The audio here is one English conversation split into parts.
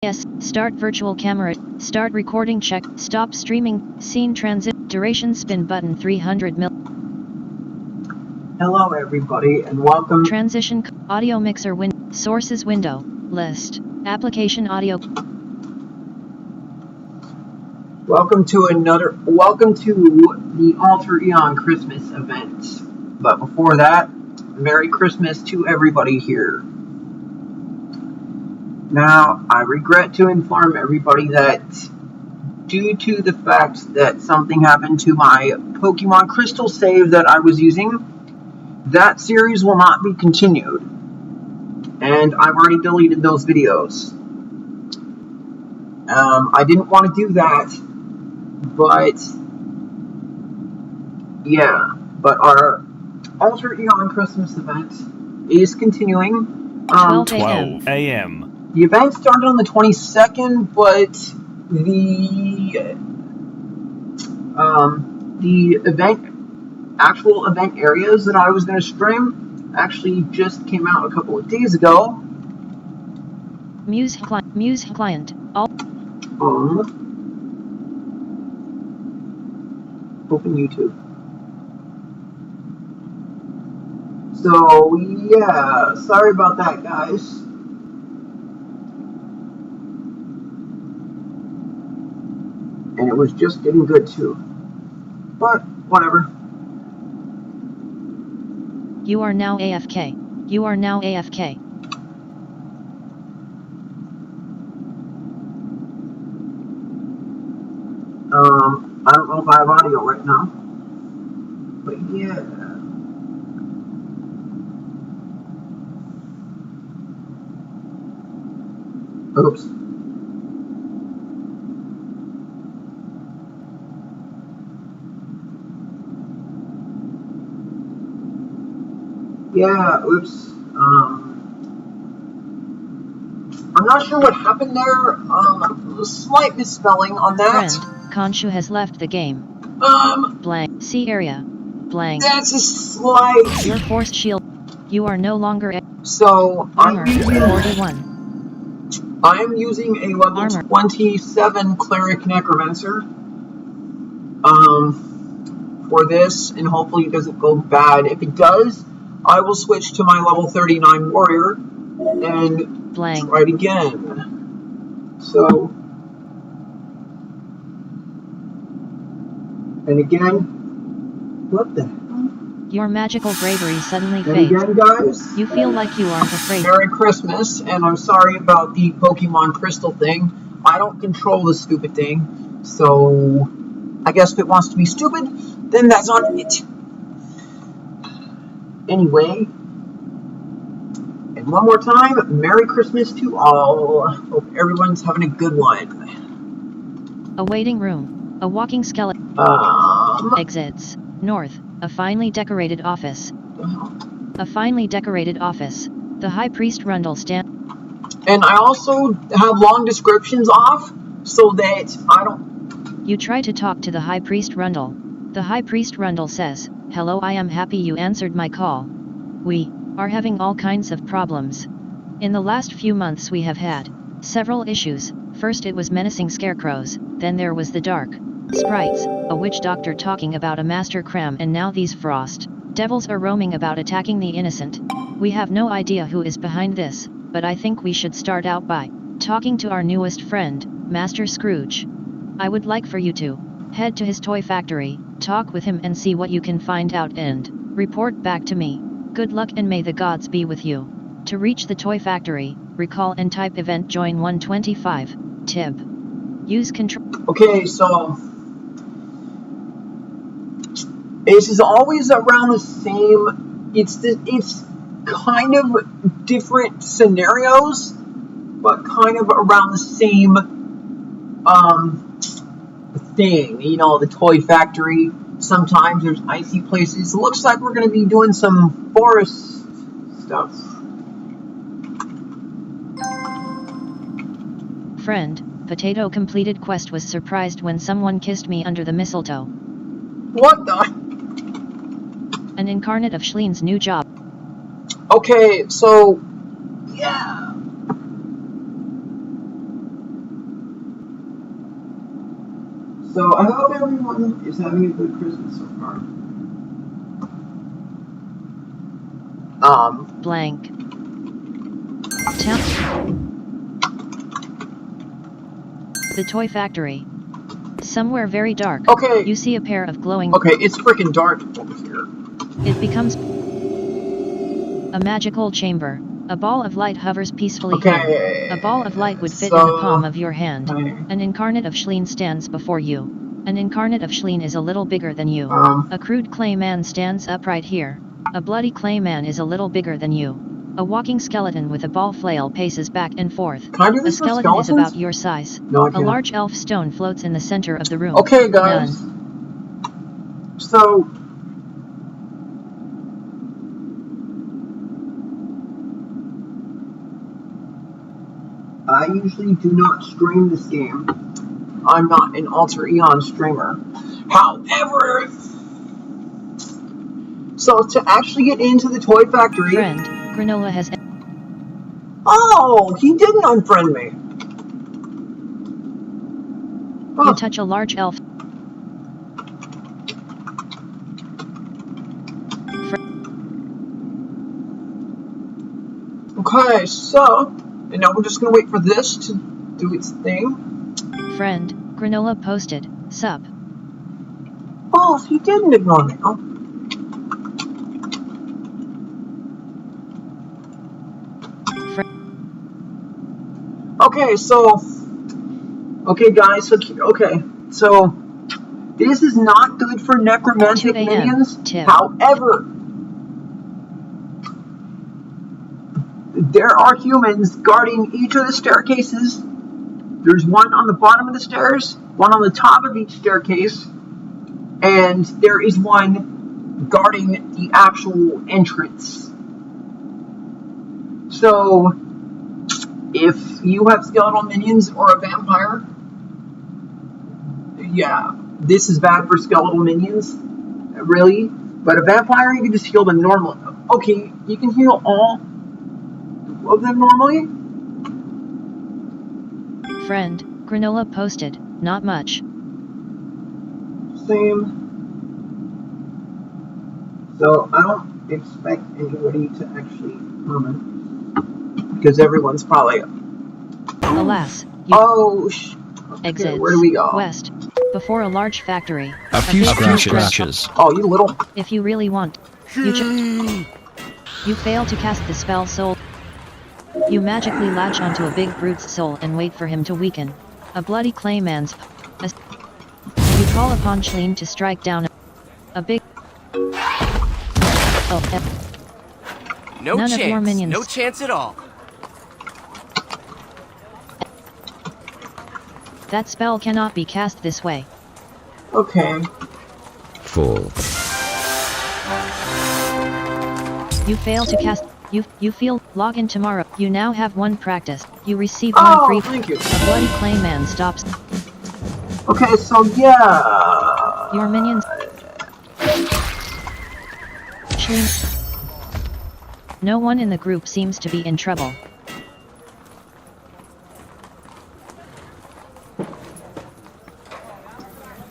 Yes, start virtual camera, start recording check, stop streaming, scene transit, duration spin button 300 mil. Hello everybody and welcome. Transition, audio mixer sources window, list, application audio. Welcome to the Alter Eon Christmas event. But before that, Merry Christmas to everybody here. Now, I regret to inform everybody that due to the fact that something happened to my Pokemon Crystal save that I was using, that series will not be continued. And I've already deleted those videos. I didn't want to do that, but yeah. But our Alter Eon Christmas event is continuing. 12 a.m. The event started on the 22nd, but the actual event areas that I was going to stream actually just came out a couple of days ago. Muse client. Open YouTube. So yeah, sorry about that, guys. And it was just getting good too. But whatever. You are now AFK. You are now AFK. I don't know if I have audio right now. But yeah. Oops. Yeah, oops. I'm not sure what happened there. A slight misspelling on that. Friend, Khonshu has left the game. Blank. See area. Blank. That's a slight. Your forced shield. You are no longer So armor. I'm using 41. I am using a level 27 Cleric Necromancer for this, and hopefully it doesn't go bad. If it does, I will switch to my level 39 Warrior and try it again. So, and again, what the hell? Your magical bravery suddenly fades. And again, guys, you feel like you aren't afraid. Merry Christmas, and I'm sorry about the Pokemon Crystal thing. I don't control the stupid thing, so I guess if it wants to be stupid, then that's on it. Anyway, and one more time, Merry Christmas to all. Hope everyone's having a good one. A waiting room. A walking skeleton. Exits. North. A finely decorated office. A finely decorated office. The High Priest Rundle stand. And I also have long descriptions off, so that I don't... You try to talk to the High Priest Rundle. The High Priest Rundle says, "Hello, I am happy you answered my call. We are having all kinds of problems. In the last few months we have had several issues. First it was menacing scarecrows, then there was the dark sprites, a witch doctor talking about a master cram, and now these frost devils are roaming about attacking the innocent. We have no idea who is behind this, but I think we should start out by talking to our newest friend, Master Scrooge. I would like for you to head to his toy factory, talk with him and see what you can find out and report back to me. Good luck and may the gods be with you. To reach the toy factory, recall and type event join 125, Tib. Use control." Okay, so this is always around the same. It's kind of different scenarios, but kind of around the same thing. You know, the toy factory. Sometimes there's icy places. It looks like we're going to be doing some forest stuff. Friend, Potato completed quest was surprised when someone kissed me under the mistletoe. What the? An incarnate of Schleen's new job. Okay, so yeah. So I hope everyone is having a good Christmas so far. Blank. Town. The toy factory. Somewhere very dark. Okay. You see a pair of glowing. Okay, it's freaking dark over here. It becomes a magical chamber. A ball of light hovers peacefully here. A ball of light would fit in the palm of your hand. An incarnate of Schleen stands before you. An incarnate of Schleen is a little bigger than you. A crude clay man stands upright here. A bloody clay man is a little bigger than you. A walking skeleton with a ball flail paces back and forth. Can I do this A skeleton for is about your size. No, I can't. A large elf stone floats in the center of the room. Okay, guys. So I usually do not stream this game. I'm not an Alter Eon streamer. However, so to actually get into the toy factory... Friend, Granola has... Oh, he didn't unfriend me. You touch a large elf. Okay, so, and now we're just gonna wait for this to do its thing. Friend, Granola posted, sup. Oh, so he didn't ignore me. Oh. Okay, so, okay guys, so, okay, so, this is not good for necromantic minions. However, there are humans guarding each of the staircases. There's one on the bottom of the stairs, one on the top of each staircase, and there is one guarding the actual entrance. So, if you have skeletal minions or a vampire, yeah, this is bad for skeletal minions, really. But a vampire, you can just heal them normally. Okay, you can heal all of them normally? Friend, Granola posted, not much. Same. So I don't expect anybody to actually comment. Because everyone's probably... Alas, you... Oh, exits. Where do we go? West. Before a large factory. A few scratches. Oh, you little... If you really want, you fail to cast the spell Soul. You magically latch onto a big brute's soul and wait for him to weaken. A bloody clayman's... You call upon Schleen to strike down a big... Oh, no none chance. Of your minions. No chance at all. That spell cannot be cast this way. Okay. Full. You fail to cast... You feel... Log in tomorrow. You now have one practice. You receive one free... Thank you. A bloody clayman stops... Okay, so yeah... Your minions... No one in the group seems to be in trouble.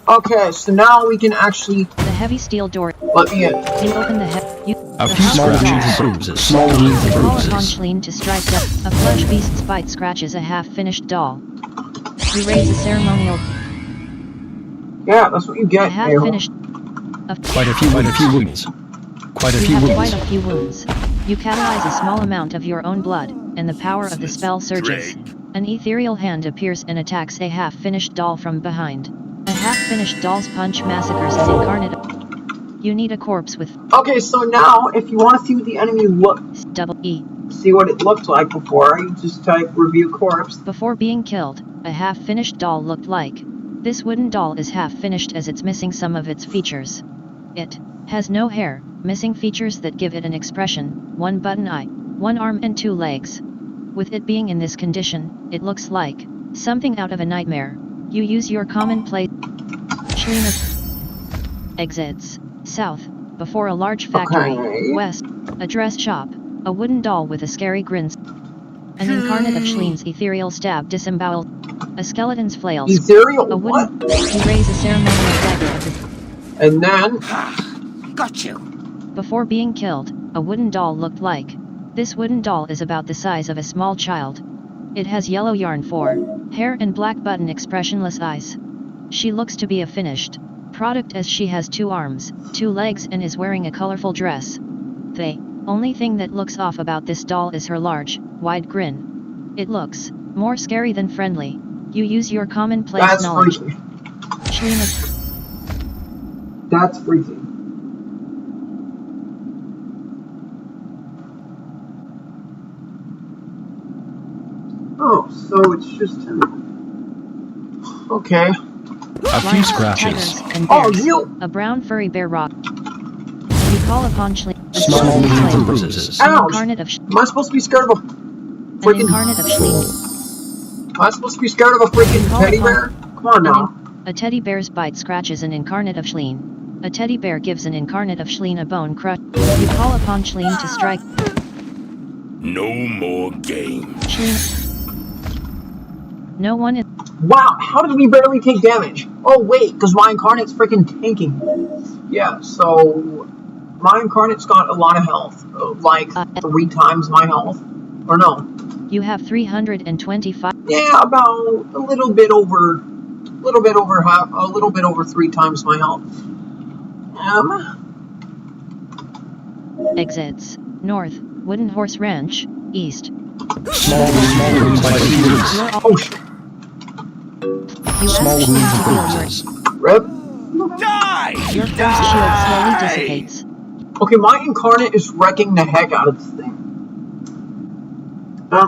Okay, so now we can actually... The heavy steel door... Let me in. You open the A few scratches and bruises. Small bruises. Call upon Schleen to strike down. A flesh beast's bite scratches a half-finished doll. You raise a ceremonial... Yeah, that's what you get. A half-finished... Quite a few wounds. Quite a few wounds. You catalyze a small amount of your own blood, and the power of the spell surges. An ethereal hand appears and attacks a half-finished doll from behind. A half-finished doll's punch massacres an incarnate. You need a corpse with... Okay, so now, if you want to see what the enemy looks... Double E. See what it looked like before, you just type review corpse. Before being killed, a half-finished doll looked like. This wooden doll is half-finished as it's missing some of its features. It has no hair, missing features that give it an expression, one button eye, one arm and two legs. With it being in this condition, it looks like something out of a nightmare. You use your commonplace Schleen exits south, before a large factory, west, a dress shop, a wooden doll with a scary grin, an incarnate of Schleen's ethereal stab disemboweled. A skeleton's flails. Ethereal A wooden. what? You raise a ceremonial dagger at the. And then, Got you. Before being killed, a wooden doll looked like. This wooden doll is about the size of a small child. It has yellow yarn for hair and black button expressionless eyes. She looks to be a finished product as she has 2 arms, 2 legs and is wearing a colorful dress. The only thing that looks off about this doll is her large, wide grin. It looks more scary than friendly. You use your commonplace that's knowledge. freaky. Shlina, That's freaky. Oh, so it's just him. Okay. A few lions, scratches. tigers, and Oh, bears. you! A brown furry bear rock. You call upon Shlina, a Small skeleton wounds and flame, bruises. an Ouch! incarnate of Am I supposed to be scared of a an freaking... incarnate of Shlina. Am I supposed to be scared of a freaking Call teddy upon- bear? Come on now. A teddy bear's bite scratches an incarnate of Schleen. A teddy bear gives an incarnate of Schleen a bone crush. You call upon Schleen to strike. No more game. Schleen. No one is. Wow, how did we barely take damage? Oh wait, because my incarnate's freaking tanking. Yeah, so my incarnate's got a lot of health, like 3 times my health, or no? You have 325. Yeah, about a little bit over 3 times my health. Exits. North. Wooden Horse Ranch. East. Small wounds by the ears. Oh shit, You Small ask wounds Schleen and to heal bruises. rip. Die! your force shield slowly dissipates. Okay, my incarnate is wrecking the heck out of this thing.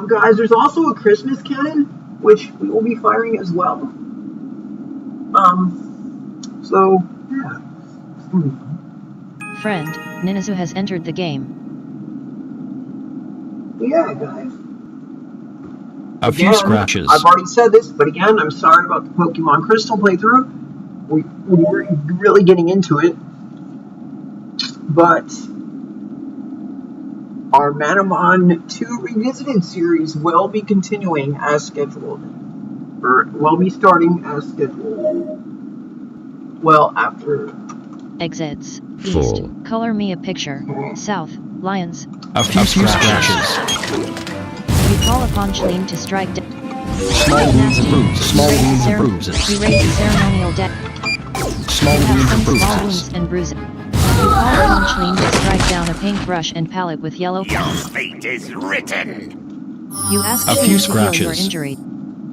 Guys, there's also a Christmas cannon, which we will be firing as well. So, yeah. It's gonna be fun. Friend, Ninazu has entered the game. Yeah, guys. A few scratches. I've already said this, but again, I'm sorry about the Pokemon Crystal playthrough. We were really getting into it. But our Manamon 2 Revisited series will be continuing as scheduled. Or will be starting as scheduled. Well, after... Exits. East. Full. Color me a picture. South. Lions. A few scratches. You call upon Schleen to strike. Small wounds and bruises. Small wounds and bruises. You raise the ceremonial deck. Small You have wounds some and small bruises. wounds and bruises. You call upon Schleen to strike down a paintbrush and palette with yellow. Your fate is written. You ask A few Schleen to heal your scratches. injury.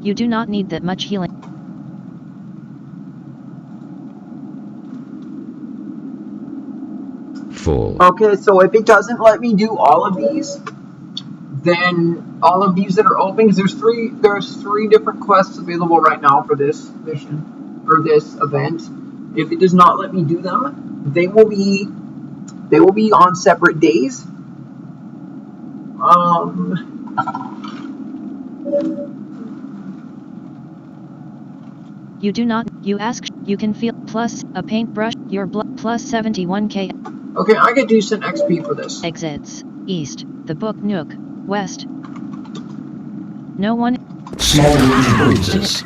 You do not need that much healing. Full. Okay, so if it doesn't let me do all of these, then all of these that are open, because there's three different quests available right now for this mission, or this event. If it does not let me do them, they will be on separate days. You do not. You ask. You can feel plus a paintbrush. Your blood plus 71k. Okay, I get decent XP for this. Exits. East. The book Nook. West. No one. Small wounds and bruises.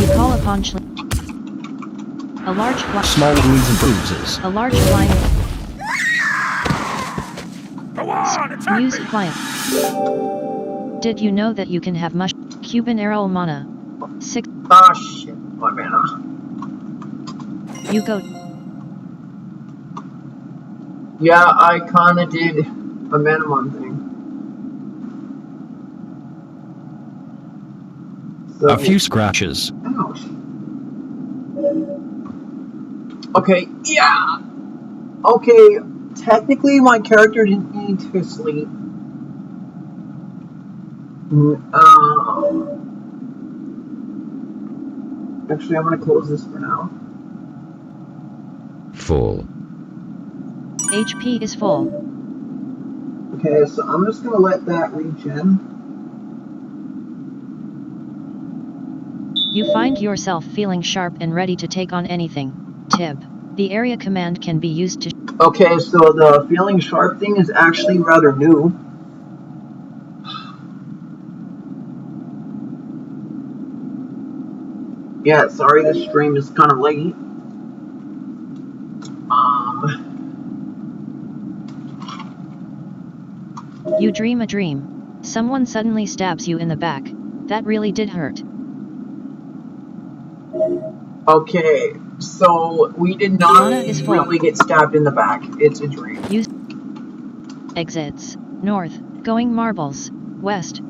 You call upon Schleen. A large Small wounds and bruises. A large flying. Go on, attack Use me. client. Did you know that you can have Cuban arrow mana? 6. Ah, shit, my mana. You go. Yeah, I kinda did a Manamon thing. So, A few scratches. ouch. Okay, yeah! Okay, technically my character didn't need to sleep. Actually, I'm gonna close this for now. Full. HP is full. Okay, so I'm just gonna let that regen. You find yourself feeling sharp and ready to take on anything. Tib. The area command can be used to. Okay, so the feeling sharp thing is actually rather new. Yeah, sorry the stream is kind of late. You dream a dream. Someone suddenly stabs you in the back. That really did hurt. Okay, so we did not Mana is full. really get stabbed in the back. It's a dream. Use exits. North, going marbles. West,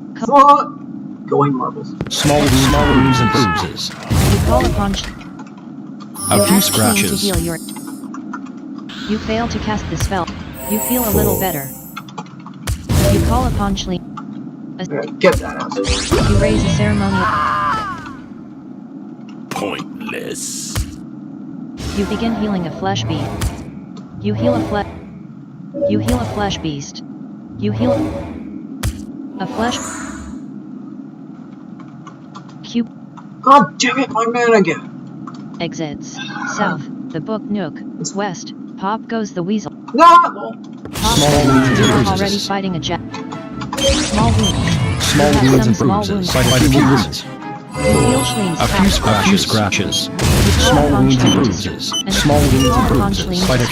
Going marbles. Small wounds and bruises. you call upon A few to scratches. heal your. You fail to cast the spell. You feel a little better. You call upon Shleen. Get that out. You raise a ceremonial. Pointless. You begin healing a flesh beast. You heal a flesh. You heal a flesh beast. You heal a flesh. Cube. God damn it, my man again. Exits. South, the book Nook. West, pop goes the weasel. No! Pop, Small wounds you and are bruises. already fighting a jack. Small wounds. Small You have wounds some and small bruises. wounds. Quite a few wounds. You heal Shleen's A few scratches. Small wounds and bruises. Small wounds and bruises. Quite a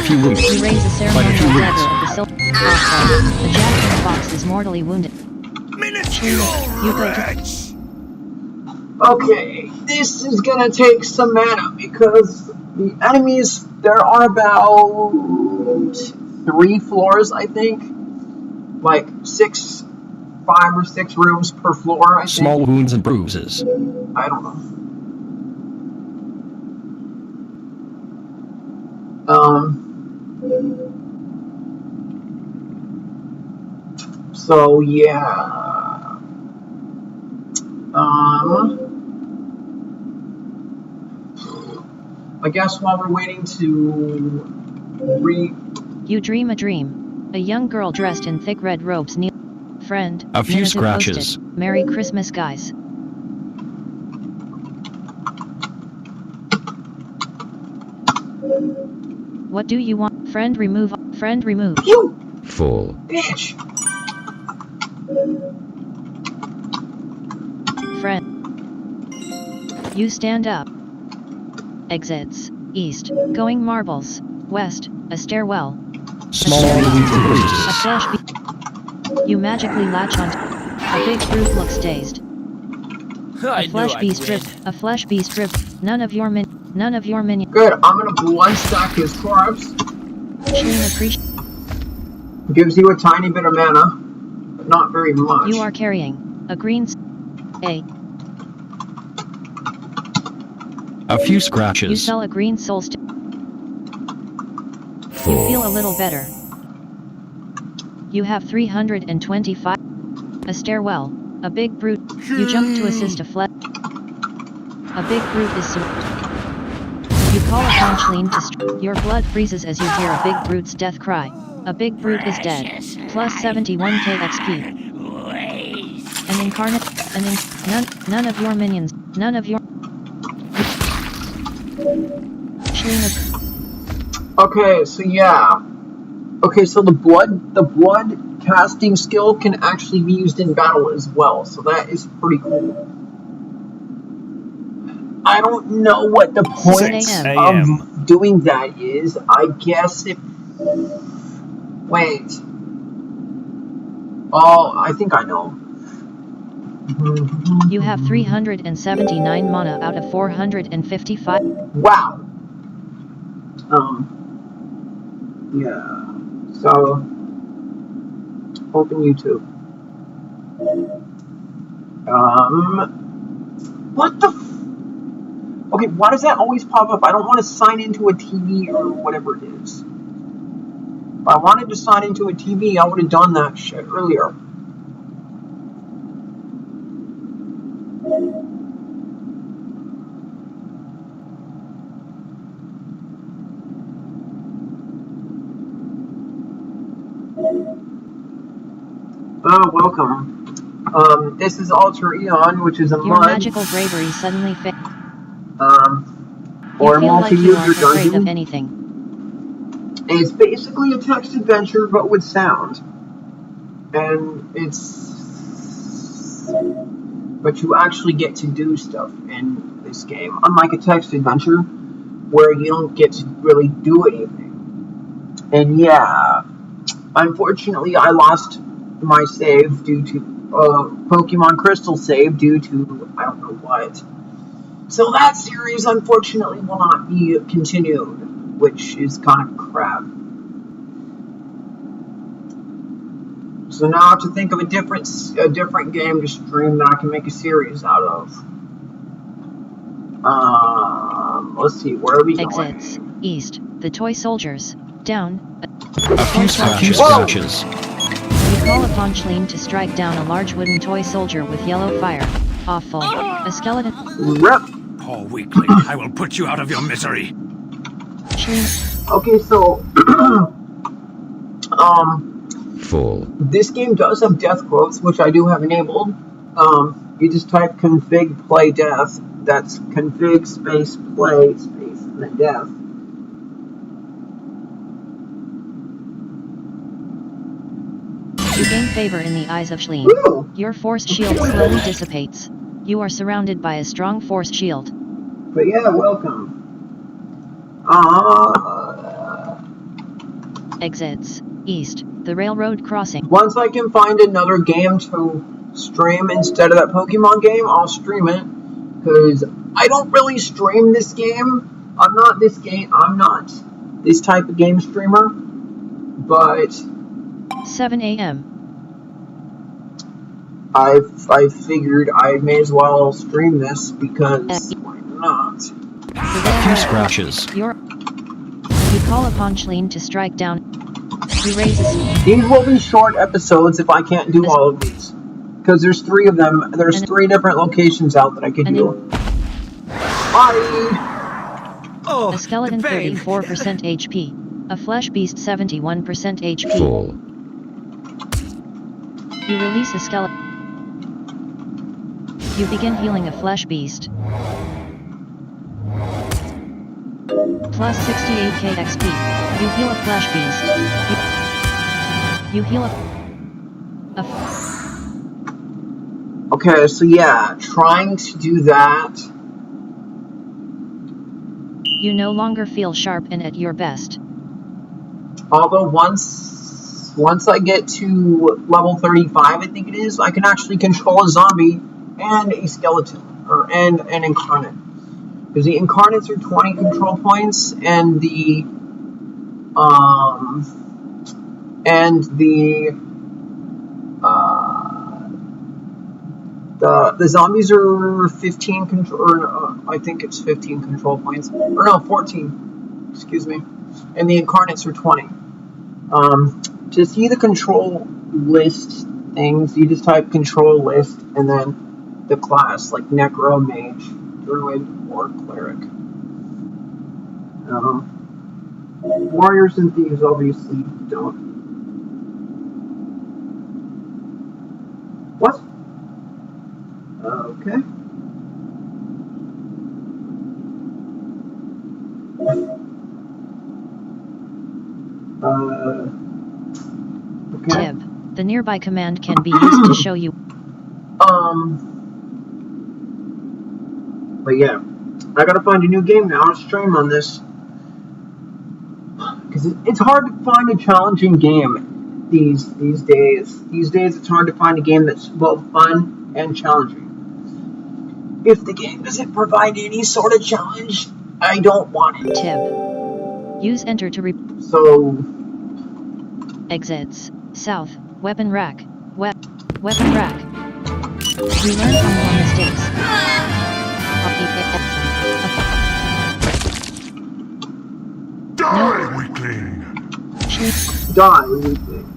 few wounds. You raise a Quite a few ceremonial wounds. dagger of the silver. The jack in the box is mortally wounded. Minuscule You go to- wretch. Okay, this is gonna take some mana because the enemies, there are about 3 floors, I think. Like 5 or 6 rooms per floor, I think. Small wounds and bruises. I don't know. So yeah. I guess while we're waiting to You dream a dream. A young girl dressed in thick red robes kneel. Friend. A few Minute scratches. posted. Merry Christmas, guys. What do you want? Friend remove. Friend remove. You Full. bitch! Friend. You stand up. Exits. East. Going marbles. West. A stairwell. Small wounds and A bruises. flash. You magically latch on. A big brute looks dazed. I A flesh beast drip. A flesh beast drip. None of your minions. Good, I'm gonna blood stack his corpse. Shleen appreciate. Gives you a tiny bit of mana, but not very much. You are carrying a green. A few You scratches. sell a green soul stick. You feel a little better. You have 325. A stairwell. A big brute. You jump to assist a flesh. A big brute is You call upon Shleen to your blood freezes as you hear a big brute's death cry. A big brute is dead. Plus 71k XP. An incarnate. None of your minions. None of your. Shleen. Okay, so yeah. Okay, so the blood casting skill can actually be used in battle as well, so that is pretty cool. I don't know what the point 6 of doing that is. I guess if... Wait. Oh, I think I know. You have 379 mana out of 455. Wow. Yeah. So, open YouTube. What the Okay, why does that always pop up? I don't want to sign into a TV or whatever it is. If I wanted to sign into a TV, I would have done that shit earlier. Oh, welcome. This is Alter Eon, which is a Your mod. magical bravery suddenly fails. Or a You feel like you multi-user aren't afraid of dungeon. anything. It's basically a text adventure, but with sound. And but you actually get to do stuff, and this game, unlike a text adventure where you don't get to really do anything. And yeah, unfortunately, I lost my save due to Pokemon Crystal save due to I don't know what. So that series, unfortunately, will not be continued, which is kind of crap. So now I have to think of a different game to stream that I can make a series out of. Let's see, where are we going? Exits. East. The toy soldiers. Down. A few scratches. You call upon Schleen to strike down a large wooden toy soldier with yellow fire. Awful. A skeleton. Rep. Poor weakling, I will put you out of your misery. Schleen. Okay, so Full. this game does have death quotes, which I do have enabled. You just type config play death. That's config space play space and then death. You gain favor in the eyes of Schleen. Woo! Your force shield slowly dissipates. You are surrounded by a strong force shield. But yeah, welcome. Exits. East. The railroad crossing. Once I can find another game to stream instead of that Pokemon game, I'll stream it. Because I don't really stream this game. I'm not this type of game streamer. But 7 a.m. I figured I may as well stream this because why not? A few scratches. You call upon Schleen to strike down. You raise a... These will be short episodes if I can't do all of these. Because there's 3 of them. There's 3 different locations out that I could do. Bye! Oh, A skeleton the pain. 34% HP. A flesh beast 71% HP. Full. You release a skeleton. You begin healing a flesh beast. Plus 68k XP. You heal a flesh beast. You heal a Okay, so yeah, trying to do that. You no longer feel sharp and at your best. Although once I get to level 35, I think it is, I can actually control a zombie and a skeleton, and an incarnate. Because the incarnates are 20 control points, and the zombies are 15 control, I think it's 15 control points, or no, 14, excuse me, and the incarnates are 20. To see the control list things, you just type control list and then the class, like Necro, Mage, Druid, or Cleric. Warriors and Thieves obviously don't. What? Okay. Okay. Tib. The nearby command can be used to show you. But yeah, I gotta find a new game now to stream on this. Because it's hard to find a challenging game these days. These days it's hard to find a game that's both fun and challenging. If the game doesn't provide any sort of challenge, I don't want it. Tib. Use enter to So... Exits. South. Weapon rack. Weapon rack. You learn from your mistakes. Die, weakling! Die, weakling.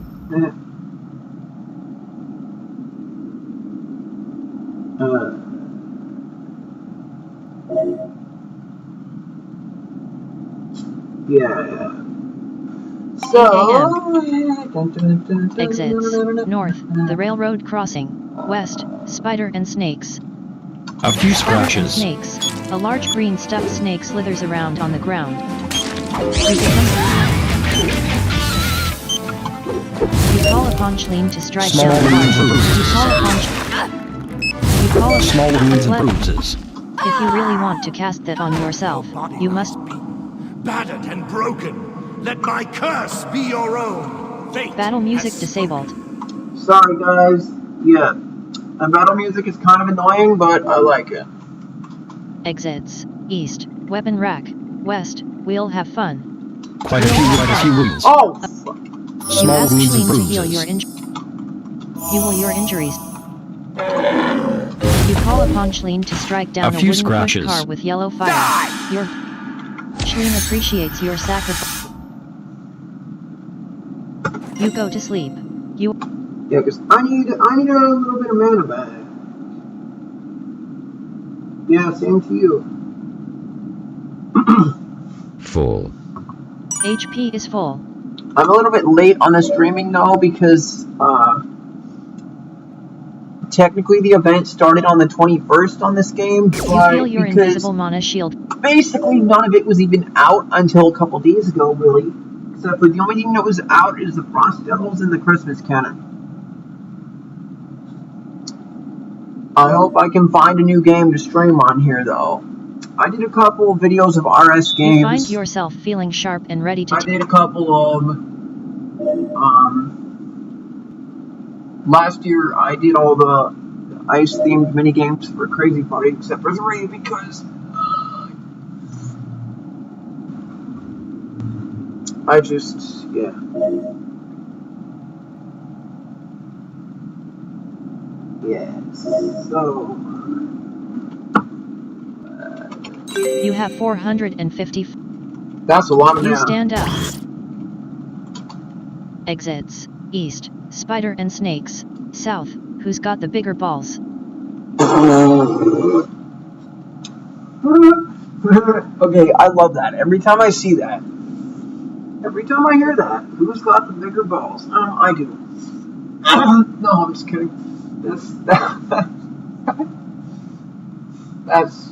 Yeah. So... Exits. North. The railroad crossing. West. Spider and snakes. A few Spider and scratches. snakes. A large green stuffed snake slithers around on the ground. You call upon Schleen to strike Small down. wounds and bruises. You call upon Small wounds and Let- bruises. If you really want to cast that on yourself, you must battered and broken. Let my curse be your own. Fate battle music has disabled. Sorry, guys. Yeah. The battle music is kind of annoying, but I like it. Exits. East. Weapon rack. West. We'll have fun. Quite a few wounds. Oh! You Small ask wounds and Shleen to heal your bruises. You will your injuries. You call upon Shleen to strike down A a few wooden scratches. push car with yellow fire. Your Shleen appreciates your sacrifice. You go to sleep. You Yeah, because I need a little bit of mana back. Yeah, same to you. Full. HP is full. I'm a little bit late on the streaming though because technically the event started on the 21st on this game, You but feel your because invisible mana shield. basically none of it was even out until a couple days ago, really. Except for the only thing that was out is the Frost Devils and the Christmas Cannon. I hope I can find a new game to stream on here though. I did a couple of videos of RS games. You find yourself feeling sharp and ready to I did a couple of last year I did all the ice themed mini games for Crazy Party except for 3 because I just so You have 450. that's a lot of You mana. stand up. Exits. East. Spider and snakes. South. Who's got the bigger balls? Okay, I love that. Every time I see that. Every time I hear that. Who's got the bigger balls? I do. No, I'm just kidding. That's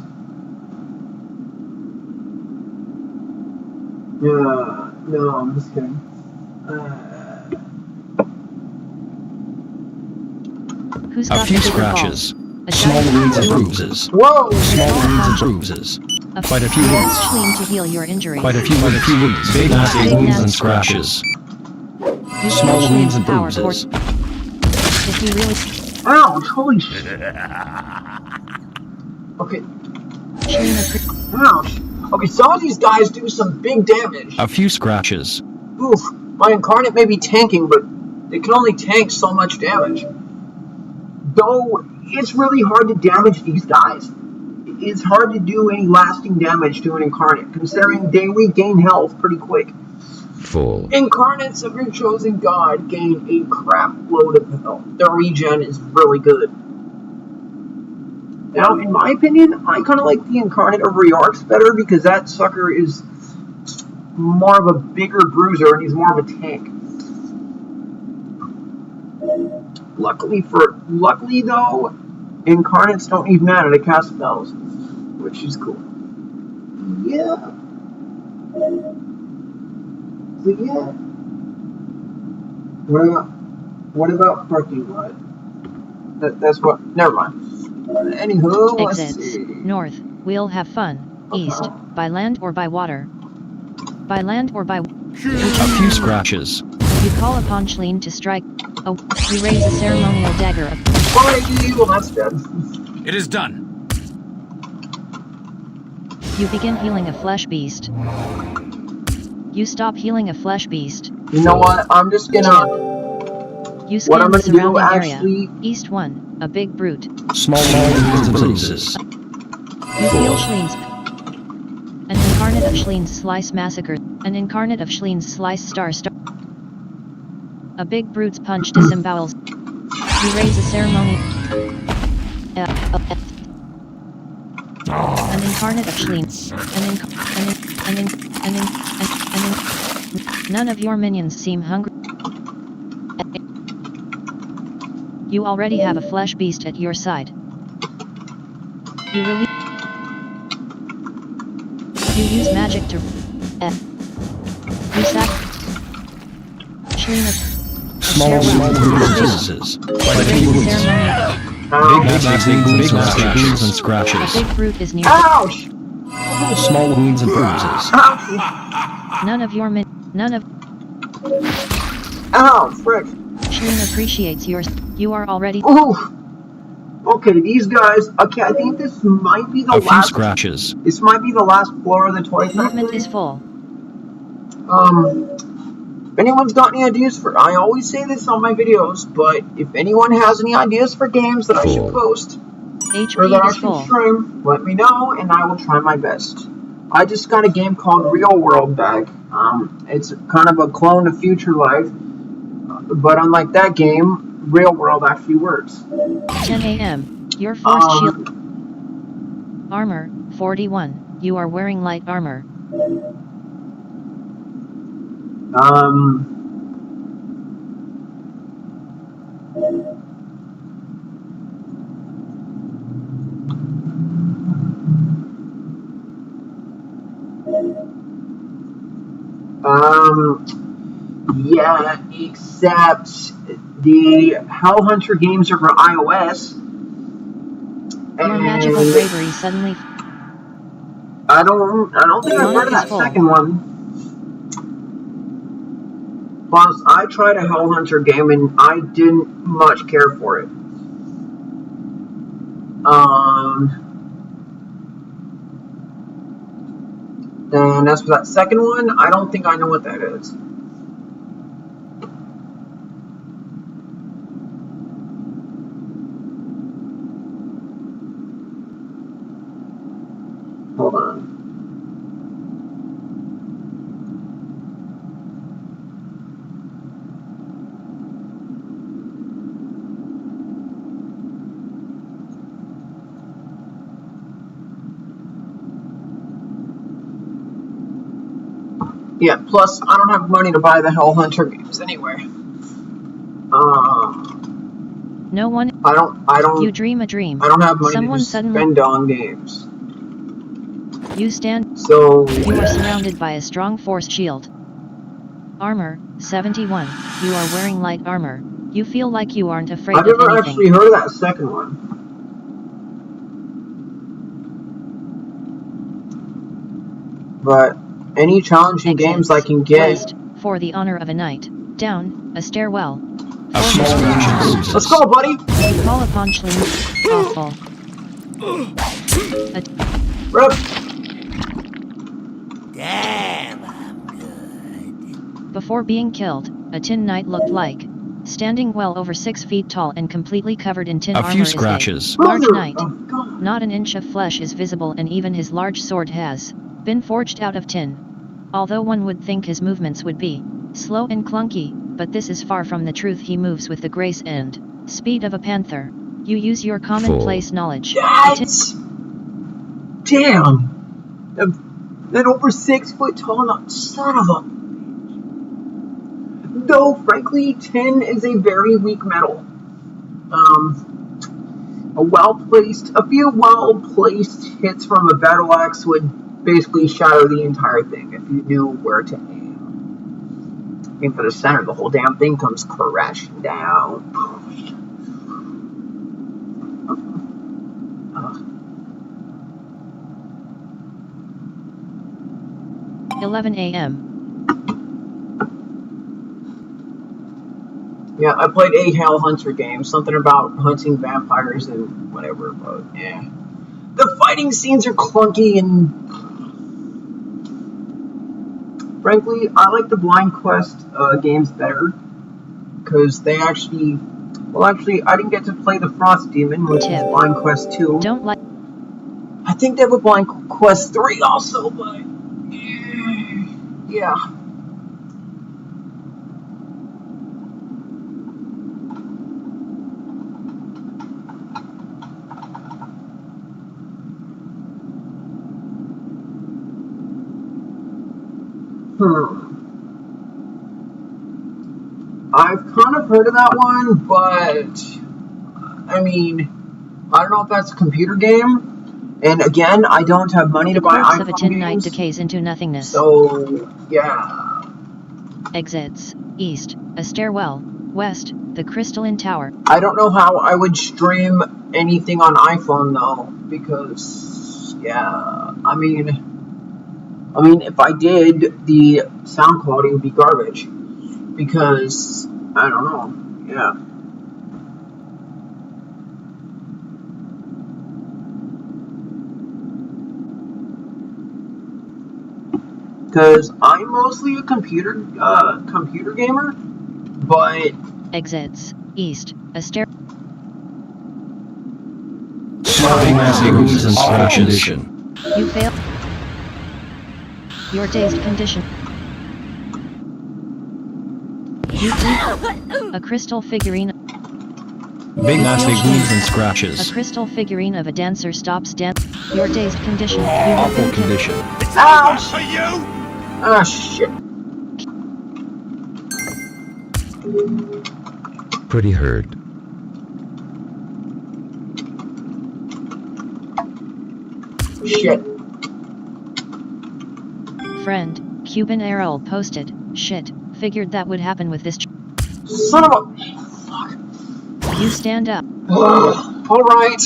yeah, no, I'm just kidding. Who's A got few the bigger scratches. balls? A Small giant wounds and you- bruises. Whoa! Small wounds and bruises. Quite a few You wounds. ask Shleen to heal your injuries. Quite a few wounds. Big nasty wounds and scratches. You Small feel wounds Shleen's and power bruises. If you really Ouch! Holy shit! Okay. Shleen appre- Ouch! Okay, some of these guys do some big damage. A few scratches. Oof. My Incarnate may be tanking, but it can only tank so much damage. Though, it's really hard to damage these guys. It's hard to do any lasting damage to an Incarnate, considering they regain health pretty quick. Full. Incarnates of your chosen god gain a crap load of health. Their regen is really good. Now, in my opinion, I kind of like the Incarnate of Rearx better because that sucker is more of a bigger bruiser and he's more of a tank. Luckily though, Incarnates don't need mana to cast spells, which is cool. Yeah. So yeah. What about parking lot? That's what. Never mind. Anywho, let's Exits. see. North. We'll have fun. East. By land or by water? By land or by... A few scratches. You call upon Shleen to strike... Oh, you raise a ceremonial dagger of... Well, that's dead. It is done. You begin healing a flesh beast. You stop healing a flesh beast. You know what? I'm just gonna. You What scan I'm the gonna do, surrounding actually. area. East 1. A big brute. Small wounds and bruises. You feel Shleen's... An incarnate of Shleen's slice massacre. An incarnate of Shleen's slice star. A big brute's punch disembowels. You raise a ceremony. An incarnate of Shleen. None of your minions seem hungry. You already have a flesh beast at your side. You use magic to... You sack... Shleen of... Small wounds and bruises. Quite a few wounds. Big wounds and A scratches. big brute is near. Ouch! Small wounds and bruises. Ouchie! None of your none of Ow, frick. Shreen appreciates yours. You are already. Ooh. Okay, these guys. Okay, I think this might be the A few last. scratches. This might be the last floor of the toy factory. Movement is full. If anyone's got any ideas for, I always say this on my videos, but if anyone has any ideas for games that I should post or that HP I is should full. stream, let me know and I will try my best. I just got a game called Real World back. It's kind of a clone of Future Life, but unlike that game, Real World actually works. 10 a.m. Your force shield. Armor, 41. You are wearing light armor. Yeah, except the Hell Hunter games are for iOS. Your magical bravery suddenly. I don't think I've heard of that full. second one. Plus, I tried a Hell Hunter game and I didn't much care for it. And as for that second one, I don't think I know what that is. Hold on. Yeah, plus I don't have money to buy the Hell Hunter games anyway. No one. I don't. You dream a dream. I don't have money Someone to suddenly. spend on games. You stand. So You are surrounded by a strong force shield. Armor, 71. You are wearing light armor. You feel like you aren't afraid I've of never anything. actually heard of that second one. But any challenging games I can get. Placed, for the honor of a night. Down, a stairwell. A small wounds and bruises. Let's go, buddy! You call upon Shlin. Awful. Rip! Damn, I'm good. Before being killed, a tin knight looked like. Standing well over 6 feet tall and completely covered in tin A armor few is scratches. a large Brother! knight. Oh, God. Not an inch of flesh is visible and even his large sword has been forged out of tin. Although one would think his movements would be slow and clunky, but this is far from the truth. He moves with the grace and speed of a panther. You use your commonplace knowledge. That's... Damn! That over 6 foot tall, not son of a... Though, frankly, tin is a very weak metal. A few well-placed hits from a battle axe would basically shatter the entire thing if you knew where to aim. Aim for the center, the whole damn thing comes crashing down. 11 a.m. Yeah, I played a Hell Hunter game, something about hunting vampires and whatever, but yeah. The fighting scenes are clunky and... Frankly, I like the Blind Quest games better, because they actually... Well, actually, I didn't get to play the Frost Demon, which is Blind Quest 2. Don't like. I think they have a Blind Quest 3 also, but... Yeah. I've kind of heard of that one, but I mean, I don't know if that's a computer game. And again, I don't have money to buy Corpse iPhone of a tin games. knight decays into nothingness. So yeah. Exits. East, a stairwell. West, the crystalline tower. I don't know how I would stream anything on iPhone though, because yeah, I mean, if I did, the sound quality would be garbage. Because I don't know, yeah. Because I'm mostly a computer gamer, but Exits east. A stair. Big nasty wounds and scratches. You fail. Your dazed condition. You bleed. A crystal figurine. Big nasty wounds and scratches. A crystal figurine of a dancer stops dancing. Your dazed condition. You have Awful been condition. It's over for you! ah shit. Pretty hurt. Shit. Friend, Cuban Errol posted. Shit, figured that would happen with this. Son of a fuck. You stand up. Alright.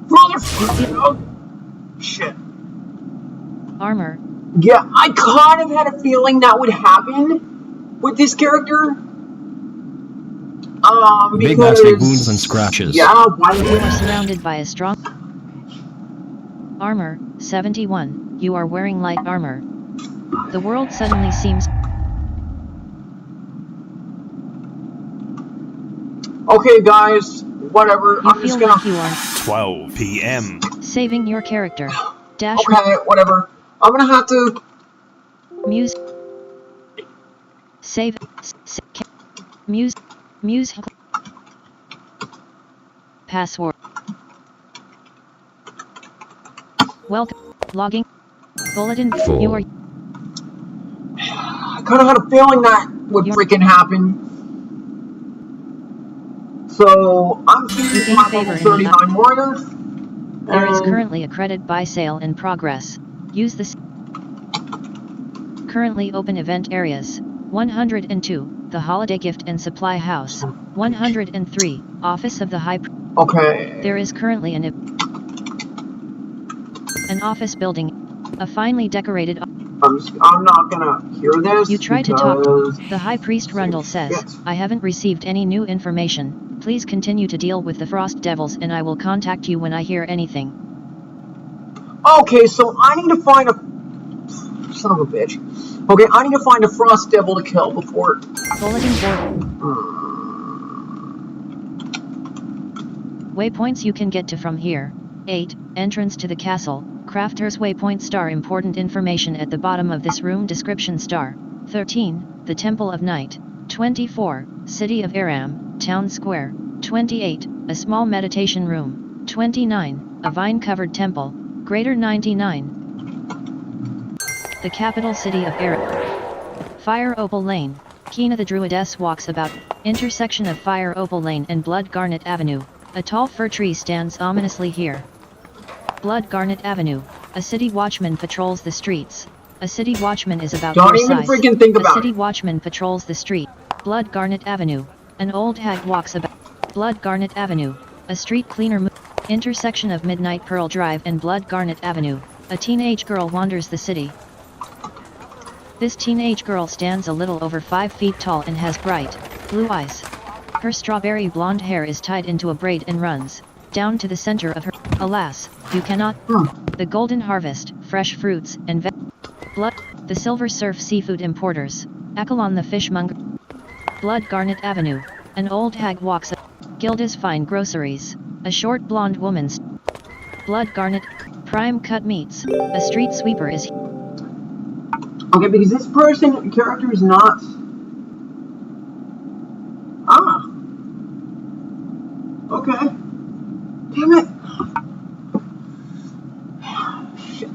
Motherfucker. Oh, shit. Armor. Yeah, I kind of had a feeling that would happen with this character. Big Because, nasty wounds and scratches. yeah, why You would are surrounded by a strong armor. 71. You are wearing light armor. The world suddenly seems. Okay, guys, whatever. You I'm feel just gonna. like you are 12 p.m. saving your character. Dash. Okay, whatever. I'm gonna have to. Muse. Save. Muse. Muse. Password. Welcome. Logging. Bulletin. Full. You are. I kind of had a feeling that would freaking happen. So I'm You thinking gain my favor level in the 39 warriors. There is and- currently a credit buy sale in progress. Use this. Currently open event areas. 102, the Holiday Gift and Supply House. 103, Office of the High. Okay. There is currently an office building. A finely decorated. I'm not gonna hear this. You try to talk. because- The High Priest Rundle says, Shit. I haven't received any new information. Please continue to deal with the Frost Devils and I will contact you when I hear anything. Okay, so I need to find a son of a bitch. Okay, I need to find a frost devil to kill before. Bulletin board. Waypoints you can get to from here. 8. Entrance to the castle. Crafter's waypoint star. Important information at the bottom of this room. Description star. 13. The Temple of Night. 24. City of Aram, Town Square. 28. A small meditation room. 29. A vine-covered temple. Greater 99. The capital city of Aram. Fire Opal Lane. Kina the Druidess walks about. Intersection of Fire Opal Lane and Blood Garnet Avenue. A tall fir tree stands ominously here. Blood Garnet Avenue. A city watchman patrols the streets. A city watchman is about Don't your even size. freaking think A about city it. watchman patrols the street. Blood Garnet Avenue. An old hag walks about. Blood Garnet Avenue. A street cleaner. Intersection of Midnight Pearl Drive and Blood Garnet Avenue. A teenage girl wanders the city. This teenage girl stands a little over 5 feet tall and has bright, blue eyes. Her strawberry blonde hair is tied into a braid and runs down to the center of her. Alas, you cannot. The Golden Harvest, fresh fruits and blood. The Silver Surf seafood importers. Akalon the fishmonger. Blood Garnet Avenue. An old hag walks up. Gilda's fine groceries. A short blonde woman's. Blood Garnet. Prime cut meats. A street sweeper is. Okay, because this character is not. Ah. Okay. Damn it. Shit.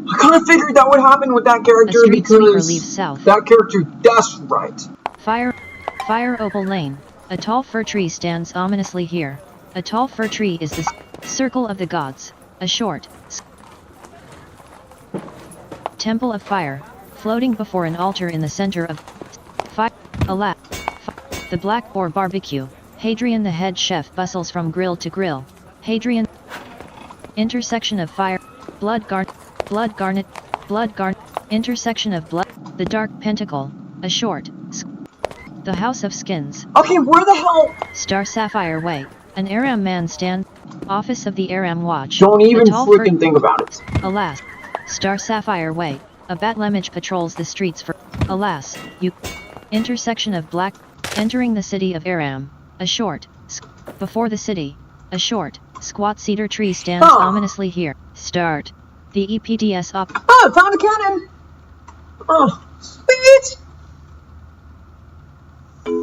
I kind of figured that would happen with that character street sweeper because leaves south. that character. That's right. Fire Opal Lane. A tall fir tree stands ominously here. A tall fir tree is the circle of the gods. A short temple of fire, floating before an altar in the center of fire. The Black Boar Barbecue. Hadrian the head chef bustles from grill to grill. Hadrian. Intersection of fire. Blood garnet. Intersection of blood. The dark pentacle. A short. The house of skins. Okay, where the hell? Star Sapphire Way. An Aram man stands. Office of the Aram Watch. Don't even freaking think about it. Alas. Star Sapphire Way. A Batlemage patrols the streets for. Alas. You. Intersection of black. Entering the city of Aram. A short. Before the city. A short. Squat cedar tree stands ominously here. Start. The EPDS op. Oh, found a cannon! Oh, sweet!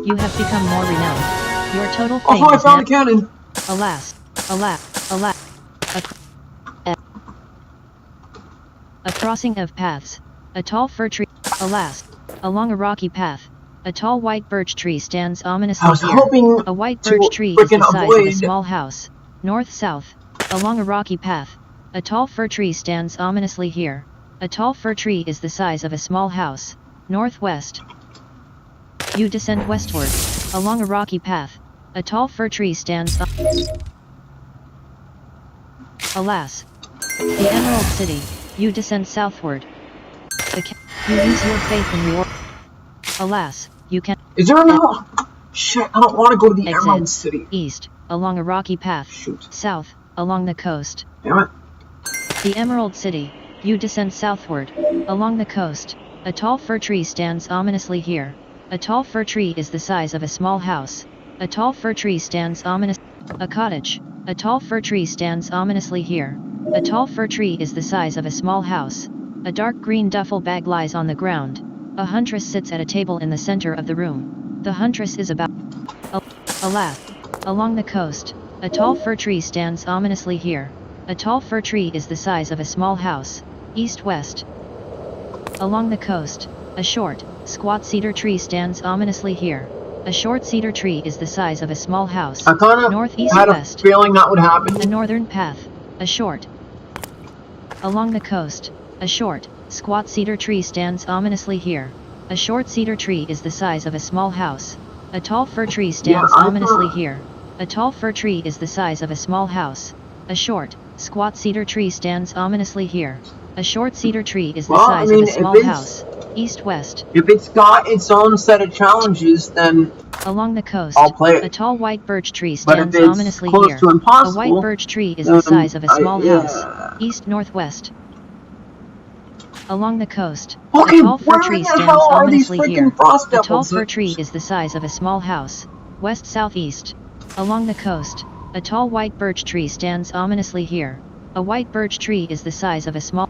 You have become more renowned. Your total fame Oh, I is found a cannon! Alas. A crossing of paths. A tall fir tree. Alas. Along a rocky path. A tall white birch tree stands ominously I was here. hoping A white birch tree is the size of a small house. North-south. Along a rocky path. A tall fir tree stands ominously here. A tall fir tree is the size of a small house. Northwest. You descend westward. Along a rocky path. A tall fir tree stands. Alas. The Emerald City. You descend southward. You use your faith in your. Alas. You can. Is there no? Shit, I don't want to go to the Emerald City. East. Along a rocky path. Shoot. South. Along the coast. Damn it. The Emerald City. You descend southward. Along the coast. A tall fir tree stands ominously here. A tall fir tree is the size of a small house. A tall fir tree stands ominous. A cottage. A tall fir tree stands ominously here. A tall fir tree is the size of a small house. A dark green duffel bag lies on the ground. A huntress sits at a table in the center of the room. The huntress is about. Alas. Along the coast. A tall fir tree stands ominously here. A tall fir tree is the size of a small house. East-west. Along the coast. A short, squat cedar tree stands ominously here. A short cedar tree is the size of a small house. I kind of had a feeling that would happen. A northern path. A short. Along the coast. A short, squat cedar tree stands ominously here. A short cedar tree is the size of a small house. A tall fir tree stands ominously here. A tall fir tree is the size of a small house. A short, squat cedar tree stands ominously here. A short cedar tree is the size of a small house. East-west. If it's got its own set of challenges, then along the coast, I'll play it. A tall white birch tree But stands if it's ominously close here. to impossible, a white birch tree is the size of a small house. East-northwest. Along the coast, okay, a tall fir tree stands ominously here. A tall devils? fir tree is the size of a small house. West-southeast. Along the coast, a tall white birch tree stands ominously here. A white birch tree is the size of a small.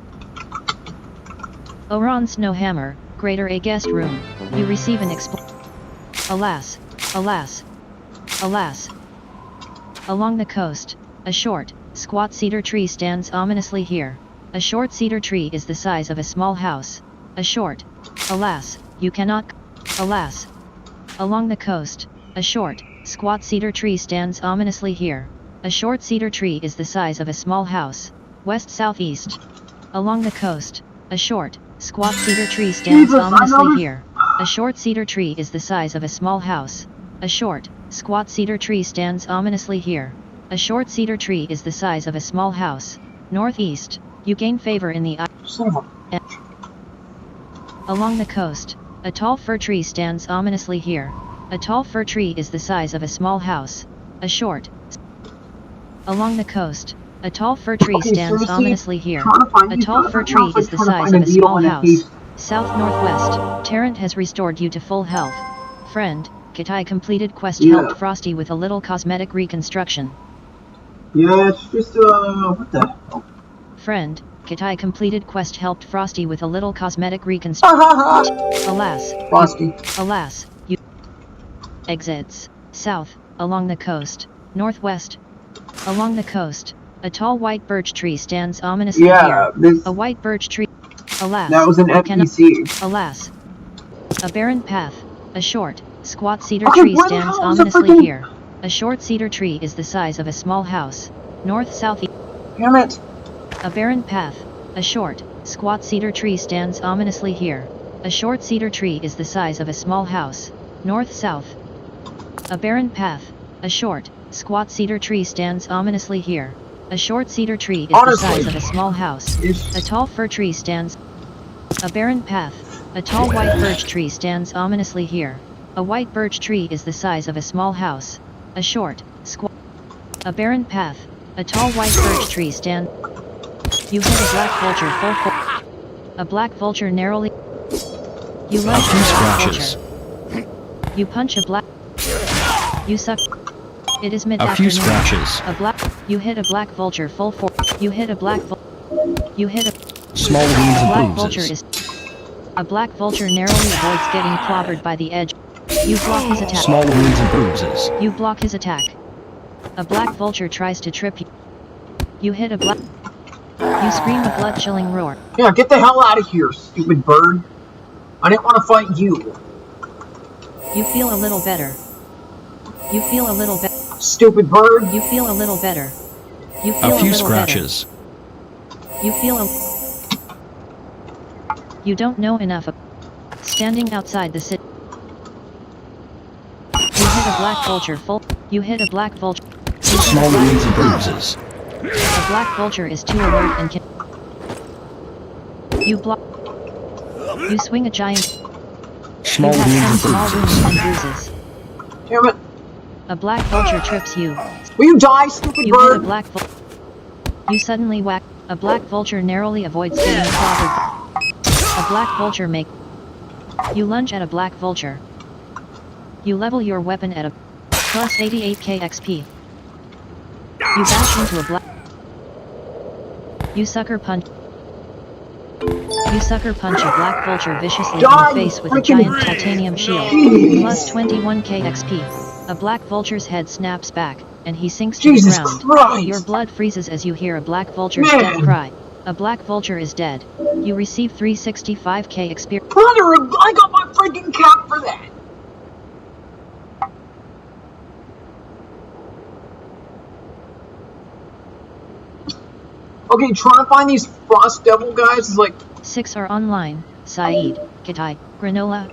Oron Snowhammer, Greater A guest room. You receive an Alas, alas, alas. Along the coast, a short, squat cedar tree stands ominously here. A short cedar tree is the size of a small house. A short. Alas, you cannot. Alas. Along the coast, a short, squat cedar tree stands ominously here. A short cedar tree is the size of a small house. West-southeast. Along the coast, a short, squat cedar tree stands ominously here. A short cedar tree is the size of a small house. A short, squat cedar tree stands ominously here. A short cedar tree is the size of a small house. Northeast. You gain favor in the eye. Along the coast, a tall fir tree stands ominously here. A tall fir tree is the size of a small house. A short. Along the coast, a tall fir tree stands ominously here. A tall fir tree is the size of a small house. South-northwest, Tarrant has restored you to full health. Friend, Kitai completed quest helped Frosty with a little cosmetic reconstruction. Yeah, it's just, what the hell? Friend, Kitai completed quest helped Frosty with a little cosmetic reconstruction. Alas. Frosty. Alas, you. Exits. South, along the coast. Northwest. Along the coast, a tall white birch tree stands ominously here. A white birch tree. Alas. That was an NPC. Alas. A barren path. A short, squat cedar tree stands ominously here. A short cedar tree is the size of a small house. North-southeast. Damn it. A barren path. A short, squat cedar tree stands ominously here. A short cedar tree is the size of a small house. North-south. A barren path. A short, squat cedar tree stands ominously here. A short cedar tree is Honestly, the size of a small house. A tall fir tree stands. A barren path. A tall white birch tree stands ominously here. A white birch tree is the size of a small house. A short, squat. A barren path. A tall white birch tree stands. You hit a black vulture full force. A black vulture narrowly. You lunge at a black vulture. You punch a black. You suck. It is mid-afternoon. A few scratches. You hit a black vulture full force. You hit a black You hit a. Small wounds and Black bruises. vulture is. A black vulture narrowly avoids getting clobbered by the edge. You block his attack. Small wounds and bruises. You block his attack. A black vulture tries to trip you. You hit a black. You scream a blood-chilling roar. Yeah, get the hell out of here, stupid bird. I didn't want to fight you. You feel a little better. You feel a little better. Stupid bird. You feel a little better. You feel A few little scratches. better. You feel a. You don't know enough. Standing outside the city. You hit a black vulture full. You hit a black vulture. Small wounds and bruises. A black vulture is too alert and can. You block. You swing a giant. Small You have 10 wounds and small wounds bruises. and bruises. Damn it. A black vulture trips you. Will you die, stupid You hit a bird? black vulture. You suddenly whack. A black vulture narrowly avoids getting clobbered. A black vulture make. You lunge at a black vulture. You level your weapon at a plus 88k XP. You bash into a black. You sucker punch. You sucker punch a black vulture viciously in Die, the face with a freaking- giant titanium shield. Jeez. Plus 21k XP. A black vulture's head snaps back, and he sinks to Jesus the ground. Christ. Your blood freezes as you hear a black vulture's Man. death cry. A black vulture is dead. You receive 365k experience. Brother, I got my freaking cap for that. Okay, trying to find these frost devil guys is like, 6 are online. Saeed, Kitai, Granola.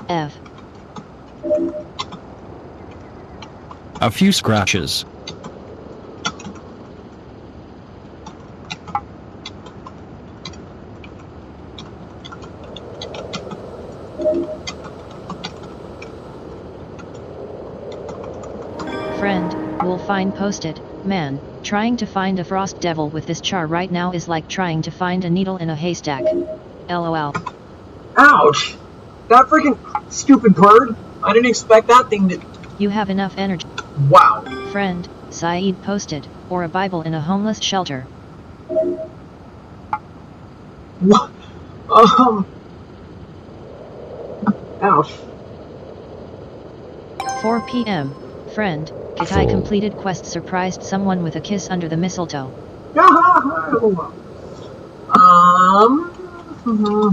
F. A few scratches. Friend, we'll find posted. Man, trying to find a frost devil with this char right now is like trying to find a needle in a haystack. LOL. ouch. That freaking stupid bird. I didn't expect that thing to. You have enough energy. Wow. Friend, Saeed posted, or a Bible in a homeless shelter. What? Ouch. 4 p.m. Friend, Kitai completed quest surprised someone with a kiss under the mistletoe.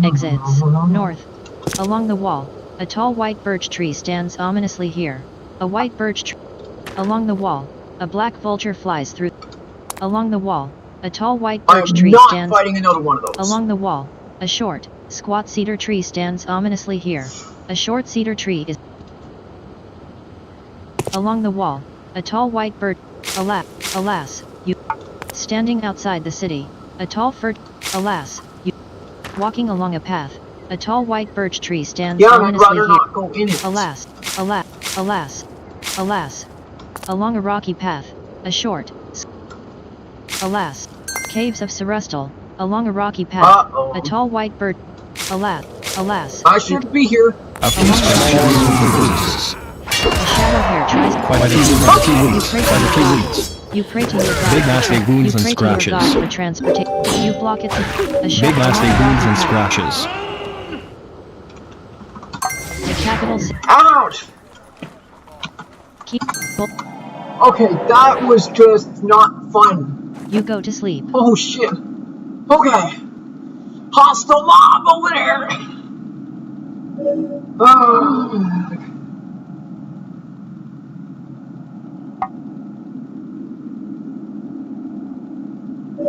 Exits. North. Along the wall, a tall white birch tree stands ominously here. A white birch tree. Along the wall, a black vulture flies through. Along the wall, a tall white I birch am tree not stands. fighting another one of those. Along the wall, a short, squat cedar tree stands ominously here. A short cedar tree is. Along the wall, a tall white birch. Alas, you. Standing outside the city, a tall fir. Alas, you. Walking along a path, a tall white birch tree stands Yeah, I'd ominously rather here. not go in it. Alas. Along a rocky path, a short. Alas. Caves of Cerestal, along a rocky path, Uh-oh. a tall white bird. Alas. I should be here. A few scratches. A shadow hare tries. Quite a few wounds. Quite a few wounds. You pray to your God. Big nasty wounds and You pray to your scratches. God for transportation. You block it. A shadow. Big nasty wounds and scratches. The capital. Ouch! Keep. Okay, that was just not fun. You go to sleep. Oh shit. Okay. Hostile mob over there!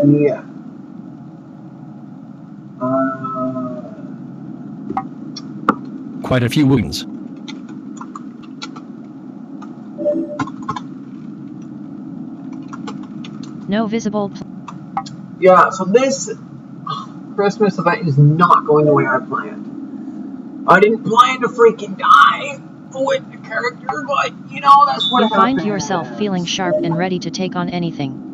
Yeah. Quite a few wounds. No visible. Yeah, so this Christmas event is not going the way I planned. I didn't plan to freaking die with the character, but, you know, that's what You happens. find yourself feeling sharp and ready to take on anything.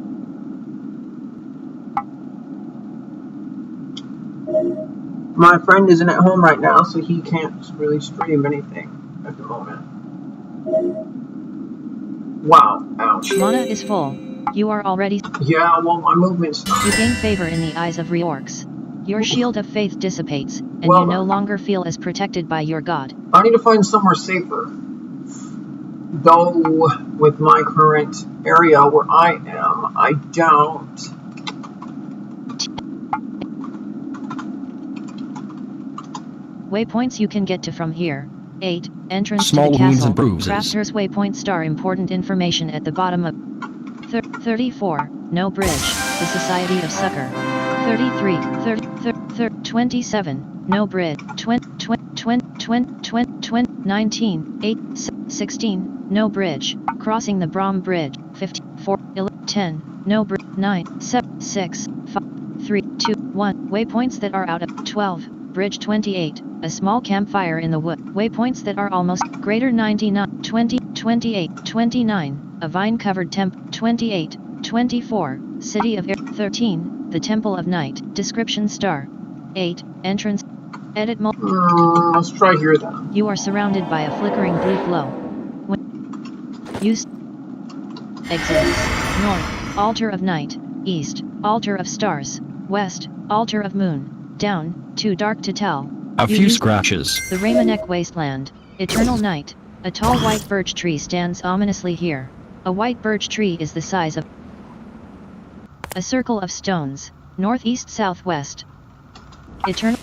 My friend isn't at home right now, so he can't really stream anything at the moment. Wow, ouch. Mana is full. You are already. Yeah, well, my movement's You gain favor in the eyes of reorcs. Your shield of faith dissipates, and Well, you no longer feel as protected by your god. I need to find somewhere safer. Though, with my current area where I am, I doubt. Waypoints you can get to from here. 8. Entrance Small to the wounds castle. and bruises. Crafter's waypoint star important information at the bottom of 34. No bridge. The Society of Succor. 33. 27. No bridge. 19. 8. 16. No bridge. Crossing the Brom Bridge. 54. 10. No bridge. 9. 7. 6. 5. 3. 2. 1. Waypoints that are out of 12. Bridge 28, a small campfire in the wood. Waypoints that are almost greater 99, 20, 28, 29, a vine-covered temple. 28, 24, City of Air. 13, the Temple of Night. Description star. 8, entrance. Edit mode. Let's try here then. You are surrounded by a flickering blue glow. When use exits. North, Altar of Night. East, Altar of Stars. West, Altar of Moon. Down, too dark to tell. A You few use scratches. the Raymanek Wasteland. Eternal night. A tall white birch tree stands ominously here. A white birch tree is the size of a circle of stones. Northeast southwest. Eternal.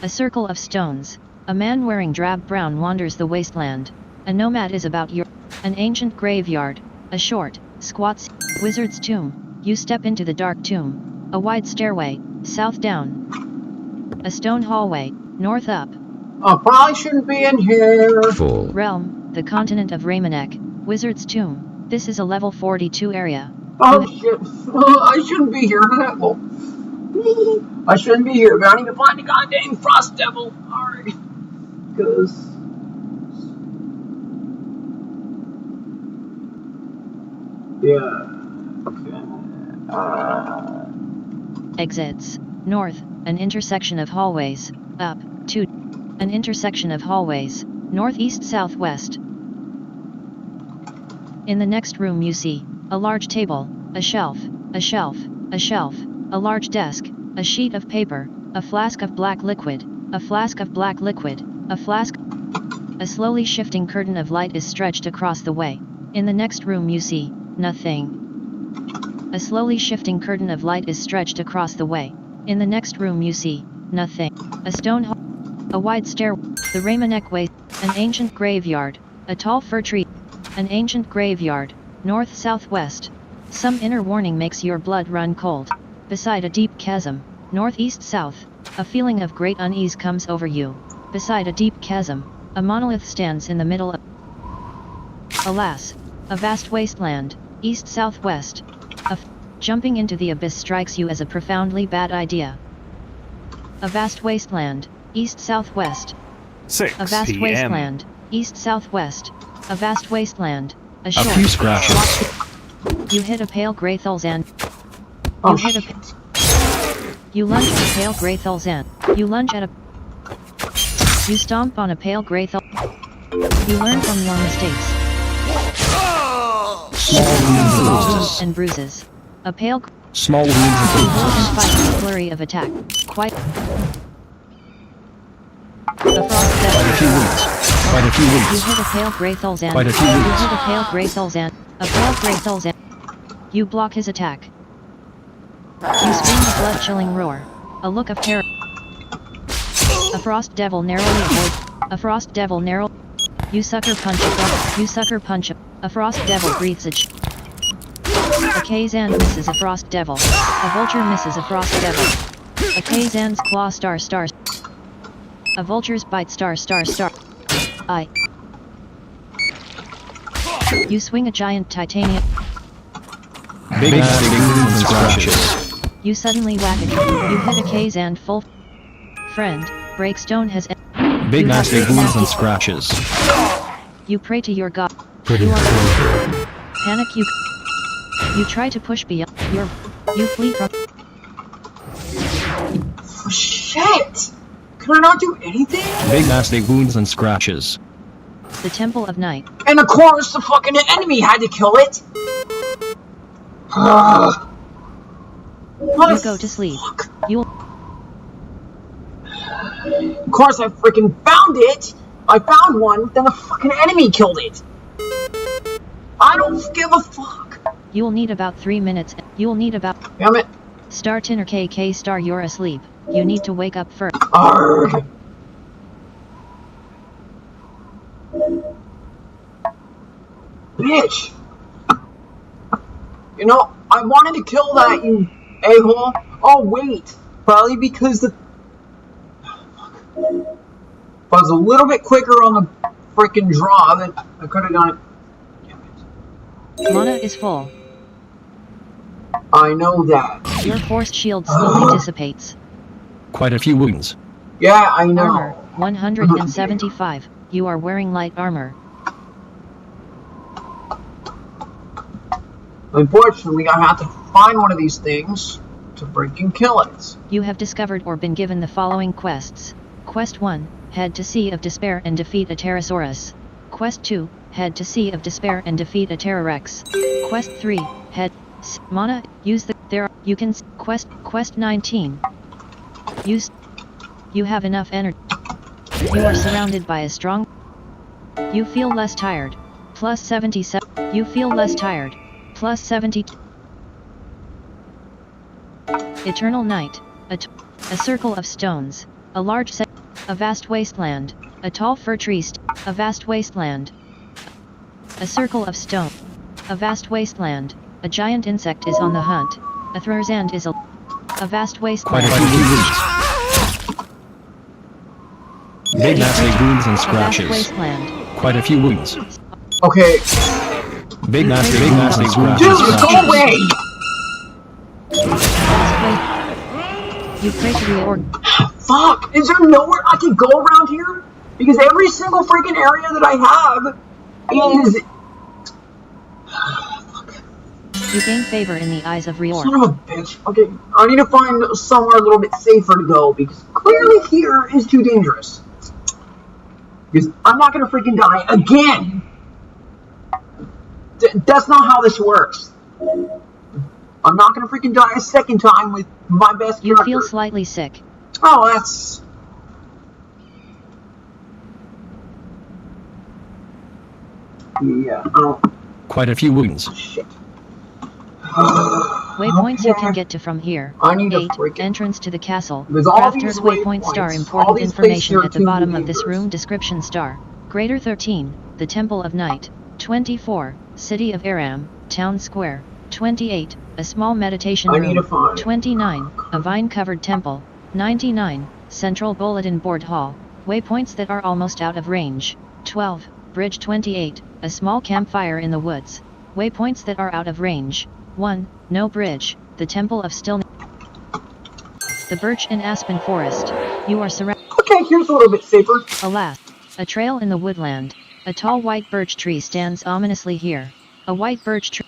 A circle of stones. A man wearing drab brown wanders the wasteland. A nomad is about your. An ancient graveyard. A short, squat wizard's tomb. You step into the dark tomb. A wide stairway. South down. A stone hallway, north up. I probably shouldn't be in here. Full. Realm, the continent of Raymanek, Wizard's Tomb. This is a level 42 area. Oh shit. I shouldn't be here. Well, I shouldn't be here, but I need to find the goddamn Frost Devil. Alright. Because. Yeah. Okay. Exits. North, an intersection of hallways. Up, 2. An intersection of hallways. Northeast southwest. In the next room you see a large table, a shelf, a shelf, a shelf, a large desk, a sheet of paper, a flask of black liquid, a flask of black liquid, a flask. A slowly shifting curtain of light is stretched across the way. In the next room you see nothing. A slowly shifting curtain of light is stretched across the way. In the next room you see nothing. A stone hall, a wide stair, the Raymanek Way, an ancient graveyard, a tall fir tree, an ancient graveyard, north-southwest. Some inner warning makes your blood run cold. Beside a deep chasm, northeast-south, a feeling of great unease comes over you. Beside a deep chasm, a monolith stands in the middle of. Alas, a vast wasteland, east-southwest. Jumping into the abyss strikes you as a profoundly bad idea. A vast wasteland, east-southwest. 6 A vast p.m. wasteland, east-southwest. A vast wasteland, a A short. few scratches. You hit a pale gray Thulzan. Oh, You hit a. You lunge at a pale gray Thulzan. You lunge at a. You stomp on a pale gray Thul. You learn from your mistakes. Small wounds and bruises. And bruises. A pale. Small wounds and You roll bruises. and fight with a flurry of attack. Quite. A frost Quite a devil. few wounds. Quite a few You wounds. hit a pale gray Thulzan. Quite a few You wounds. hit a pale gray Thulzan. A pale gray Thulzan. You block his attack. You scream a blood-chilling roar. A look of terror. A frost devil narrowly avoid. A frost devil narrow. You sucker punch a frog. You sucker punch a. A frost devil breathes a. A Kazan misses a frost devil. A vulture misses a frost devil. A Kazan's claw star. A vulture's bite star. You swing a giant titanium. Big nasty wounds and scratches. You suddenly whack it. You hit a case and full. Friend, Breakstone has. Big You have nasty big wounds nasty- and scratches. You pray to your god. Pretty You are cool. panic. You try to push beyond your. You flee from. Shit! Can I not do anything? Big nasty wounds and scratches. The Temple of Night. And of course, the fucking enemy had to kill it. You go to sleep. You'll. Of course, I freaking found it. I found one, then the fucking enemy killed it. I don't give a fuck. You'll need about 3 minutes. You'll need about. Damn it. Star Tin or KK Star, you're asleep. You need to wake up first. Arrgh. Bitch. You know, I wanted to kill that, you a-hole. Oh, wait. Probably because the... If I was a little bit quicker on the freaking draw, then I could have done it. Damn it. Mana is full. I know that. Your force shield slowly dissipates. Quite a few wounds. Yeah, I know. Armor, 175. You are wearing light armor. Unfortunately, I have to find one of these things to freaking kill it. You have discovered or been given the following quests. Quest 1, head to Sea of Despair and defeat a Pterosaurus. Quest 2, head to Sea of Despair and defeat a Pterorex. Quest 3, head, mana, use the, there, you can, quest 19. Use, you have enough energy. You are surrounded by a strong, you feel less tired. Plus 77, you feel less tired. Plus 70. Eternal night. A circle of stones. A large set. A vast wasteland. A tall fir tree. A vast wasteland. A circle of stone. A vast wasteland. A giant insect is on the hunt. A Thrurzand is a vast wasteland. Quite a few wounds. Big nasty wounds and A vast scratches. wasteland. Quite a few wounds. Okay. Big nasty wounds and Dude, scratches. go away! You pray to the org. Fuck! Is there nowhere I can go around here? Because every single freaking area that I have is... You gain favor in the eyes of Reorg. Son of a bitch. Okay, I need to find somewhere a little bit safer to go, because clearly here is too dangerous. Because I'm not gonna freaking die again! That's not how this works. I'm not gonna freaking die a second time with my best You character. feel slightly sick. Oh, that's... Yeah, oh, Quite a few wounds. shit. Waypoints you can Okay. get to from here. I need to 8. freaking... Entrance to the castle. With all Crafters these waypoint waypoints, star all important these information places at the are bottom too of this dangerous. room description star. Greater 13. The Temple of Night. 24. City of Aram. Town Square. 28. A small meditation I room. need to find... 29. A vine-covered temple. 99. Central bulletin board hall. Waypoints that are almost out of range. 12. Bridge 28. A small campfire in the woods. Waypoints that are out of range. 1. No bridge. The Temple of Stillness. The Birch and Aspen Forest. You are surrounded. Okay, here's a little bit safer. Alas. A trail in the woodland. A tall white birch tree stands ominously here. A white birch tree.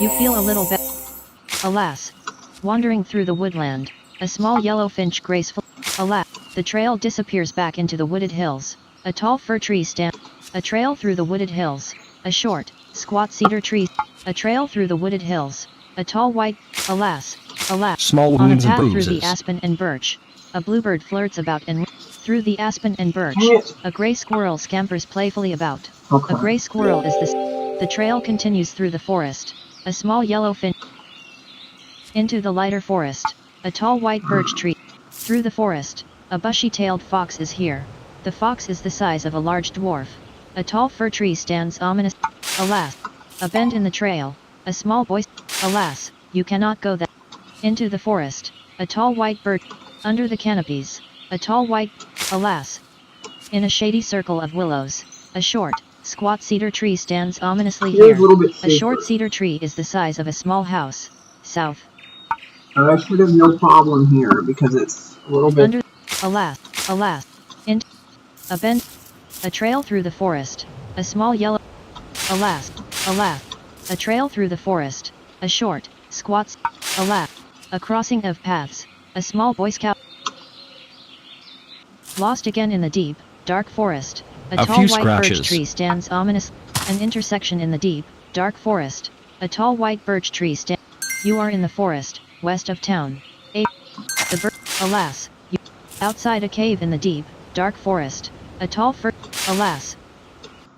You feel a little bit. Alas. Wandering through the woodland. A small yellow finch graceful. Alas. The trail disappears back into the wooded hills. A tall fir tree stands. A trail through the wooded hills. A short, squat cedar tree. A trail through the wooded hills. A tall white. Alas. Alas. Small On a wounds and path through the bruises. aspen and birch. A bluebird flirts about and through the aspen and birch. Yes. A gray squirrel scampers playfully about. Okay. A gray squirrel is this. The trail continues through the forest. A small yellow finch. Into the lighter forest. A tall white birch tree. Through the forest. A bushy-tailed fox is here. The fox is the size of a large dwarf. A tall fir tree stands ominous. Alas. A bend in the trail. A small boy. Alas, you cannot go that. Into the forest. A tall white birch. Under the canopies. A tall white. Alas. In a shady circle of willows, a short, squat cedar tree stands ominously Here's here. a little bit A short safer. cedar tree is the size of a small house. South. I should have no problem here because it's a little bit. Under. Alas. Into. A bend. A trail through the forest. A small yellow. Alas. A trail through the forest. A short, squat. Alas. A crossing of paths. A small Boy Scout. Lost again in the deep, dark forest. A tall few white scratches. birch tree stands ominous. An intersection in the deep, dark forest. A tall white birch tree stands. You are in the forest, west of town. The bird. Alas. You. Outside a cave in the deep, dark forest. A tall fir. Alas.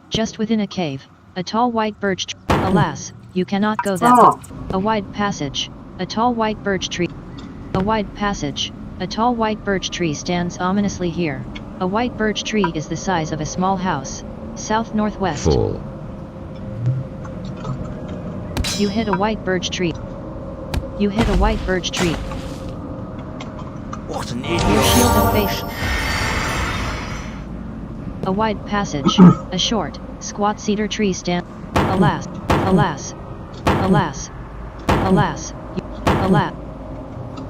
Just within a cave. A tall white birch tree. Alas, you cannot go that way. A wide passage. A tall white birch tree. A wide passage. A tall white birch tree stands ominously here. A white birch tree is the size of a small house. South-northwest. Full. You hit a white birch tree. You hit a white birch tree. What an Your idiot. shield of faith. A wide passage. A short, squat cedar tree stand. Alas.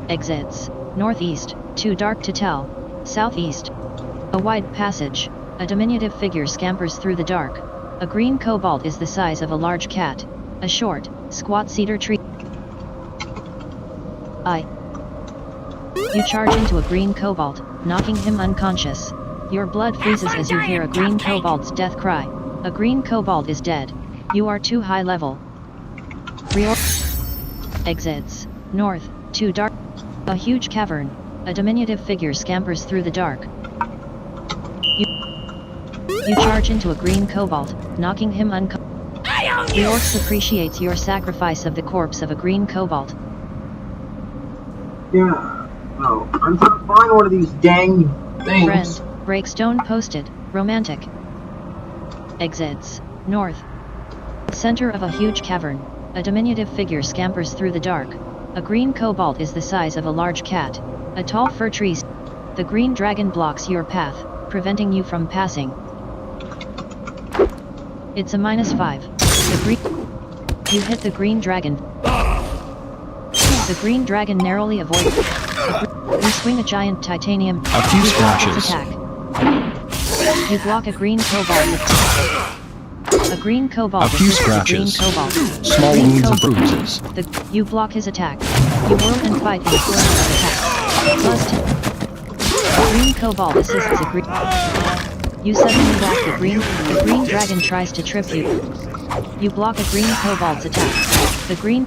Exits. Northeast, too dark to tell. Southeast. A wide passage. A diminutive figure scampers through the dark. A green cobalt is the size of a large cat. A short, squat cedar tree. You charge into a green cobalt, knocking him unconscious. Your blood freezes as you hear a green cobalt's death cry. A green cobalt is dead. You are too high level. Exits. North, too dark. A huge cavern. A diminutive figure scampers through the dark. You charge into a green cobalt, knocking him unconscious. The orcs appreciates your sacrifice of the corpse of a green cobalt. Yeah. Oh, I'm trying to find one of these dang things. Friend, breakstone posted, romantic. Exits. North. Center of a huge cavern. A diminutive figure scampers through the dark. A green cobalt is the size of a large cat. A tall fir tree. The green dragon blocks your path, preventing you from passing. It's a -5. You hit the green dragon. The green dragon narrowly avoids. You swing a giant titanium. A few You block its scratches. attack. You block a green cobalt. A green cobalt. A few assists the green scratches. cobalt. Small Green wounds and cobalt. bruises. You block his attack. You whirl and fight in a flurry of attacks. Plus a green cobalt assists a green. You suddenly whack the green dragon tries to trip you. You block a green cobalt's attack. The green.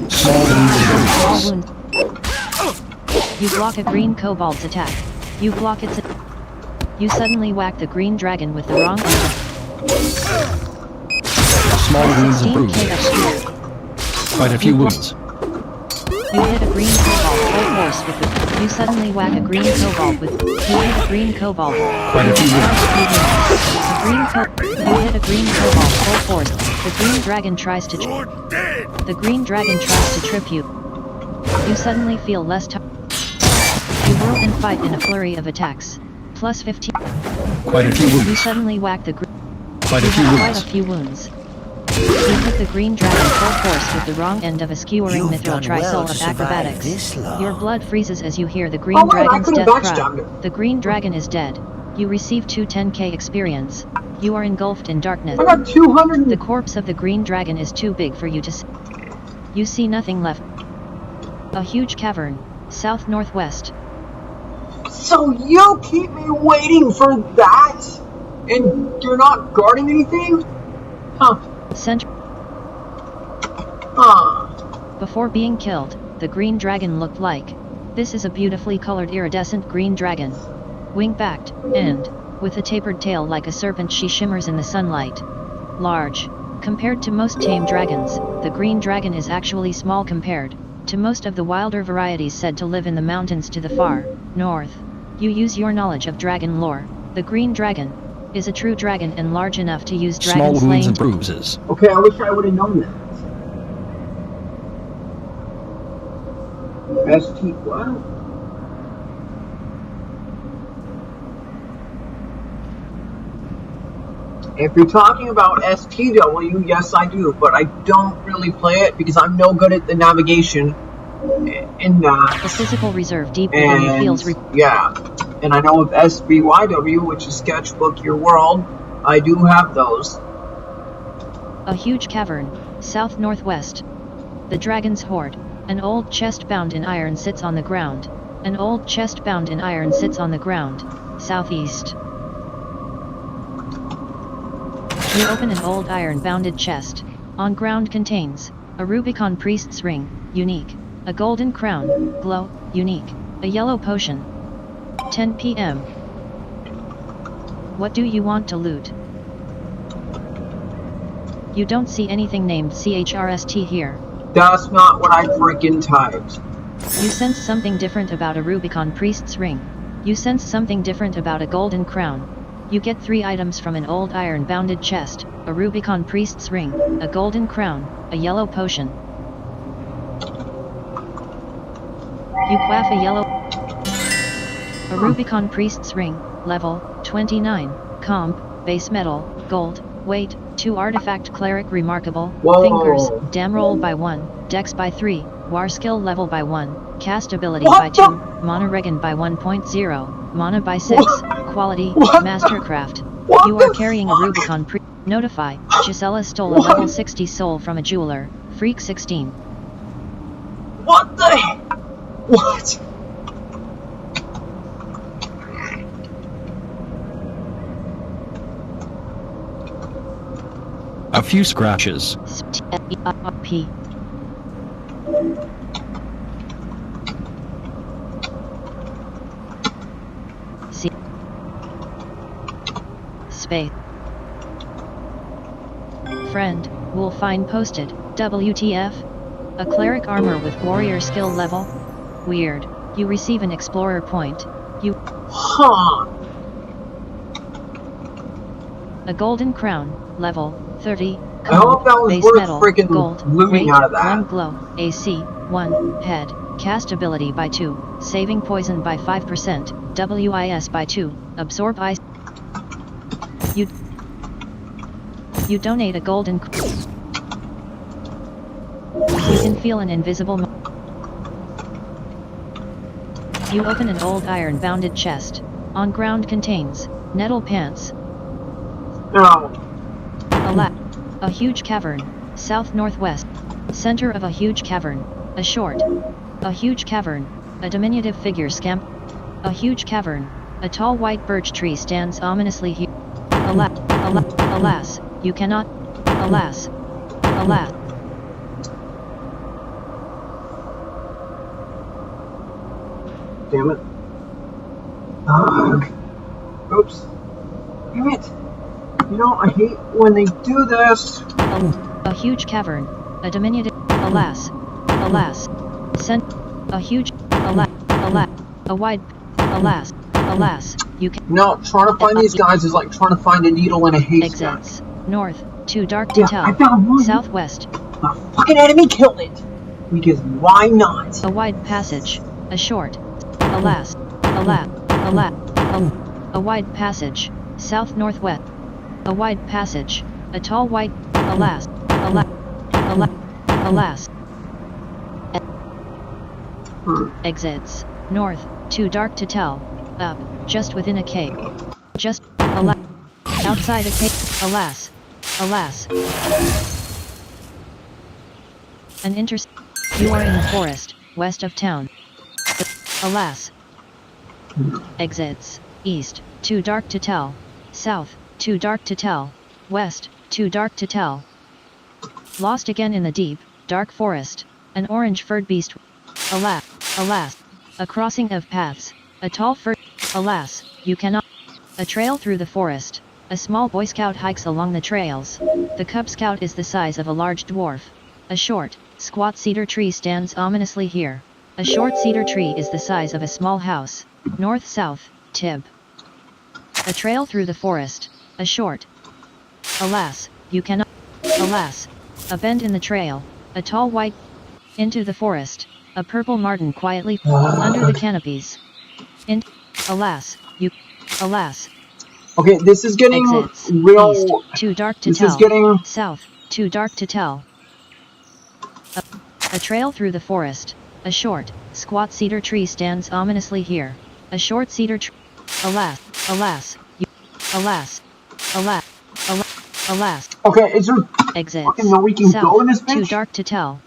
Small wounds and bruises. Small wound. You block a green cobalt's attack. You block its. You suddenly whack the green dragon with the wrong end. Small wounds and 16k bruises. of Quite a few wounds. You hit a green cobalt full force with the. You suddenly whack a green cobalt with. You hit a green cobalt. Quite a few wounds. You hit a green cobalt full force. The green dragon tries to. You're dead. The green dragon tries to trip you. You suddenly feel less tired. You whirl and fight in a flurry of attacks. Plus 15. Quite a few You wounds. suddenly whack the. Quite a You few have quite a wounds. few wounds. You hit the green dragon full force with the wrong end of a skewering You've mithril done well trisol to of survive acrobatics. this long. Your blood freezes as you hear the green Oh, wait, I dragon's could've death cry. backstabbed it. The green dragon is dead. You receive 2 10k experience. You are engulfed in darkness. I got 200. The corpse of the green dragon is too big for you to see. You see nothing left. A huge cavern, south-northwest. So you keep me waiting for that? And you're not guarding anything? Huh. Center. Huh. Before being killed, the green dragon looked like. This is a beautifully colored iridescent green dragon. Wing-backed, and, with a tapered tail like a serpent she shimmers in the sunlight. Large. Compared to most tame dragons, the green dragon is actually small compared to most of the wilder varieties said to live in the mountains to the far north. You use your knowledge of dragon lore. The green dragon is a true dragon and large enough to use Small dragon wounds slaying. and bruises. Okay, I wish I would have known that. ST, what? If you're talking about STW, yes I do, but I don't really play it because I'm no good at the navigation in that. The physical reserve deep within you feels yeah. And I know of SBYW, which is Sketchbook Your World, I do have those. A huge cavern, south-northwest. The Dragon's Hoard. An old chest bound in iron sits on the ground. An old chest bound in iron sits on the ground, southeast. You open an old iron-bounded chest. On ground contains a Rubicon Priest's Ring, unique. A golden crown, glow, unique. A yellow potion. 10 p.m. What do you want to loot? You don't see anything named CHRST here. That's not what I freaking typed. You sense something different about a Rubicon Priest's Ring. You sense something different about a golden crown. You get 3 items from an old iron-bounded chest, a Rubicon Priest's Ring, a golden crown, a yellow potion. You quaff a yellow... A Rubicon Priest's Ring, level 29, comp, base metal, gold, weight, 2 artifact cleric remarkable, Whoa. fingers, dam roll by 1, dex by 3, war skill level by 1, cast ability What by 2, mana regen by 1.0, mana by 6, quality, mastercraft. You are carrying a Rubicon Notify, Gisela stole a level 60 soul from a jeweler, Freak 16. What the heck? What? A few scratches. P. C. Space. Friend, Wolfine posted, WTF? A cleric armor with warrior skill level? Weird. You receive an explorer point. You... Huh. A golden crown, level 30. I hope that was base worth metal, freaking gold, looting weight, out of that. 1 glow, AC, 1, head, cast ability by 2, saving poison by 5%, WIS by 2, absorb ice. You donate a golden... You can feel an invisible... You open an old iron-bounded chest. On ground contains nettle pants. No. A huge cavern, south-northwest. Center of a huge cavern, a short. A huge cavern, a diminutive figure scamp. A huge cavern, a tall white birch tree stands ominously here. Alas, you cannot. Alas. Damn it. Ugh. Oops. Damn it. You know, I hate when they do this. A huge cavern, a diminutive. Alas. Sent. A huge. A wide. Alas. You can. No, trying to find these guys is like trying to find a needle in a haystack. Exits. North. Too dark to tell. I found one. Southwest. A fucking enemy killed it. Because why not? A wide passage. A short. A wide passage. South-northwest. A wide passage. A tall white. Alas. Exits. North. Too dark to tell. Up. Just within a cave. Just. Outside a cave. Alas. An You are in the forest, west of town. Alas. Exits. East. Too dark to tell. South. Too dark to tell. West. Too dark to tell. Lost again in the deep, dark forest. An orange-furred beast. Alas. A crossing of paths. A tall fur. Alas, you cannot. A trail through the forest. A small Boy Scout hikes along the trails. The Cub Scout is the size of a large dwarf. A short, squat cedar tree stands ominously here. A short cedar tree is the size of a small house. North-south, Tib. A trail through the forest. A short. Alas, you cannot. Alas. A bend in the trail. A tall white. Into the forest. A purple marten quietly under the canopies. Alas, you. Alas. Okay, this is getting Exits. real. East, too dark to This tell. is getting. South, too dark to tell. A trail through the forest. A short, squat cedar tree stands ominously here. A short cedar tree. Alas, alas, alas, alas, alas. Okay, is there Exits. fucking no we can South, go in this too bitch? dark to tell.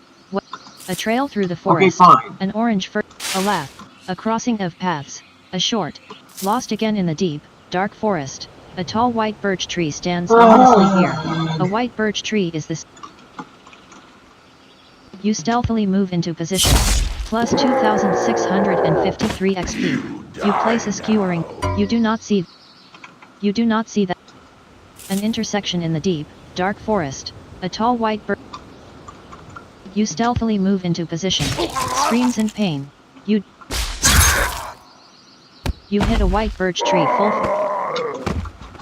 A trail through the Okay, forest. fine. An orange fir. Alas, a crossing of paths. A short, lost again in the deep, dark forest. A tall white birch tree stands ominously here. A white birch tree is this. You stealthily move into position. Plus 2653 XP. You place a skewering. You do not see that. An intersection in the deep, dark forest. A tall white birch. You stealthily move into position. Screams in pain. You hit a white birch tree full.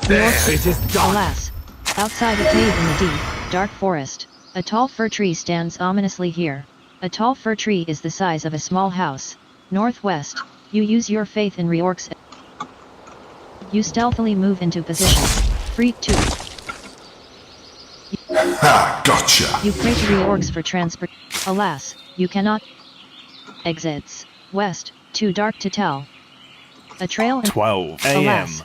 There, it is done. Alas. Outside a cave in the deep, dark forest. A tall fir tree stands ominously here. A tall fir tree is the size of a small house. Northwest. You use your faith in reorcs. You stealthily move into position. Freak 2. Ha, gotcha. You pray to reorgs for transport. Alas, you cannot. Exits. West, too dark to tell. A trail in 12 a.m. Alas.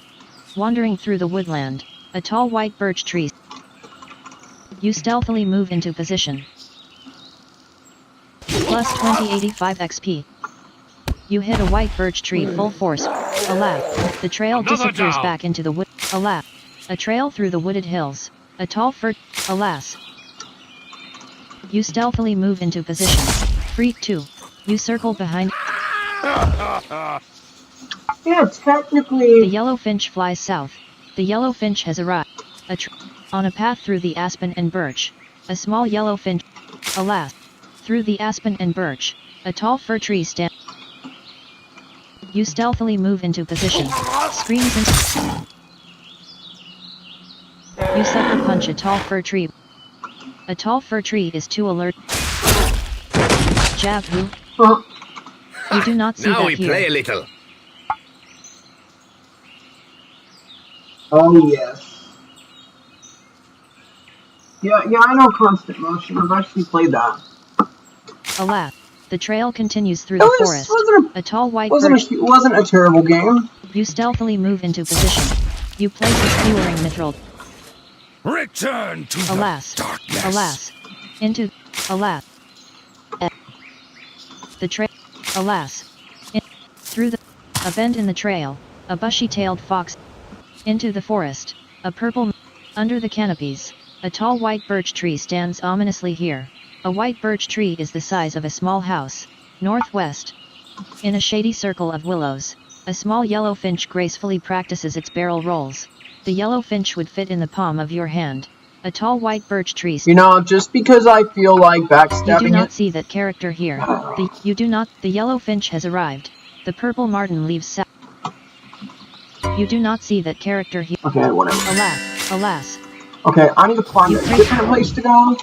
Wandering through the woodland. A tall white birch tree. You stealthily move into position. Plus 2085 XP. You hit a white birch tree full force. Alas. The trail disappears back into the wood. Alas. A trail through the wooded hills. A tall fir. Alas. You stealthily move into position. Freak 2. You circle behind. Yeah, technically. The yellow finch flies south. The yellow finch has arrived. On a path through the aspen and birch. A small yellow finch. Alas. Through the aspen and birch. A tall fir tree stands. You stealthily move into position. Screams and. You sucker punch a tall fir tree. A tall fir tree is too alert. Jab who? You do not see Now that we here. play a little. Oh yes. Yeah, I know constant motion. I've actually played that. Alas, the trail continues through the forest. A tall white birch. It wasn't a terrible game. You stealthily move into position. You place a skewering mithril. Return to Alas, the darkness. alas, into, alas. The trail, alas. Through the, a bend in the trail, a bushy-tailed fox. Into the forest, a purple, under the canopies, a tall white birch tree stands ominously here. A white birch tree is the size of a small house. Northwest. In a shady circle of willows, a small yellow finch gracefully practices its barrel rolls. The yellow finch would fit in the palm of your hand. A tall white birch tree. You know, just because I feel like backstabbing You do not it. see that character here. The yellow finch has arrived. The purple martin leaves south. You do not see that character here. Okay, whatever. Alas, alas. Okay, I need to find a different place to go.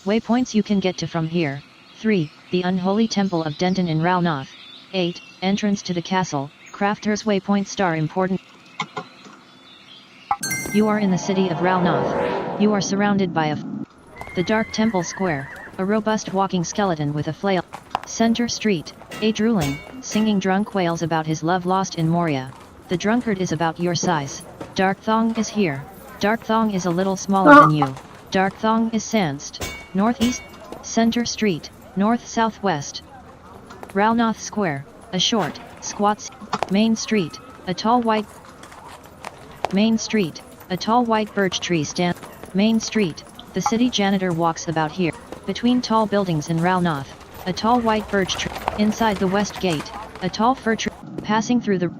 Waypoints you can get to from here. 3. The Unholy Temple of Denton in Ralnoth. 8. Entrance to the castle. Crafter's Waypoint Star important. You are in the city of Ralnoth. You are surrounded by the Dark Temple Square. A robust walking skeleton with a flail. Center Street. A drooling, singing drunk wails about his love lost in Moria. The drunkard is about your size. Dark Thong is here. Dark Thong is a little smaller than you. Dark Thong is Sansed. Northeast. Center Street. North-southwest. Ralnoth Square. A short, squat. Main Street. A tall white. Main Street. A tall white birch tree stand. Main Street. The city janitor walks about here. Between tall buildings in Ralnoth. A tall white birch tree. Inside the west gate. A tall fir tree. Passing through the.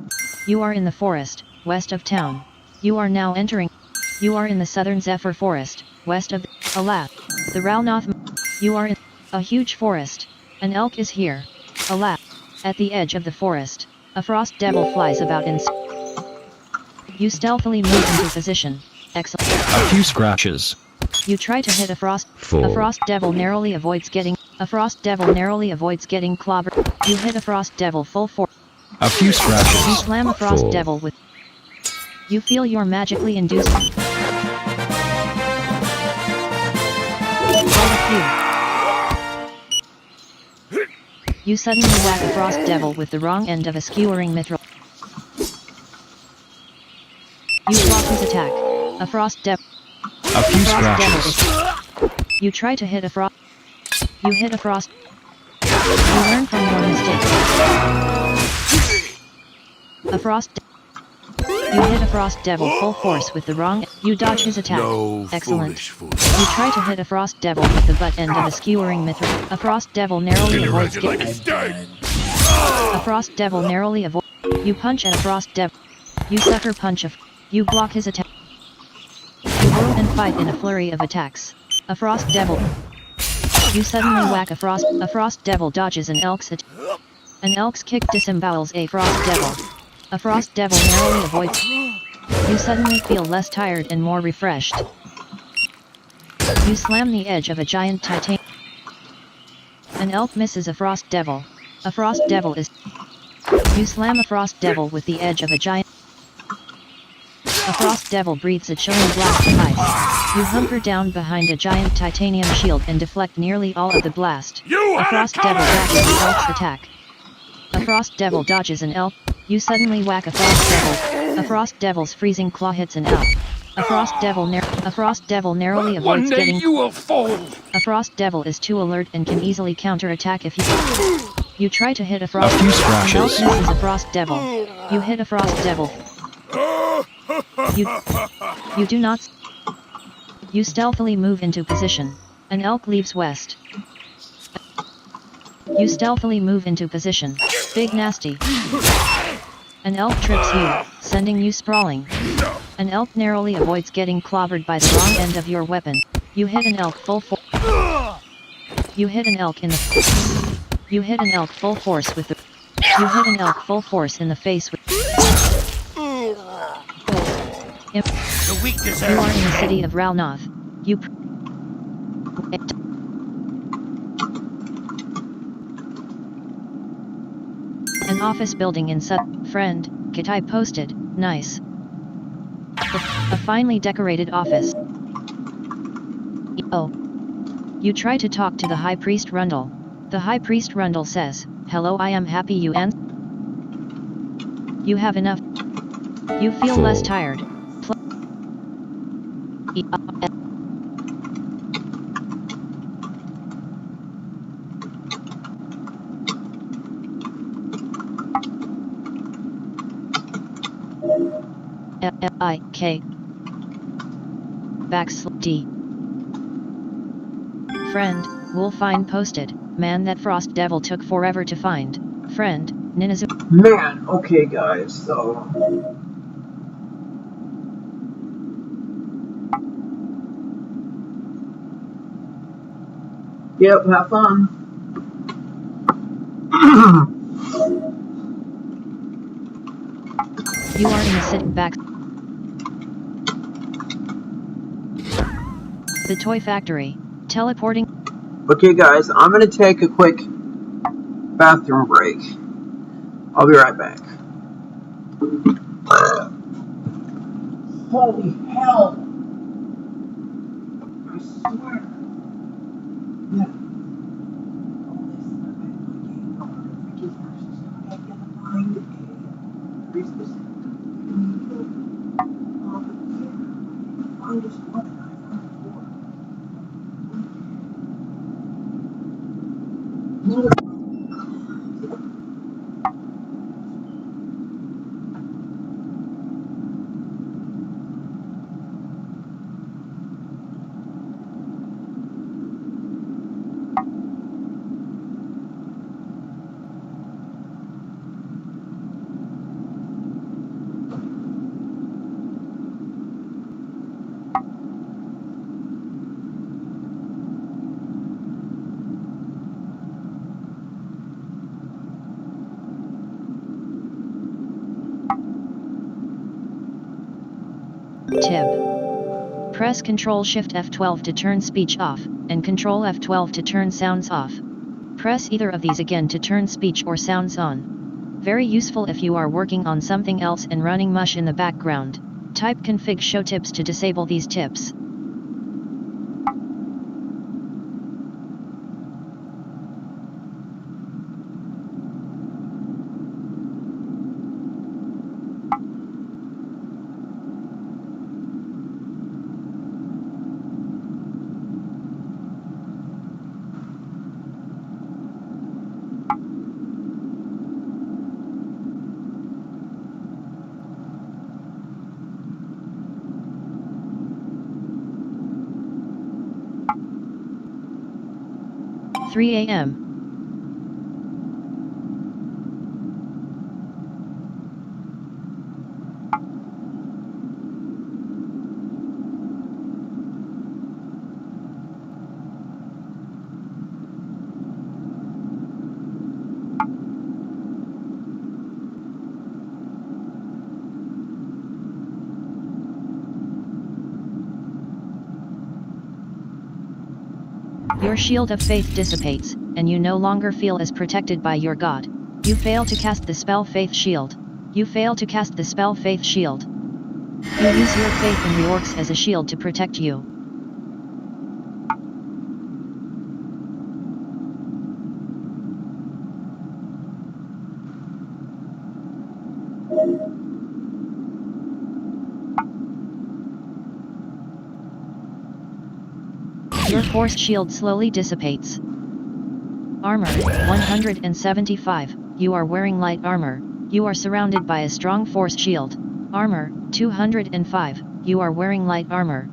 You are in the forest, west of town. You are now entering. You are in the southern Zephyr Forest, west of. Alas. The Ralnoth. You are in a huge forest. An elk is here. Alas. At the edge of the forest, a frost devil flies about in. You stealthily move into position. Excellent. A few scratches. You try to hit a frost. Full. A frost devil narrowly avoids getting. A frost devil narrowly avoids getting clobbered. You hit a frost devil full force. A few You scratches. slam a frost Full. devil with. You feel you're magically induced. Roll a few. You suddenly whack a frost devil with the wrong end of a skewering mithril. You block his attack. A frost devil. A few Frost devil scratches. is. You try to hit a frost. You hit a frost. You learn from your mistakes. A frost. You hit a frost devil full force with the wrong. You dodge his attack. No Excellent. foolish. You try to hit a frost devil with the butt end of a skewering mithril. A frost devil narrowly avoids Like a steak. A frost devil narrowly avoids. You punch at a frost devil. You sucker punch a. You block his attack. You whirl and fight in a flurry of attacks. A frost devil. You suddenly whack a frost. A frost devil dodges an elk's attack. An elk's kick disembowels a frost devil. A frost devil narrowly avoids. You suddenly feel less tired and more refreshed. You slam the edge of a giant titanium. An elk misses a frost devil. A frost devil is. You slam a frost devil with the edge of a giant. A frost devil breathes a chilling blast of ice. You hunker down behind a giant titanium shield and deflect nearly all of the blast. You A had frost it devil coming! dodges the elk's attack. A frost devil dodges an elk. You suddenly whack a frost devil. A frost devil's freezing claw hits an elk. A frost devil narrowly One avoids day getting. you will fall. A frost devil is too alert and can easily counterattack if you. You try to hit a frost. A few An elk scratches. misses a frost devil. You hit a frost devil. You do not. You stealthily move into position. An elk leaves west. You stealthily move into position. Big nasty. An elk trips you, sending you sprawling. An elk narrowly avoids getting clobbered by the wrong end of your weapon. You hit an elk full force. You hit an elk in the. You hit an elk full force with the. You hit an elk full force in the face with. The weak You deserve are in the city of Ralnoth. You. An office building in Friend, Kitai posted, nice. A finely decorated office. Oh. You try to talk to the High Priest Rundle. The High Priest Rundle says, hello, I am happy you answered. You have enough. You feel less tired. L-I-K \D Friend, Wolfine posted, man that frost devil took forever to find. Friend, Ninazu. Man, okay guys, so... Yep, have fun. You are in the city back. The toy factory. Teleporting. Okay guys, I'm gonna take a quick bathroom break. I'll be right back. Holy hell! I swear. Yeah. I'm just Tib. Press Ctrl-Shift F12 to turn speech off, and Ctrl F12 to turn sounds off. Press either of these again to turn speech or sounds on. Very useful if you are working on something else and running mush in the background. Type config show tips to disable these tips. (3 a.m.) Your shield of faith dissipates, and you no longer feel as protected by your god. You fail to cast the spell Faith Shield. You fail to cast the spell Faith Shield. You use your faith in reorcs as a shield to protect you. Your force shield slowly dissipates. Armor, 175, you are wearing light armor, you are surrounded by a strong force shield. Armor, 205, you are wearing light armor.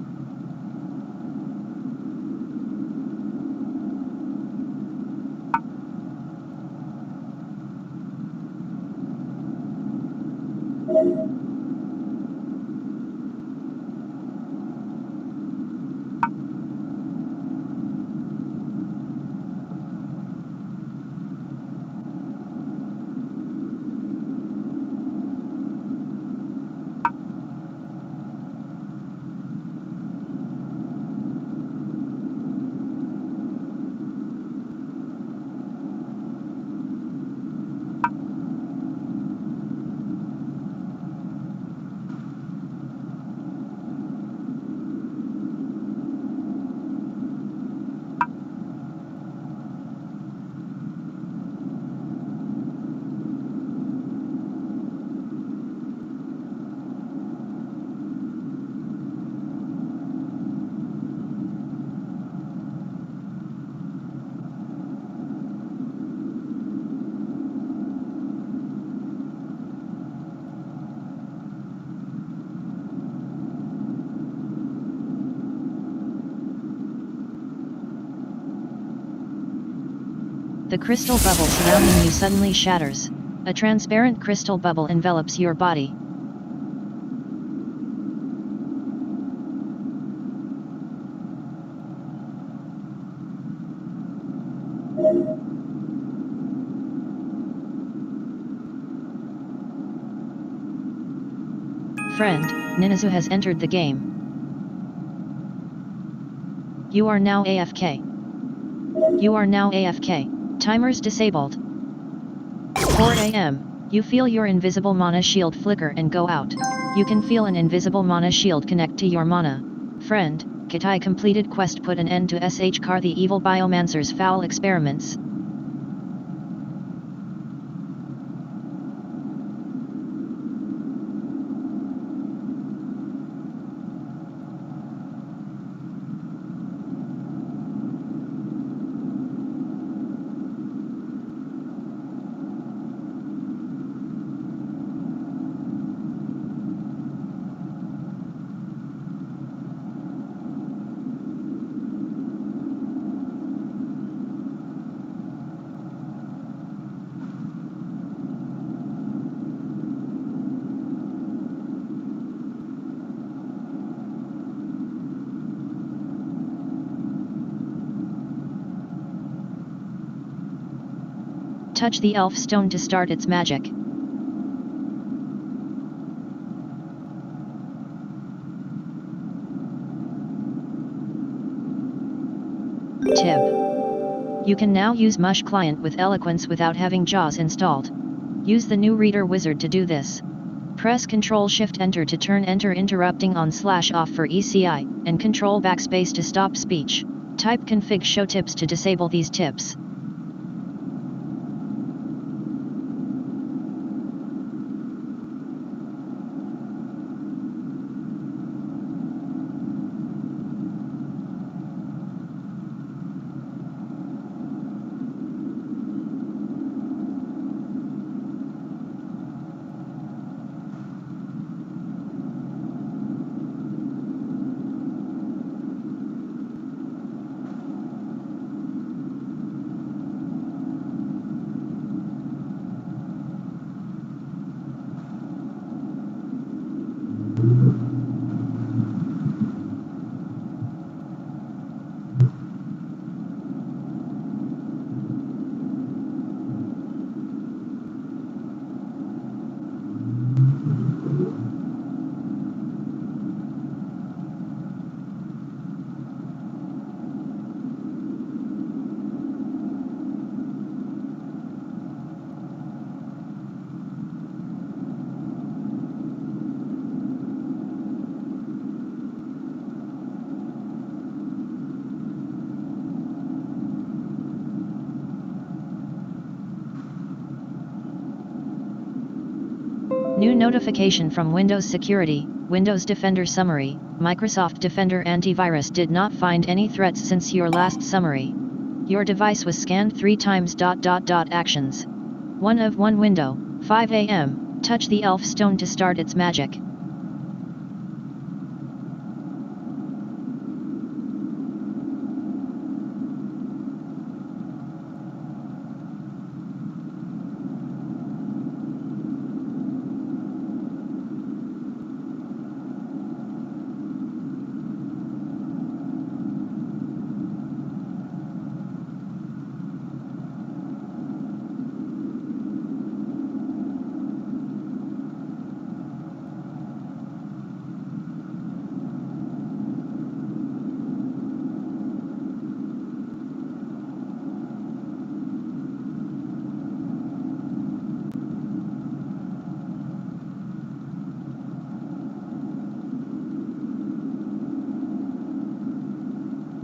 The crystal bubble surrounding you suddenly shatters. A transparent crystal bubble envelops your body. Friend, Ninazu has entered the game. You are now AFK. You are now AFK. Timers disabled. 4 a.m. You feel your invisible mana shield flicker and go out. You can feel an invisible mana shield connect to your mana. Friend, Kitai completed quest put an end to SH Kar the evil biomancer's foul experiments. Touch the elf stone to start its magic. Tip. You can now use Mush Client with Eloquence without having JAWS installed. Use the new reader wizard to do this. Press Ctrl-Shift-Enter to turn Enter interrupting on/off for ECI, and Control Backspace to stop speech. Type config show tips to disable these tips. New notification from Windows Security, Windows Defender Summary, Microsoft Defender Antivirus did not find any threats since your last summary. Your device was scanned 3 times. Actions. 1 of 1 window, 5 a.m., touch the elf stone to start its magic.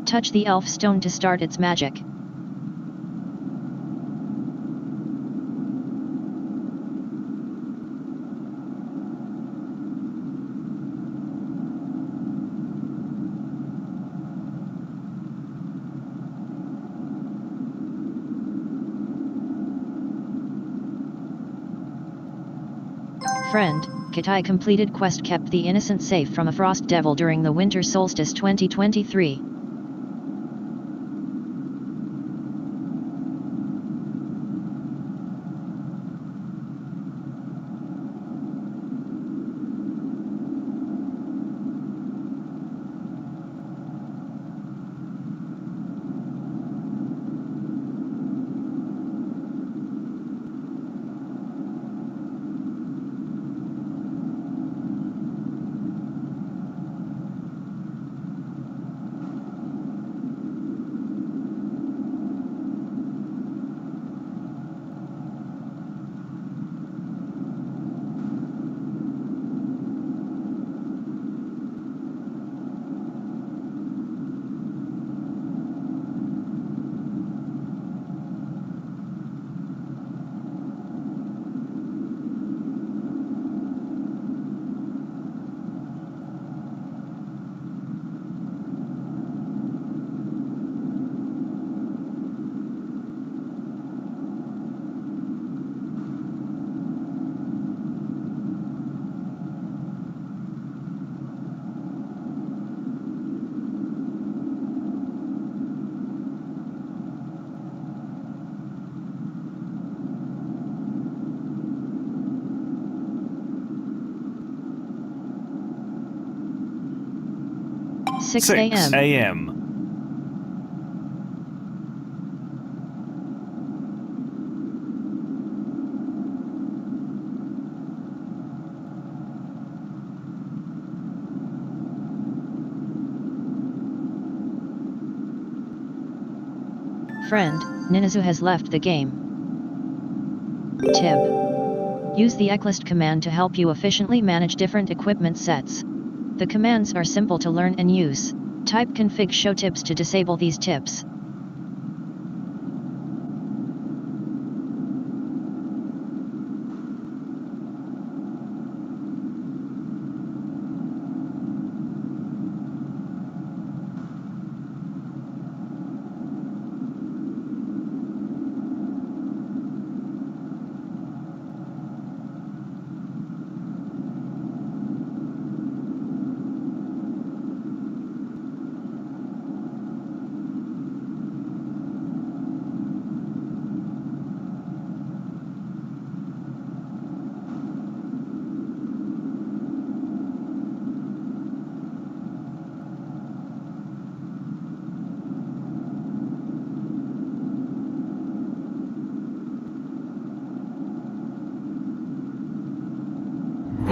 Touch the elf stone to start its magic. Friend, Kitai completed quest kept the innocent safe from a frost devil during the winter solstice 2023. Six a.m. Friend, Ninazu has left the game. Tib. Use the eclist command to help you efficiently manage different equipment sets. The commands are simple to learn and use. Type config show tips to disable these tips.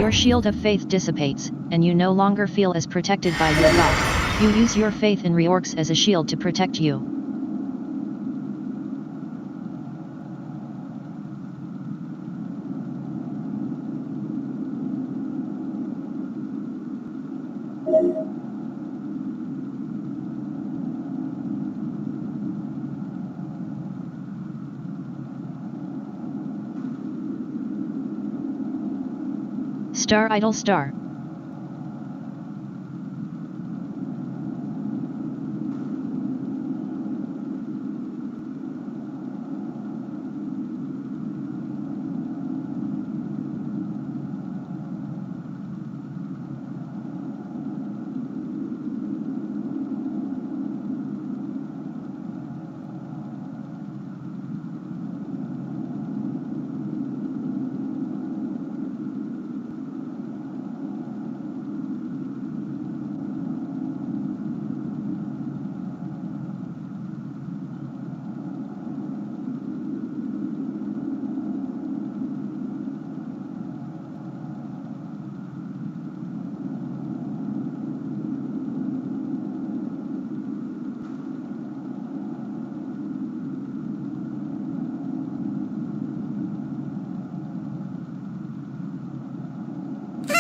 Your shield of faith dissipates, and you no longer feel as protected by your god. You use your faith in reorgs as a shield to protect you. Star idle star.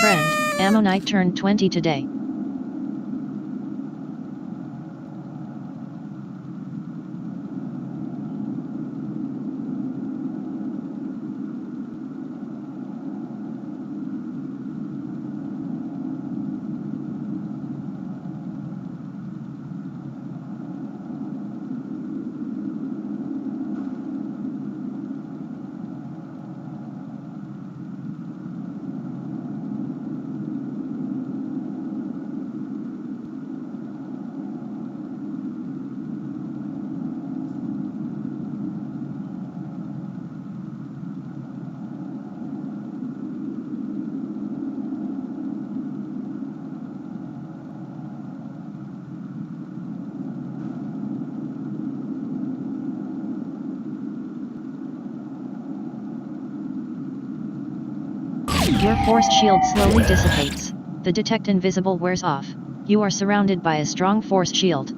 Friend, Ammonite turned 20 today. Your forced shield slowly dissipates. The detect invisible wears off. You are surrounded by a strong force shield.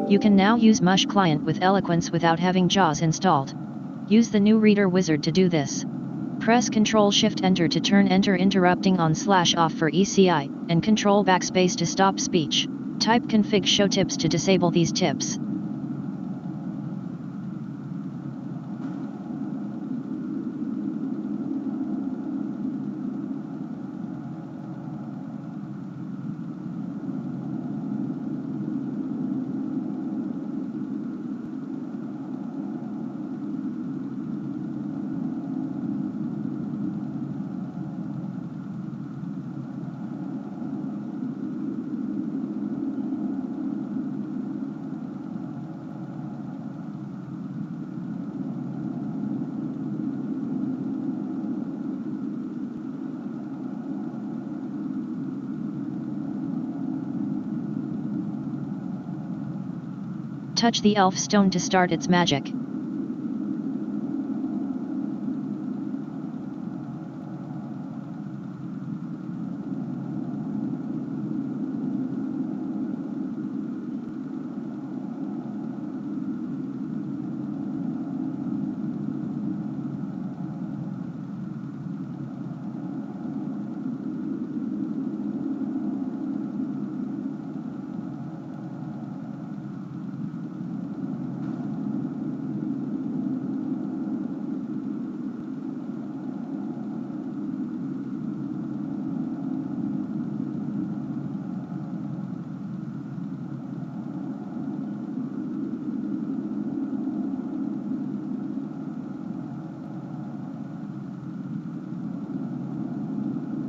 You can now use Mush Client with Eloquence without having JAWS installed. Use the new Reader Wizard to do this. Press Ctrl-Shift-Enter to turn Enter interrupting on/off for ECI, and Control Backspace to stop speech. Type config show tips to disable these tips. Touch the elf stone to start its magic.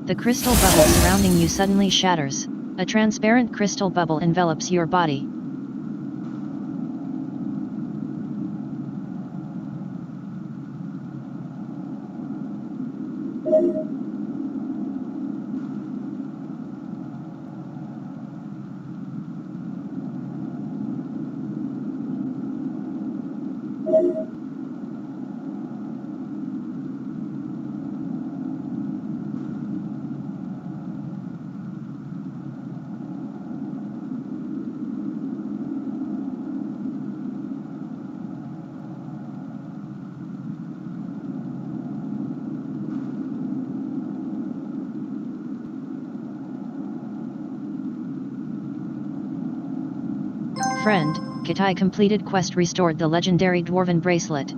The crystal bubble surrounding you suddenly shatters. A transparent crystal bubble envelops your body. Friend, Kitai completed quest restored the legendary Dwarven bracelet.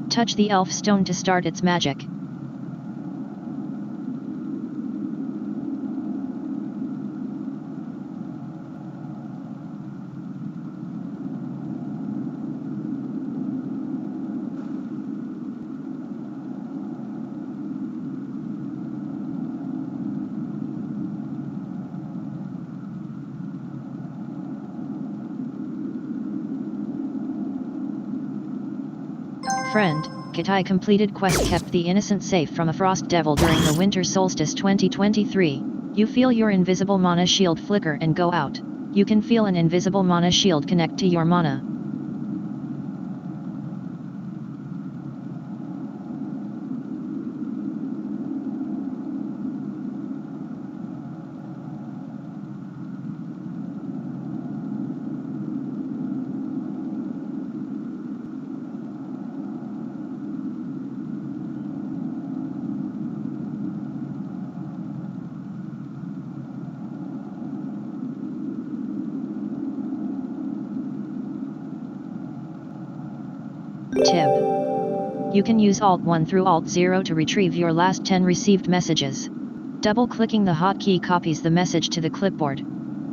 Touch the elf stone to start its magic. Friend, Kitai completed quest kept the innocent safe from a frost devil during the winter solstice 2023. You feel your invisible mana shield flicker and go out. You can feel an invisible mana shield connect to your mana. Tip. You can use Alt-1 through Alt-0 to retrieve your last 10 received messages. Double-clicking the hotkey copies the message to the clipboard.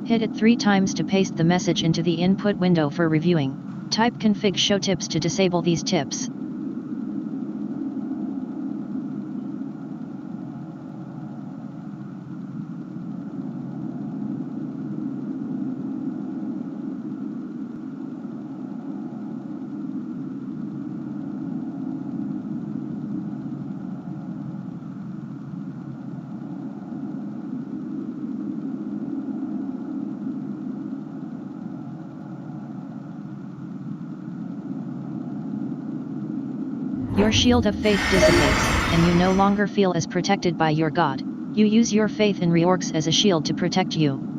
Hit it 3 times to paste the message into the input window for reviewing. Type config show tips to disable these tips. Your shield of faith dissipates, and you no longer feel as protected by your God. You use your faith in reorgs as a shield to protect you.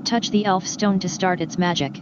Touch the elf stone to start its magic.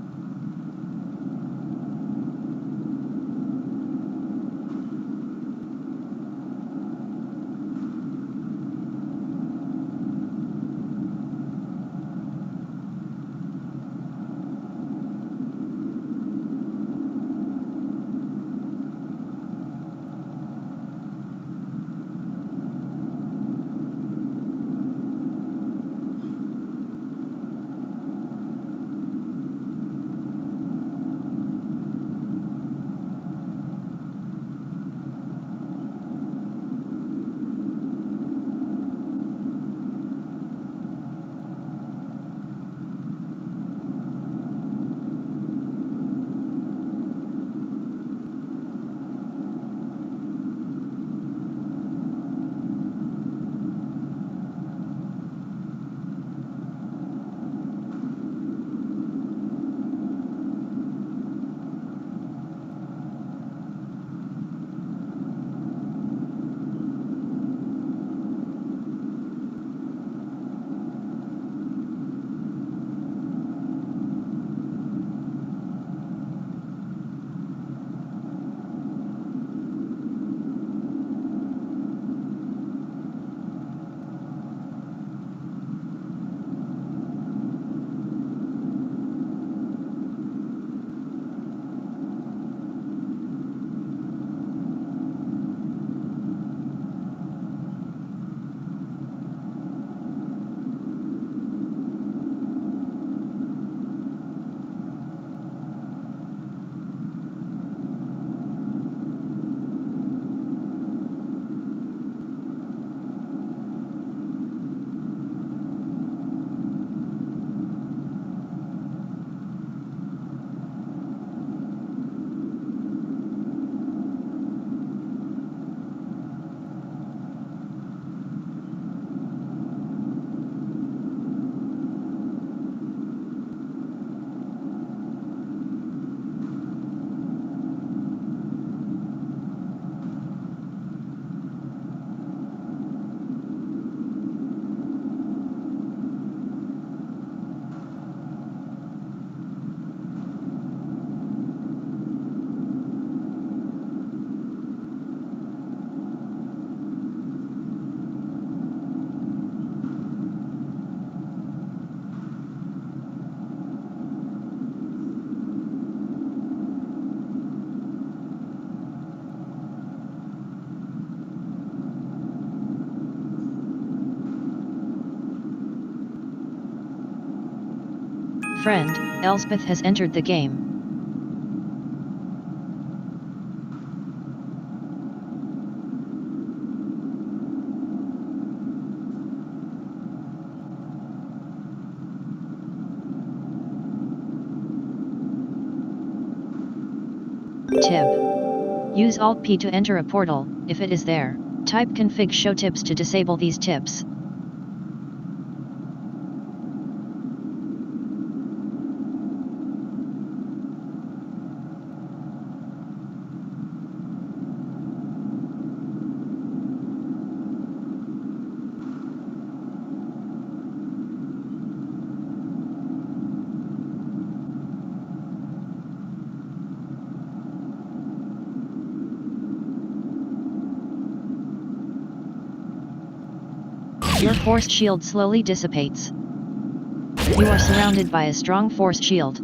Friend, Elspeth has entered the game. Tip. Use Alt-P to enter a portal, if it is there. Type config show tips to disable these tips. Your force shield slowly dissipates. You are surrounded by a strong force shield.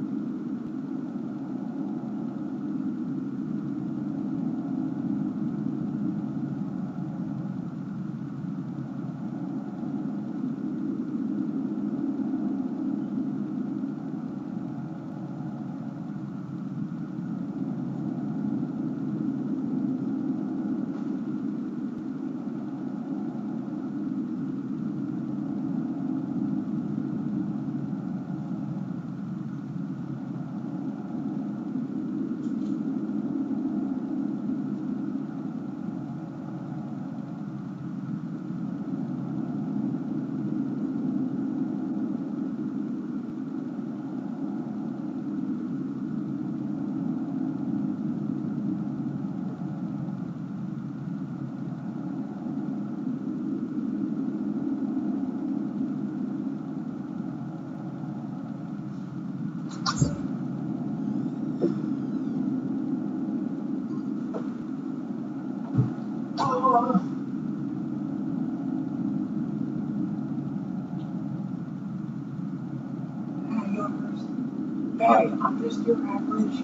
Hey, I'm just your average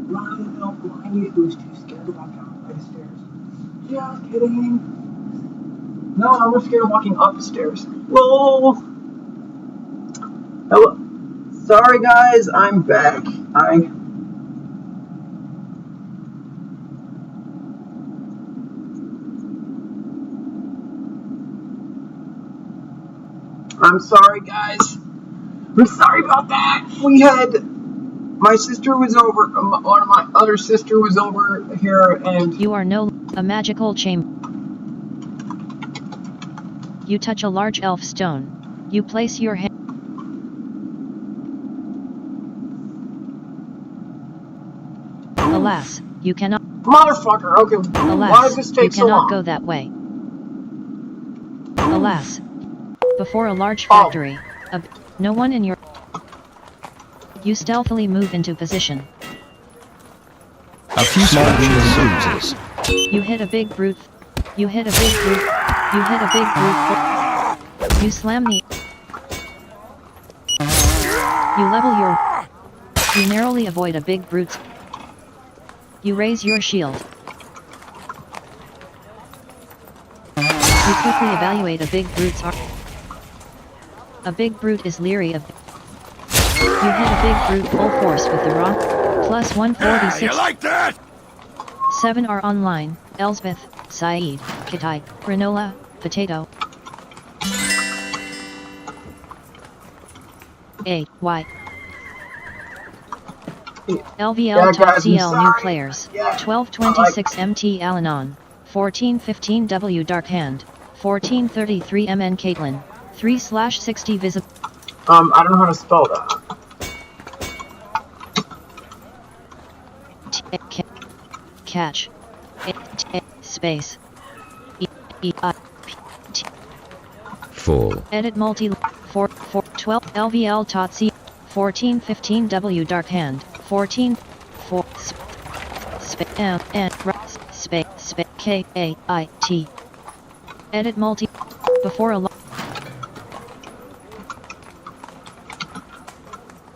run-of-the-mill blind who's too scared to walk down by the stairs. Just kidding. No, I'm more scared of walking up the stairs. Lol. Hello. Sorry guys, I'm back. I'm sorry guys. I'm sorry about that. My sister was over, one of my other sister was over here and... You are a magical chamber. You touch a large elf stone. You place your hand. Alas, you cannot. Motherfucker, okay. Alas, why does this take so long? You cannot go that way. Alas. Before a large factory, no one in your... You stealthily move into position. A few small wounds and bruises. You hit a big brute. You hit a big brute. You hit a big brute. You slam the... You level your... You narrowly avoid a big brute. You raise your shield. You quickly evaluate a big brute's arm. A big brute is leery of... You hit a big brute full force with the rock. Plus 146. You like that? 7 are online. Elsbeth, Saeed, Kitai, Granola, Potato. A.Y. LVL.CL new players. 1226 MT Alanon. 1415 W Dark Hand. 1433 MN Caitlin. 3/60 visible. I don't know how to spell that. Catch. Space. Full. Edit multi 12 LVL.C 1415 W Dark Hand 14 4 space KAIT. Edit multi before a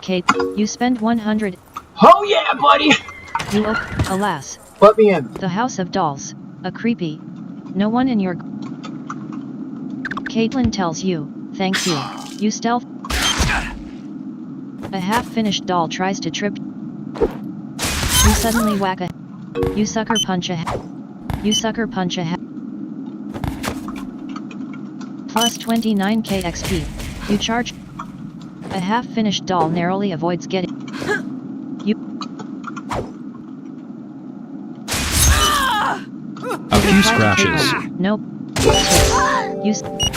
Kate, you spend 100. Oh yeah, buddy! Alas. Let me in. The House of Dolls. A creepy. No one in your... Caitlin tells you, thank you. You stealth. A half-finished doll tries to trip. You suddenly whack a... You sucker punch a... You sucker punch a... Plus 29k XP. You charge... A half-finished doll narrowly avoids getting... few try to take scratches. one. Nope.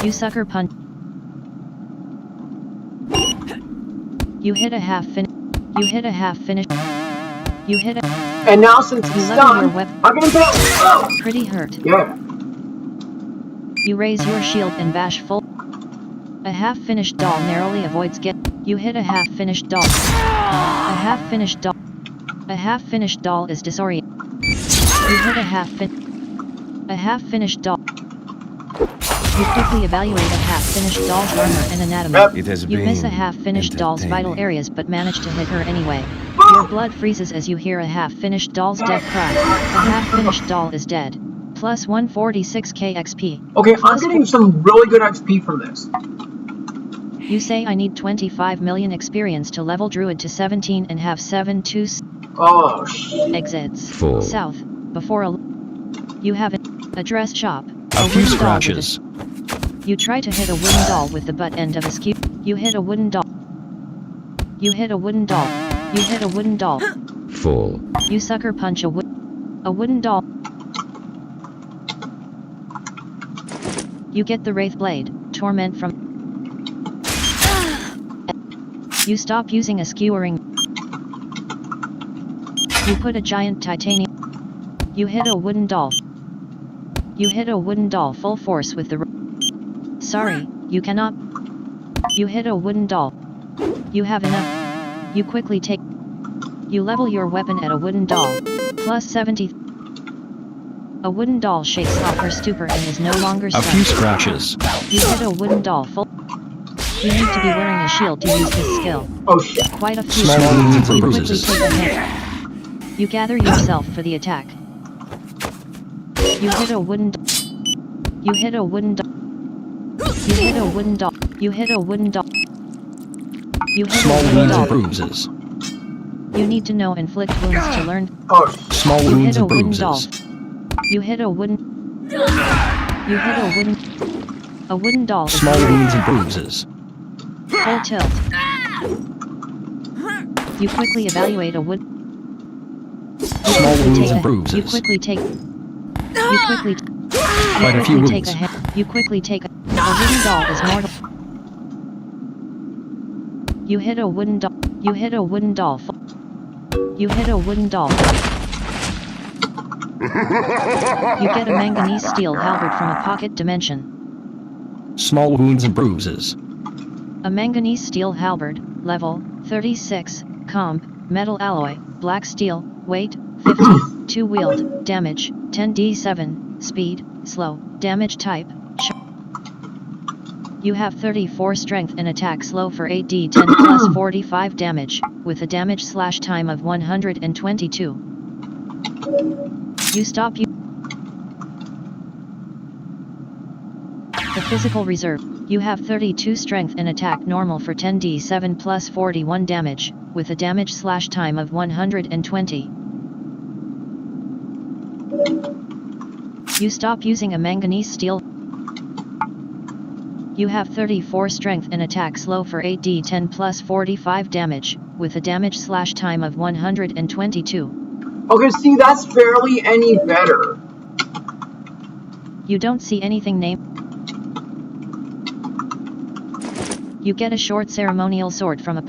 You sucker punch. You hit a half finish. You hit a half finish. You hit a. And now since You he's level your stunned, weapon. I'm gonna go. Oh! Pretty hurt. Yeah. You raise your shield and bash full. A half-finished doll narrowly avoids get. You hit a half-finished doll. A half-finished doll. A half-finished doll is disoriented. You hit a half-finished doll. You quickly evaluate a half-finished doll's armor and anatomy. Yep. It has You miss a been half-finished doll's vital entertaining. areas but manage to hit her anyway. Your blood freezes as you hear a half-finished doll's death cry. A half-finished doll is dead. Plus 146k XP. Okay, I'm Plus getting some really good XP from this. You say I need 25 million experience to level druid to 17 and have 7 Oh, shit. exits. Full. South. Before a. You have a dress shop. A few wooden doll with scratches. You try to hit a wooden doll with the butt end of a skew. You hit a wooden doll. You hit a wooden doll. You hit a wooden doll. Full. You sucker punch a wooden doll. You get the Wraith Blade, Torment from. You stop using a skewering. You put a giant titanium. You hit a wooden doll. You hit a wooden doll full force with the. Sorry, you cannot. You hit a wooden doll. You have enough. You quickly take. You level your weapon at a wooden doll. Plus 70. A wooden doll shakes off her stupor and is no longer A stunned. few scratches. You hit a wooden doll full. You need to be wearing a shield to use this skill. Oh, shit. Quite a few. Small wounds and You quickly bruises. take a hit. You gather yourself for the attack. You hit a wooden. You hit a wooden. You hit a wooden doll. You hit a wooden doll. You hit Small a wooden wounds and doll. bruises. You need to know inflict wounds to learn. Oh, shit. Small You wounds hit a and wooden doll. bruises. You hit a wooden. You hit a wooden. A wooden doll is Small very wounds and bruises. full tilt. You quickly evaluate a wood. Small wounds and bruises. You quickly take. You quickly. Quite a few quickly take wounds. a hit. You quickly take a wooden doll is mortal. You hit a wooden doll. You hit a wooden doll. You hit a wooden doll. You get a manganese steel halberd from a pocket dimension. Small wounds and bruises. A manganese steel halberd, level 36, comp, metal alloy, black steel, weight 50, 2 wield, damage 10d7, speed, slow, damage type, You have 34 strength and attack slow for 8d10 plus 45 damage, with a damage slash time of 122. You stop you. The physical reserve. You have 32 strength and attack normal for 10d7 plus 41 damage, with a damage slash time of 120. You stop using a manganese steel. You have 34 strength and attack slow for 8d10 plus 45 damage, with a damage slash time of 122. Okay, see, that's barely any better. You don't see anything named. You get a short ceremonial sword from a.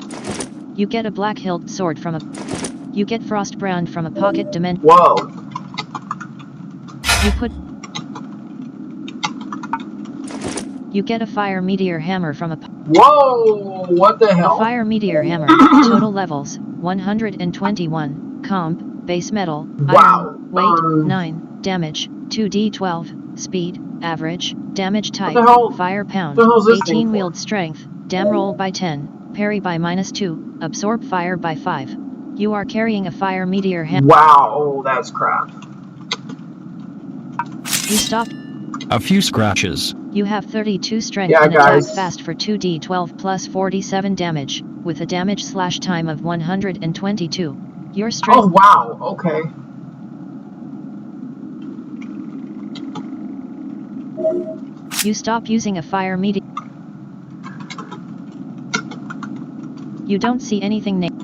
You get a black hilt sword from a. You get frost brand from a pocket dimension. Whoa. You put. You get a fire meteor hammer from a. Whoa, what the A hell? fire meteor hammer. Total levels 121. Comp, base metal. Wow. Iron, weight 9. Damage 2d12. Speed, average. Damage type. the hell- Fire pound. the hell is this thing 18 for? wield strength. Dam roll by 10. Parry by -2. Absorb fire by 5. You are carrying a fire meteor hammer. Wow, that's crap. You stop. A few scratches. You have 32 strength Yeah, and guys. attack fast for 2d12 plus 47 damage, with a damage slash time of 122. Your strength. Oh, wow, okay. You stop using a fire meteor. You don't see anything named.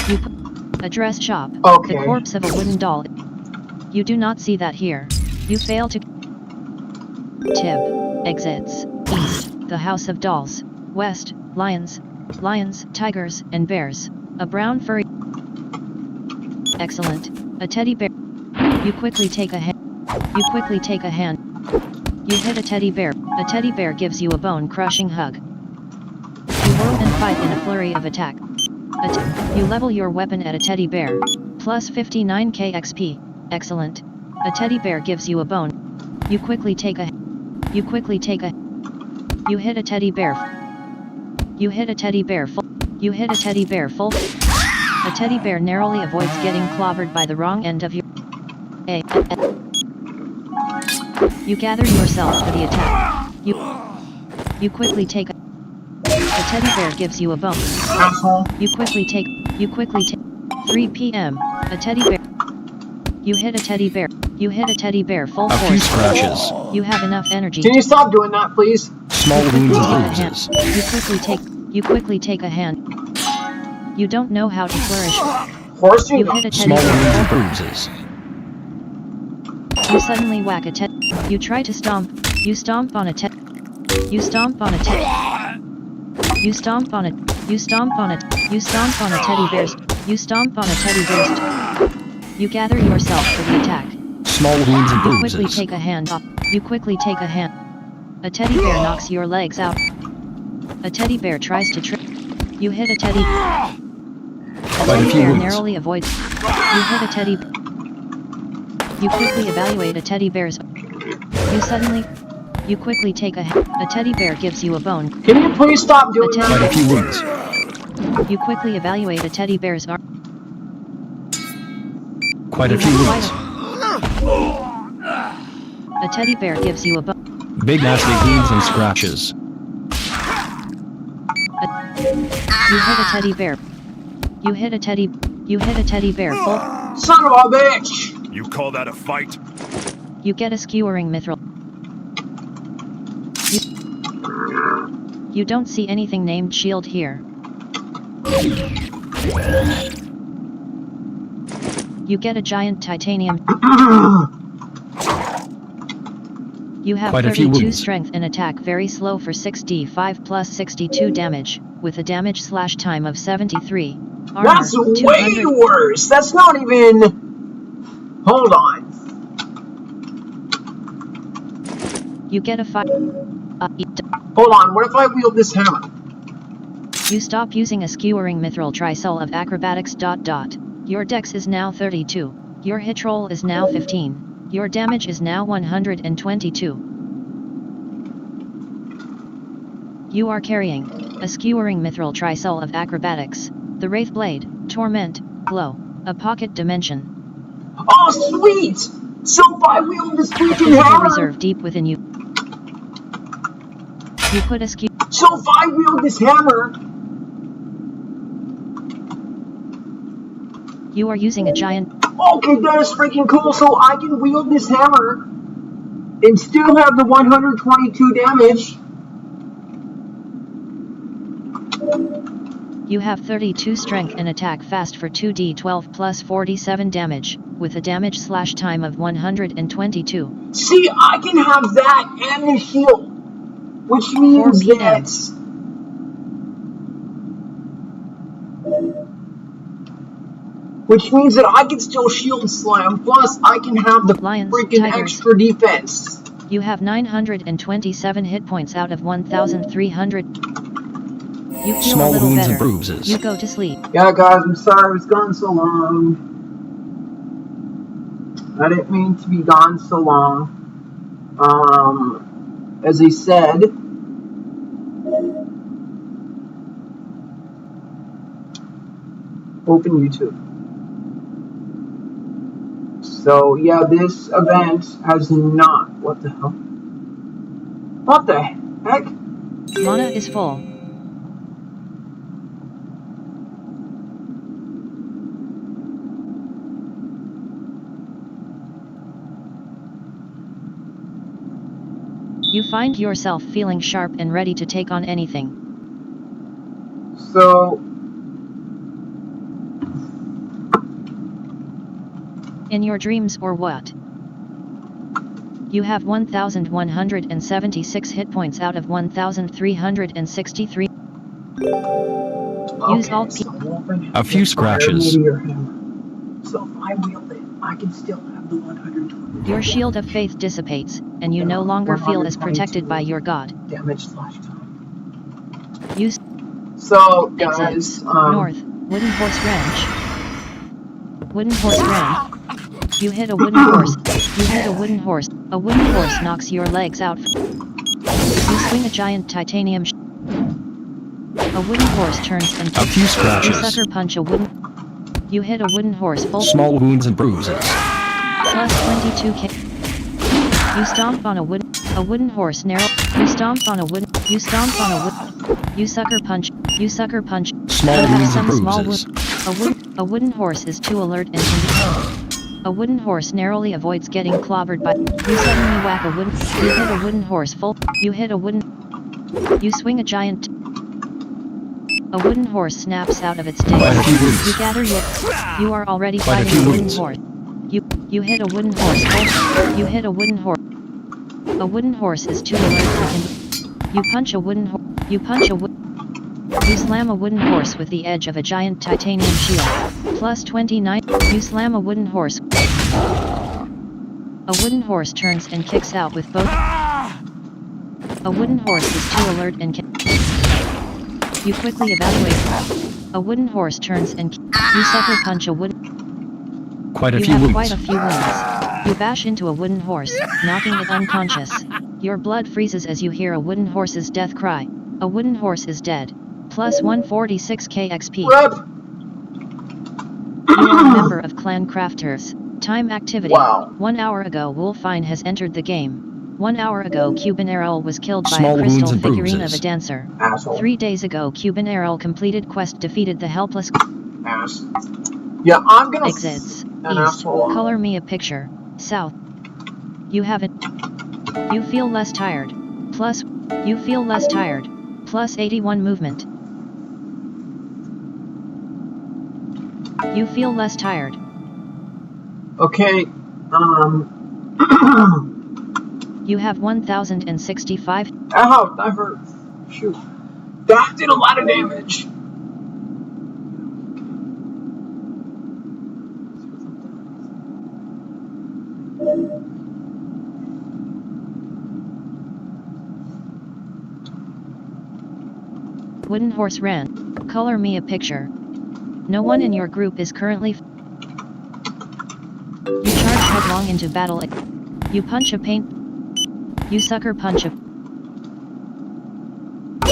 You put a A dress shop. Okay. The corpse of a wooden doll. You do not see that here. You fail to... Tib. Exits. East. The House of Dolls. West. Lions. Lions, tigers, and bears. A brown furry... Excellent. A teddy bear. You quickly take a hand. You quickly take a hand. You hit a teddy bear. A teddy bear gives you a bone-crushing hug. You whirl and fight in a flurry of attack. You level your weapon at a teddy bear. Plus 59k XP. Excellent. A teddy bear gives you a bone. You quickly take a... You quickly take a... You hit a teddy bear. You hit a teddy bear full. You hit a teddy bear full. A teddy bear narrowly avoids getting clobbered by the wrong end of your... You gather yourself for the attack. You quickly take a... A teddy bear gives you a bone. Asshole. You quickly take... 3 p.m. A teddy bear... You hit a teddy bear. You hit a teddy bear full A few force. scratches. You have enough energy. Can you stop doing that, please? Small wounds and bruises. You quickly take a hand. You don't know how to flourish. Horse you You hit a teddy Small wounds bear. and bruises. You suddenly whack a teddy. You try to stomp. You stomp on a teddy. You stomp on a teddy. You stomp on it. You stomp on it. You stomp on a teddy bear's. You stomp on a teddy bear's. You gather yourself for the attack. Small wounds and You quickly bruises. take a hand off. You quickly take a hand. A teddy bear knocks your legs out. A teddy bear tries to trip. You hit a teddy. A Quite a teddy few bear wounds. narrowly avoids. You hit a teddy. You quickly evaluate a teddy bear's. You suddenly. You quickly take a hand. A teddy bear gives you a bone. Can you please stop doing teddy Quite a that? few wounds. You quickly evaluate a teddy bear's arm. Quite a You few have wounds. A teddy bear gives you a bone. Big nasty wounds and scratches. You hit a teddy bear. You hit a teddy. You hit a teddy bear full. Son of a bitch! You call that a fight? You get a skewering mithril. You don't see anything named shield here. You get a giant titanium. You have Quite a few 32 wounds. strength and attack very slow for 6d5 plus 62 damage, with a damage slash time of 73. Armor, That's way 200. worse! That's not even... Hold on. You get a 5. Hold on, what if I wield this hammer? You stop using a skewering mithril trisol of acrobatics ... Your dex is now 32. Your hit roll is now 15. Your damage is now 122. You are carrying a skewering mithril trisol of acrobatics, the Wraith Blade, Torment, Glow, a pocket dimension. Oh, sweet! So if I wield this A freaking physical hammer... reserve deep within you. You put a skew. So if I wield this hammer... You are using a giant. Okay, that is freaking cool, so I can wield this hammer and still have the 122 damage. You have 32 strength and attack fast for 2d12 plus 47 damage, with a damage slash time of 122. See, I can have that and the shield, which 4 means p.m. that... Which means that I can still shield slam, plus I can have the Lions, freaking tigers. extra defense. You have 927 hit points out of 1,300. You feel Small a little wounds better. and bruises. You go to sleep. Yeah, guys, I'm sorry it's gone so long. I didn't mean to be gone so long. As I said, open YouTube. So, yeah, this event has not... What the hell? What the heck? Mana is full. You find yourself feeling sharp and ready to take on anything. So... In your dreams or what? You have 1,176 hit points out of 1,363. Use Alt P. A few scratches. So if I wield it, I can still have the 120. Your shield of faith dissipates, and you no longer feel as protected by your god. Damage /time. Use So guys, North, Wooden Horse Ranch. Wooden Horse Ranch. You hit a wooden horse. You hit a wooden horse. A wooden horse knocks your legs out. You swing a giant titanium. A wooden horse turns and A few scratches. You sucker punch a wooden. You hit a wooden horse full. Small wounds and bruises. Plus 22k. You stomp on a wooden horse narrow. You stomp on a wooden. You stomp on a wooden. You sucker punch. You sucker punch. Small You have wounds and some small bruises. A wooden horse is too alert and can be. A wooden horse narrowly avoids getting clobbered by. You suddenly whack a wooden. You hit a wooden horse full. You hit a wooden. You swing a giant. A wooden horse snaps out of its Quite a daze. few wounds. You gather your. You are already Quite a fighting few a wooden wounds. horse. You hit a wooden horse full. You hit a wooden horse. A wooden horse is too alert and. You punch a wooden horse. You punch a wood. You slam a wooden horse with the edge of a giant titanium shield. Plus 29. You slam a wooden horse. A wooden horse turns and kicks out with both. A wooden horse is too alert and can. You quickly evaluate. A wooden horse turns and. You sucker punch a wooden. Quite a You few have wounds. quite a few wounds. You bash into a wooden horse, knocking it unconscious. Your blood freezes as you hear a wooden horse's death cry. A wooden horse is dead. Plus 146k XP. Rub. You are a member of Clan Crafters. Time activity. Wow. 1 hour ago Wolfine has entered the game. 1 hour ago Cubanarel was killed by Small a wounds crystal and figurine of bruises. a dancer. Asshole. 3 days ago Cubanarel completed quest defeated the helpless Ass. Yeah, I'm gonna. exits. An East. asshole. Color me a picture. South. You haven't. You feel less tired. Plus. You feel less tired. Plus 81 movement. You feel less tired. Okay. You have 1065. Ow, that hurts. Shoot. That did a lot of damage. Wooden horse ran. Color me a picture. No one in your group is currently. You charge headlong into battle. You punch a paint. You sucker punch a.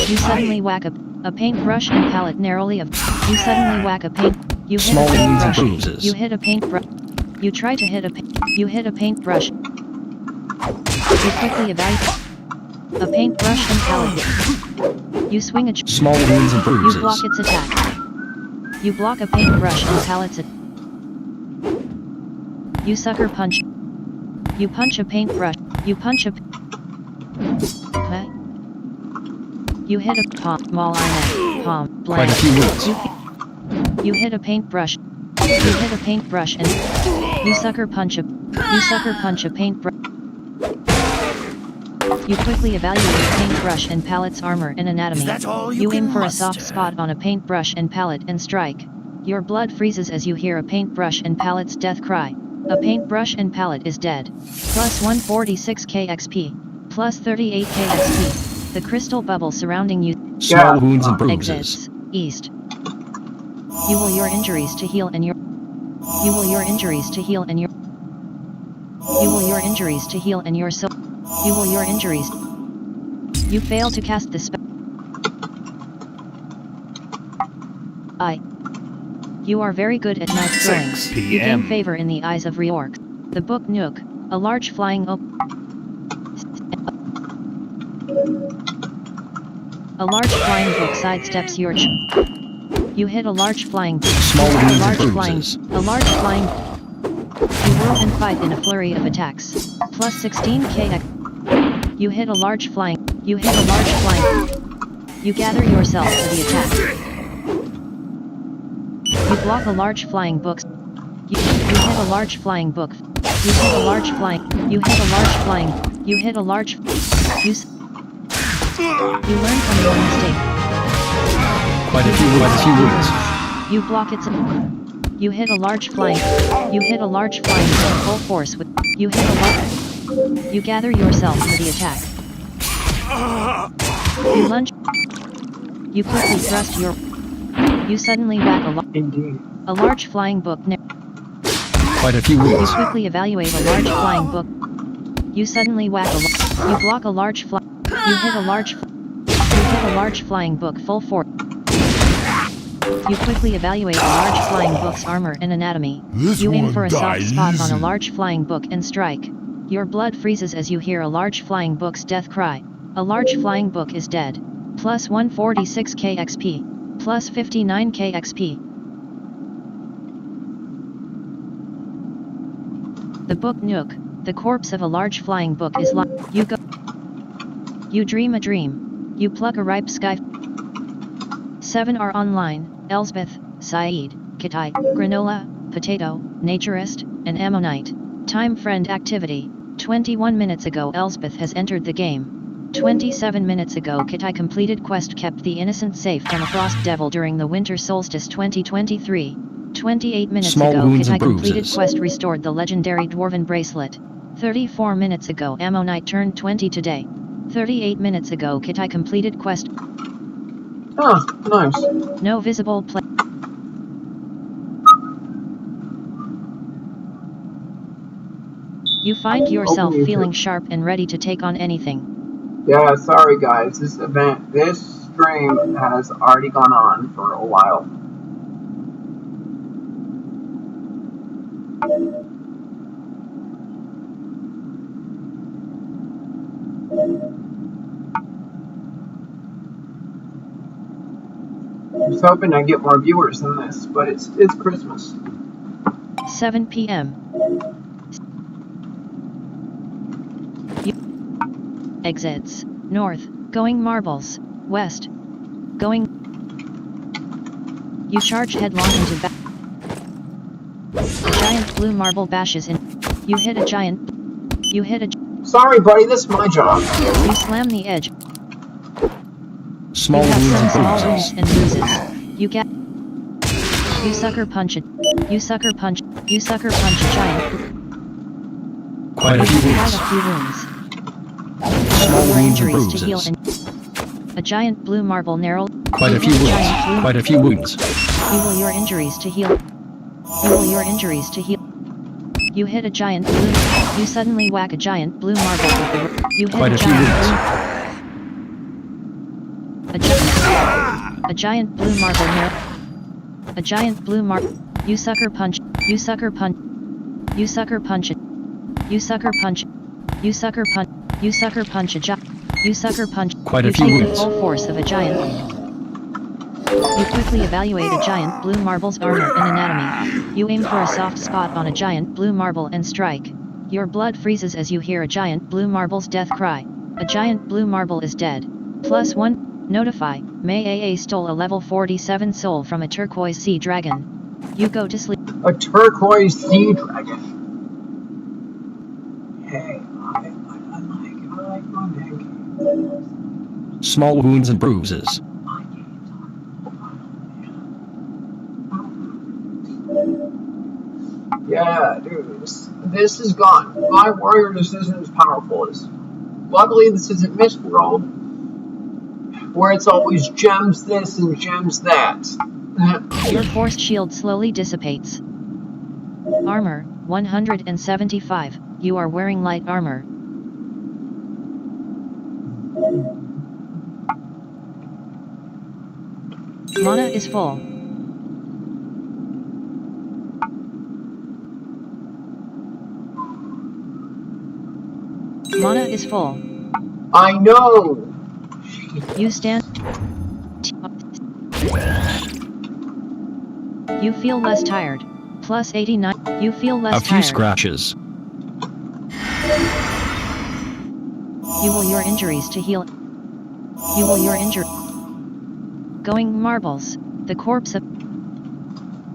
You suddenly whack a paintbrush and palette narrowly of. You suddenly whack a paint. You hit Small a wounds and paintbrush. bruises. You hit a paintbrush. You try to hit a. You hit a paintbrush. You quickly evaluate. A paintbrush and palette. You swing a. Small wounds and You bruises. block its attack. You block a paintbrush and pallets it. You sucker punch. You punch a paintbrush. You punch a. Huh? You hit a palm blank. Quite a few wounds. You hit a paintbrush. You hit a paintbrush and you sucker punch a. You sucker punch a paintbrush. You quickly evaluate a paintbrush and pallet's armor and anatomy. Is that all You you aim can for a soft muster? spot on a paintbrush and pallet and strike. Your blood freezes as you hear a paintbrush and pallet's death cry. A paintbrush and pallet is dead. Plus 146k XP. Plus 38k XP. The crystal bubble surrounding you. Small Yeah. wounds and bruises. Exits. East. You will your injuries to heal and your. You will your injuries to heal and your. You will your injuries to heal and your so. You will your injuries. You fail to cast the spell. You are very good at knife throwing. 6 You gain p.m. favor in the eyes of Reorg. The book Nook. A large flying oak. A large flying book sidesteps your. You hit a large flying. Small a wounds large and flying. bruises. A large flying. You whirl and fight in a flurry of attacks. Plus 16k. You hit a large flying. You hit a large flying. You gather yourself for the attack. You block a large flying book. You hit a large flying book. You hit a large flying. You hit a large flying. You hit a large. You learn from your mistake. Quite a few wounds. You block its. You hit a large flying. You hit a large flying book full force with. You hit a large. You gather yourself for the attack. You lunge. You quickly thrust your. You suddenly whack a large flying book. Quite a few wounds. You quickly evaluate a large flying book. You suddenly whack a. You block a large fly. You hit a large. You hit a large flying book full force. You quickly evaluate a large flying book's armor and anatomy. You aim for a soft spot on a large flying book and strike. Your blood freezes as you hear a large flying book's death cry. A large flying book is dead. Plus 146k XP. Plus 59k XP. The book Nook, the corpse of a large flying book is You go. You dream a dream. You pluck a ripe sky. 7 are online. Elsbeth, Saeed, Kitai, Granola, Potato, Naturist, and Ammonite. Time friend activity. 21 minutes ago Elsbeth has entered the game. 27 minutes ago Kitai completed quest kept the innocent safe from a frost devil during the winter solstice 2023. 28 minutes ago Kitai completed quest restored the legendary dwarven bracelet. 34 minutes ago Ammonite turned 20 today. 38 minutes ago Kitai completed quest. Oh, nice. No visible play. You find yourself feeling sharp and ready to take on anything. Yeah, sorry guys, this stream has already gone on for a while. I was hoping I'd get more viewers than this, but it's Christmas. 7 p.m. Exits. North. Going marbles. West. Going. You charge headlong into a giant blue marble bashes in. You hit a giant. You hit a. Sorry, buddy, this is my job. You slam the edge. Small you have wounds some small and wounds and bruises. You get. You sucker punch it. You sucker punch. You sucker punch a giant. Quite a few wounds. Small wounds and Injuries to heal bruises. and a giant blue marble narrow. Quite a few wounds. Quite a few wounds. Heal your injuries to heal. Heal your injuries to heal. You hit a giant blue. You suddenly whack a giant blue marble with the. You hit Quite a few wounds. A giant blue marble narrow. A giant blue marble. You sucker punch. You sucker punch. You sucker punch it. You sucker punch. You sucker punch. You sucker punch a giant. You sucker punch. Quite a few wounds. You wounds. take the full force of a giant. You quickly evaluate a giant blue marble's armor and anatomy. You aim for a soft spot on a giant blue marble and strike. Your blood freezes as you hear a giant blue marble's death cry. A giant blue marble is dead. Plus 1. Notify. May AA stole a level 47 soul from a turquoise sea dragon. You go to sleep. A turquoise sea dragon. Hey, I like my neck. Small wounds and bruises. Yeah, dude, this is gone. My warrior just isn't as powerful as. Luckily, this isn't Mistworld, where it's always gems this and gems that. Your force shield slowly dissipates. Armor, 175. You are wearing light armor. Mana is full. Mana is full. I know! You stand. You feel less tired. Plus 89. You feel less tired. A few scratches. You will your injuries to heal. You will your injury. Going marbles. The corpse of.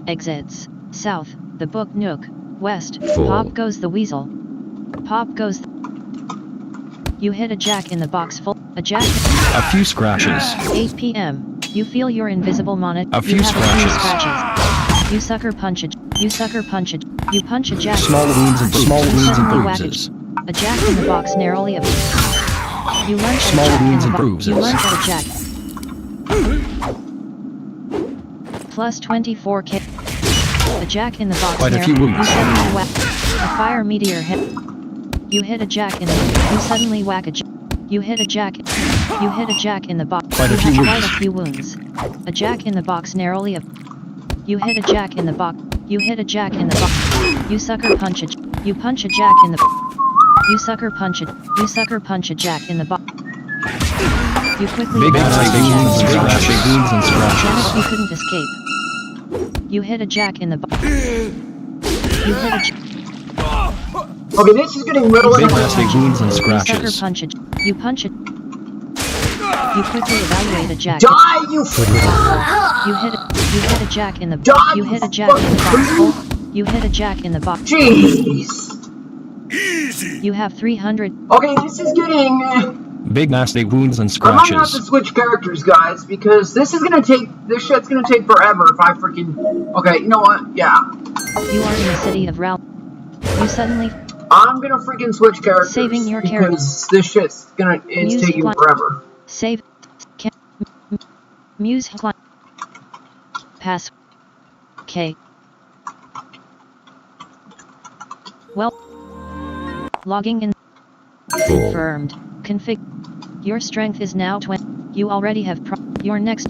Exits. South. the book nook. West, Full. pop goes the weasel. Pop goes You hit a jack in the box full. A jack. A few scratches. 8 p.m. You feel your invisible monitor. A few You have scratches. a few scratches. You sucker punch a. You sucker punch a. You punch a jack. Small wounds and You suddenly whack bruises. a jack in the box narrowly of. You lunge at Small a jack in wounds the and box. bruises. You lunge at a jack. Plus 24k. A jack in the box. Quite a few wounds. You suddenly whack. A fire meteor hit. You hit a jack in the. You suddenly whack a jack. You hit a jack. You hit a jack in the box. Quite a You few have wounds. quite a few wounds. A jack in the box narrowly of. You hit a jack in the box. You hit a jack in the box. You sucker punch a. You punch a jack in the. You sucker punch a. You sucker punch a jack in the box. You quickly Big punch a wounds jack in and the box. scratches. Big wounds and Damn it, scratches. you couldn't escape. You hit a jack in the box. You hit a jack. Okay, this is getting really Big annoying. big wounds and You sucker scratches. punch a. You punch a. You quickly evaluate a jack. Die, you You hit a jack in the. Die, You hit a you jack in the box. fucking Full. You hit a jack in the box. Jeez. You have 300. Okay, this is getting. Big nasty wounds and I might have to scratches. switch characters, guys, because this is gonna take. This shit's gonna take forever if I freaking. Okay, you know what? Yeah. You are in the city of Ral. You suddenly. I'm gonna freaking switch characters. Saving your because this shit's gonna. It's Music taking line. forever. Save. Muse. Pass. K. Well. Logging in. Confirmed. Config. Your strength is now 20. You already have your next.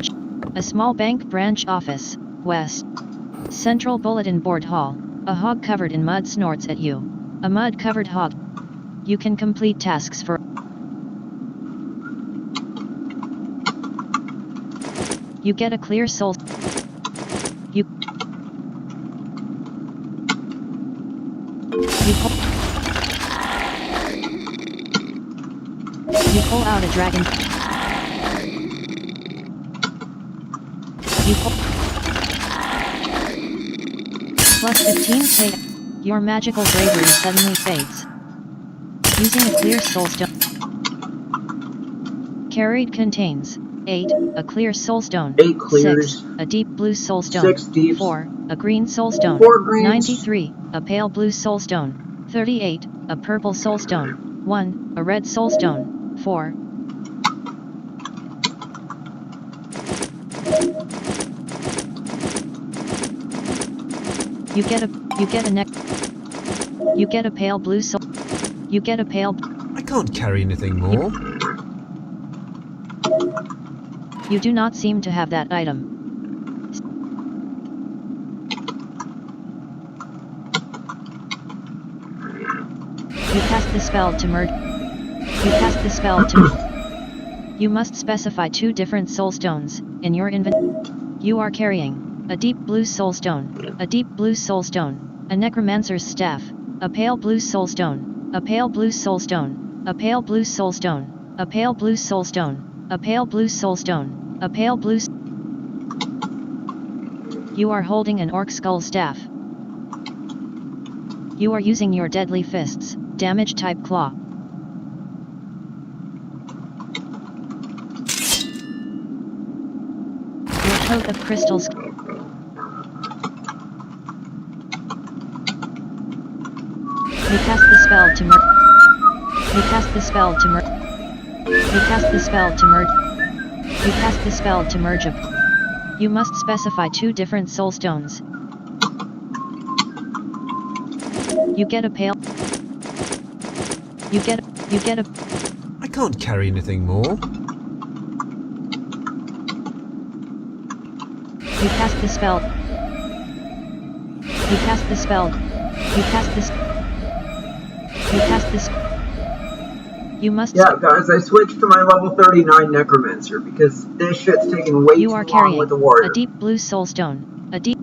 A small bank branch office. West. Central bulletin board hall. A hog covered in mud snorts at you. A mud covered hog. You can complete tasks for. You get a clear soul. You pull out a dragon. You pull plus 15k. Your magical bravery suddenly fades. Using a clear soulstone. Carried contains 8. A clear soulstone. 8 clears. 6. A deep blue soulstone. 6 deeps. 4. A green soulstone. 4 greens. 93. A pale blue soulstone. 38. A purple soulstone. 1. A red soulstone. 4. You get a neck. You get a pale blue soul. You get a pale. I can't carry anything more. You do not seem to have that item. You cast the spell to merge. You cast the spell to. You must specify 2 different soulstones in your inventory. You are carrying a deep blue soulstone, a deep blue soulstone, a necromancer's staff, a pale blue soulstone, a pale blue soulstone, a pale blue soulstone, a pale blue soulstone, a pale blue soulstone, a pale blue. You are holding an orc skull staff. You are using your deadly fists, damage type claw. Your coat of crystals. You cast the spell to merge. You cast the spell to merge. You cast the spell to merge. You cast the spell to merge up. You must specify 2 different soulstones. You get a pale. You get a. I can't carry anything more. You cast the spell. You cast the spell. You cast this. You cast this. You must. Yeah, guys, I switched to my level 39 necromancer because this shit's taking way You too are long carrying with the warrior. a deep blue soulstone. A deep.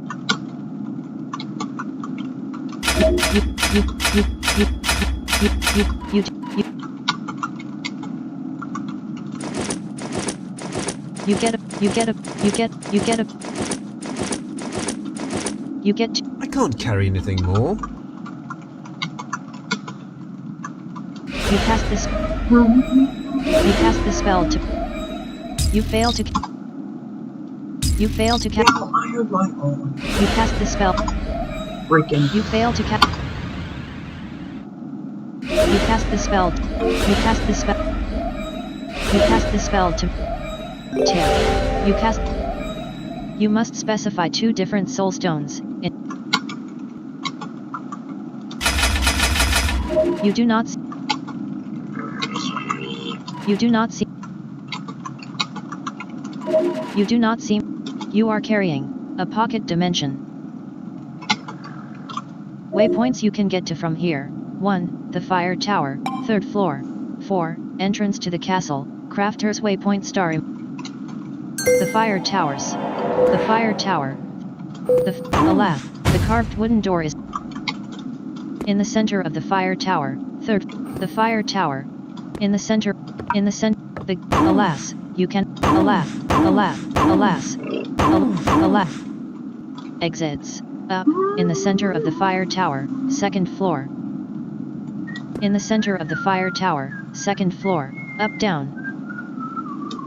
You get. I can't carry anything more. You cast this. You cast the spell to. You fail to. You fail to cast. Now I have my own. You cast the spell. Freaking. You fail to cast. You cast the spell. You cast the spell. You cast the spell to. Tip. You cast. You must specify 2 different soul stones. You do not. You do not see. You do not seem. You are carrying a pocket dimension. Waypoints you can get to from here. 1. The fire tower, 3rd floor. 4. Entrance to the castle, Crafter's Waypoint Star. The fire towers. The fire tower. Alas, the carved wooden door is in the center of the fire tower. 3rd. The fire tower. In the center. Alas, you can. Alas. Exits. Up, in the center of the fire tower, 2nd floor. In the center of the fire tower, 2nd floor, up down.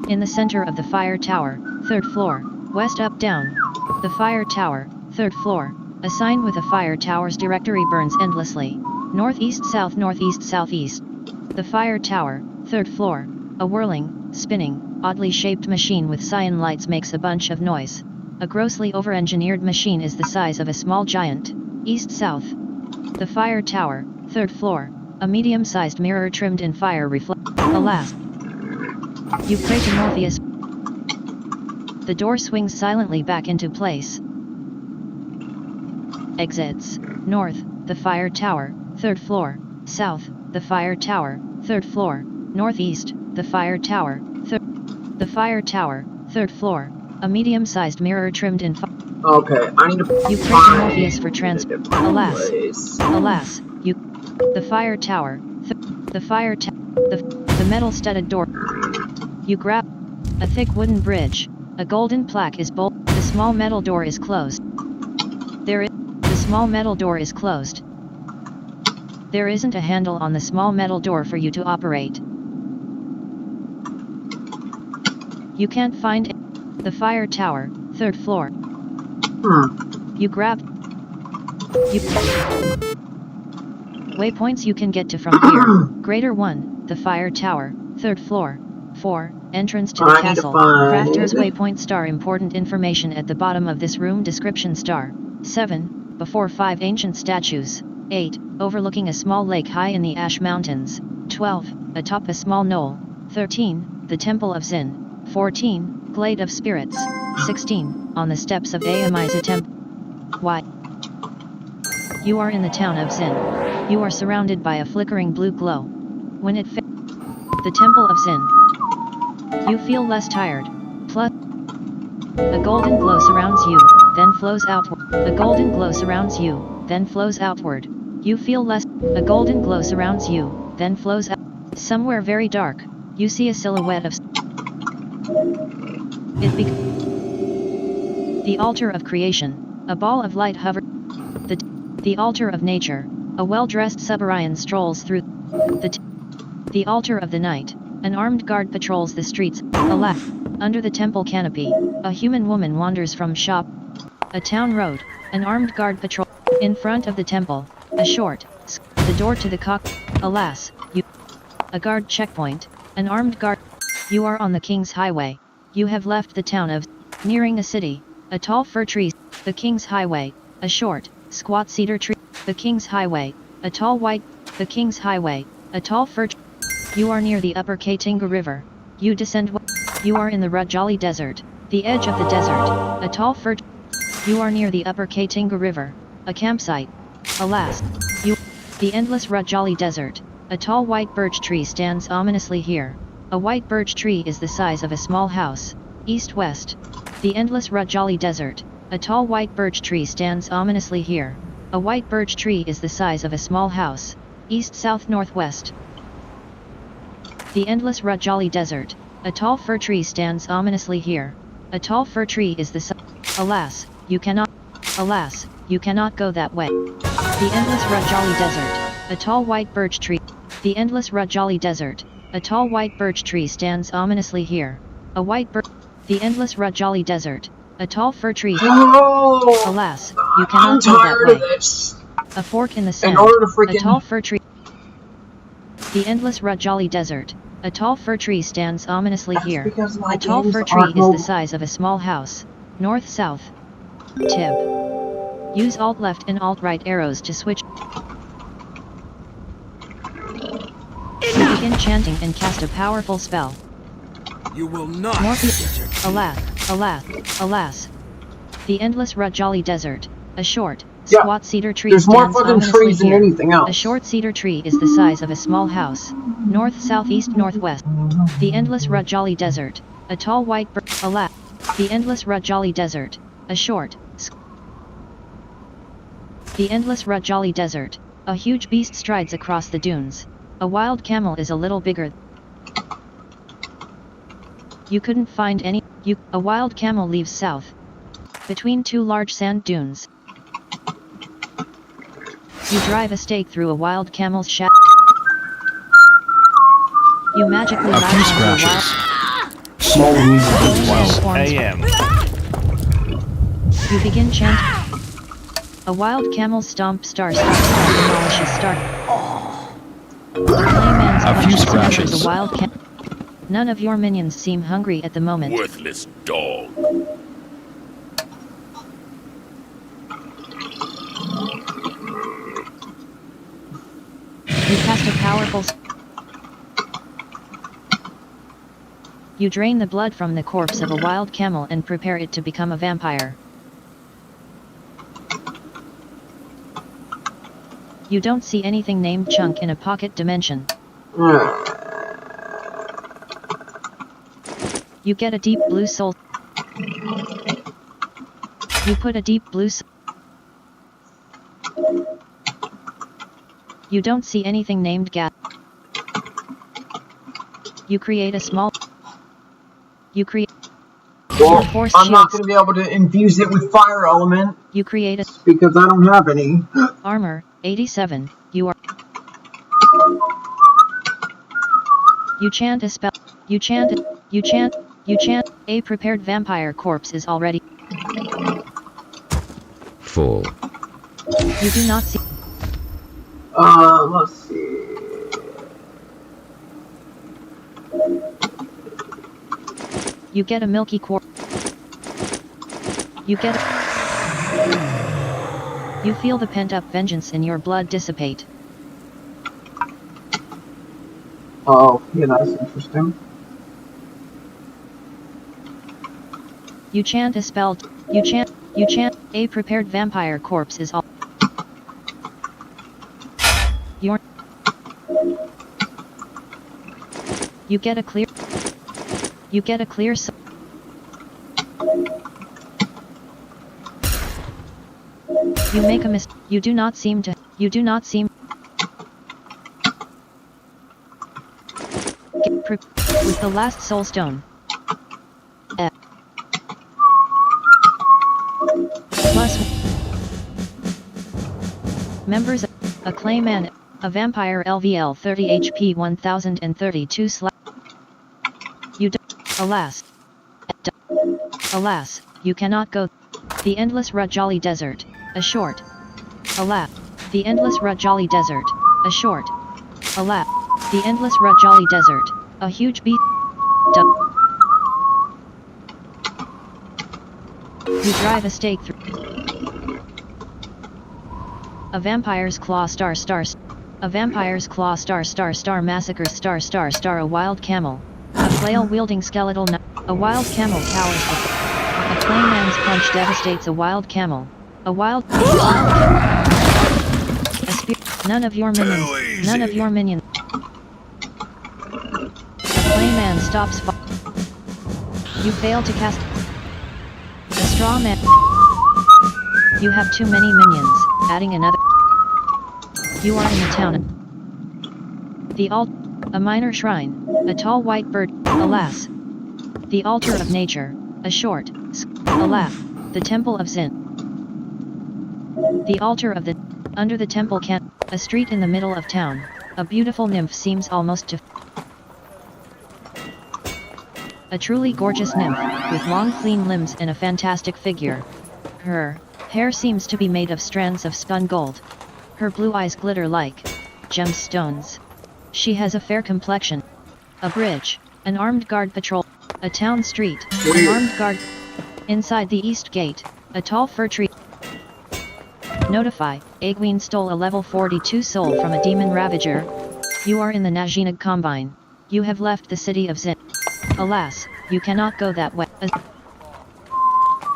In the center of the fire tower, 3rd floor, west up down. The fire tower, 3rd floor. A sign with a fire tower's directory burns endlessly. Northeast, south, northeast, southeast. The fire tower, 3rd floor. A whirling, spinning, oddly shaped machine with cyan lights makes a bunch of noise. A grossly over-engineered machine is the size of a small giant. East-south. The fire tower, 3rd floor. A medium-sized mirror trimmed in fire Alas. You pray to Morpheus. The door swings silently back into place. Exits. North, the fire tower, 3rd floor. South, the fire tower, 3rd floor. Northeast, the fire tower, the fire tower, 3rd floor. A medium-sized mirror trimmed in fire. Okay, I need to You pray to Morpheus for Alas. place. Alas, you. The fire tower. The fire the metal-studded door. You grab a thick wooden bridge. A golden plaque is bolt. The small metal door is closed. The small metal door is closed. There isn't a handle on the small metal door for you to operate. You can't find the fire tower, 3rd floor. You grab. Waypoints you can get to from here. Greater 1, the fire tower, 3rd floor. 4, entrance to the castle. Crafter's Waypoint Star. Important information at the bottom of this room. Description star. 7, before 5 ancient statues. 8, overlooking a small lake high in the Ash Mountains. 12, atop a small knoll. 13, the Temple of Zin. 14, Glade of Spirits. 16, on the steps of Aeon Temple. Why? You are in the town of Zin. You are surrounded by a flickering blue glow. When it the Temple of Zin. You feel less tired. Plus, a golden glow surrounds you, then flows outward. A golden glow surrounds you, then flows outward. You feel less. A golden glow surrounds you, then flows out. Somewhere very dark, you see a silhouette of the altar of creation. A ball of light hovers. The altar of nature. A well-dressed Subarian strolls through the altar of the night. An armed guard patrols the streets. Alas, under the temple canopy, a human woman wanders from shop. A town road. An armed guard patrol in front of the temple. A short. The door to the cock. Alas, you. A guard checkpoint. An armed guard. You are on the King's Highway. You have left the town of. Nearing a city. A tall fir tree. The King's Highway. A short, squat cedar tree. The King's Highway. A tall white. The King's Highway. A tall fir tree. You are near the upper Katinga River. You descend. You are in the Rajali Desert. The edge of the desert. A tall fir tree. You are near the upper Katinga River. A campsite. Alas. You. The endless Rajali Desert. A tall white birch tree stands ominously here. A white birch tree is the size of a small house. East-west. The endless Rajali Desert. A tall white birch tree stands ominously here. A white birch tree is the size of a small house. East-south-northwest. The endless Rajali Desert. A tall fir tree stands ominously here. A tall fir tree is the size. Alas, you cannot. Alas, you cannot go that way. The endless Rajali Desert, a tall white birch tree. The endless Rajali Desert, a tall white birch tree stands ominously here. A white birch. The endless Rajali Desert, a tall fir tree. Oh, Alas, you I'm cannot go that tired way. of this. A fork in the sand, In order to a tall freaking... fir tree. The endless Rajali Desert, a tall fir tree stands ominously That's here. because my A tall games fir tree aren't is the mobile. size of a small house. North-south. Tib. Use Alt-left and Alt-right arrows to switch. You begin chanting and cast a powerful spell. You will not Northeast. get your Alas, alas, alas. The endless Rajali Desert, a short, Yeah, squat cedar tree there's more stands fucking ominously trees than here. anything else. A short cedar tree is the size of a small house. North, southeast, northwest. The endless Rajali Desert, a tall white bird. Alas. The endless Rajali Desert, a short. The endless Rajali Desert, a huge beast strides across the dunes. A wild camel is a little bigger. You couldn't find any. A wild camel leaves south. Between two large sand dunes. You drive a stake through a wild camel's shaft. You magically A few latch onto a scratches. Small wounds and wild swells. AM. You begin chanting. A wild camel stomp star demolishes star. Clayman's A few punch scratches. dismembers a wild camel. None of your minions seem hungry at the moment. Worthless dog. You cast a powerful You drain the blood from the corpse of a wild camel and prepare it to become a vampire. You don't see anything named Chunk in a pocket dimension. You get a deep blue soul. You put a deep blue soul. You don't see anything named gas. You create a small. You create. Well, force I'm not shields. going to be able to infuse it with fire element You create a because I don't have any. armor 87. You are. You chant a spell. You chant. You chant. You chant. A prepared vampire corpse is already. Full. You do not see. Let's see. You get a milky corpse. You get. You feel the pent-up vengeance in your blood dissipate. Oh, yeah, that's interesting. You chant a spell. You chant. A prepared vampire corpse is all. Your. You get a clear. You get a clear. You make a mistake. You do not seem to. You do not seem. With the last soul stone. Plus. Members. A clayman. A vampire LVL 30 HP 1032 You do. Alas. Alas, you cannot go. The endless Rajali Desert. A short. Alas. The endless Rajali Desert. A short. Alas. The endless Rajali Desert. A huge beast. You drive a stake through. A vampire's claw star. A vampire's claw star massacres star a wild camel. A flail-wielding skeletal a wild camel towers before. A clayman's punch devastates a wild camel. A wild A spear. None of your minions. A clayman stops. You fail to cast. A straw man. You have too many minions. Adding another. You are in the town. The a minor shrine. A tall white bird. Alas. The altar of nature. A short. Alas. The temple of Zin. The altar of the... Under the temple can... A street in the middle of town. A beautiful nymph seems almost to... A truly gorgeous nymph, with long clean limbs and a fantastic figure. Her hair seems to be made of strands of spun gold. Her blue eyes glitter like gemstones. She has a fair complexion. A bridge, an armed guard patrol, a town street, an armed guard. Inside the east gate, a tall fir tree. Notify, Aegween stole a level 42 soul from a demon ravager. You are in the Najinag Combine. You have left the city of Zin. Alas, you cannot go that way.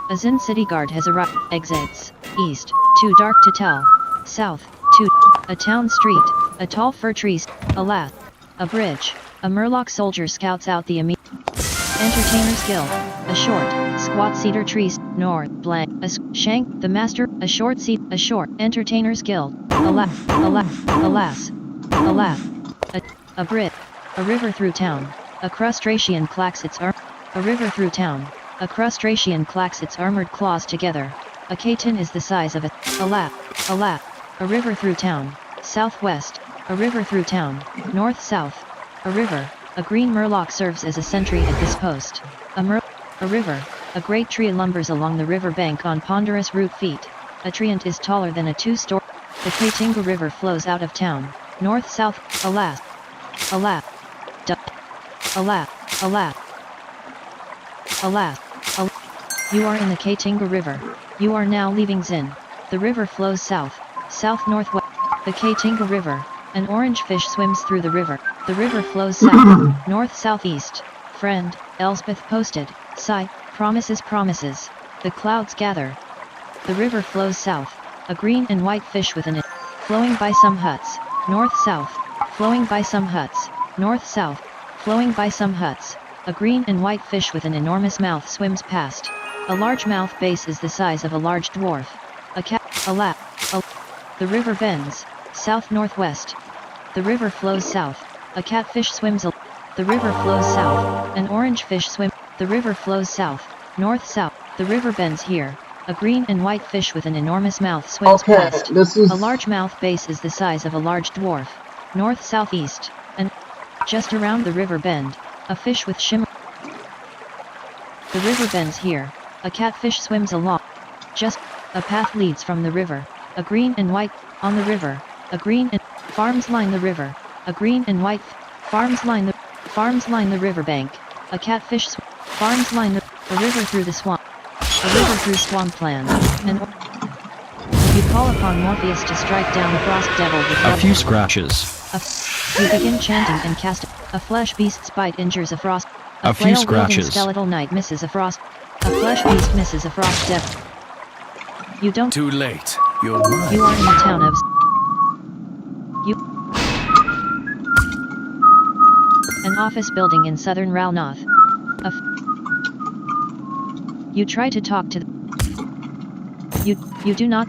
A Zin city guard has arrived. Exits, east, too dark to tell. South, a town street, a tall fir trees. Alas, a bridge. A Murloc soldier scouts out the immediate. Entertainer's Guild. A short, squat cedar trees. North, blank. Shank, the master. A short seat. A short. Entertainer's Guild. Alas. A Brit. A river through town. A crustacean clacks its A river through town. A crustacean clacks its armored claws together. A Katin is the size of a lap. A river through town. Southwest. A river through town. North-south. A river. A green murloc serves as a sentry at this post. A river. A great tree lumbers along the river bank on ponderous root feet. A treant is taller than a two-story. The Katinga River flows out of town. North-south. Alas. You are in the Katinga River. You are now leaving Zin. The river flows south, south-northwest. The Katinga River. An orange fish swims through the river. The river flows south, north-southeast. Friend, Elspeth posted. Sigh, promises. The clouds gather. The river flows south. A green and white fish with an flowing by some huts. North-south. Flowing by some huts. North-south. Flowing by some huts. A green and white fish with an enormous mouth swims past. A large mouth base is the size of a large dwarf. A cat. The river bends. South-northwest. The river flows south. A catfish swims. The river flows south. An orange fish swims. The river flows south. North-south. The river bends here. A green and white fish with an enormous mouth swims past. A large mouth base is the size of a large dwarf. North-southeast. And just around the river bend, a fish with shimmer. The river bends here. A catfish swims along. Just a path leads from the river. A green and white on the river. A green and farms line the river. A green and white farms line the riverbank. A catfish farms line the river through the swamp. A river through swampland. And you call upon Morpheus to strike down the frost devil with a few scratches. You begin chanting and cast a flesh beast's bite injures a frost. A few scratches. Skeletal knight misses a frost. A flesh beast misses a frost devil. You don't. Too late. You're mine. You are in the town of. An office building in southern Ralnoth. You try to talk to. You do not.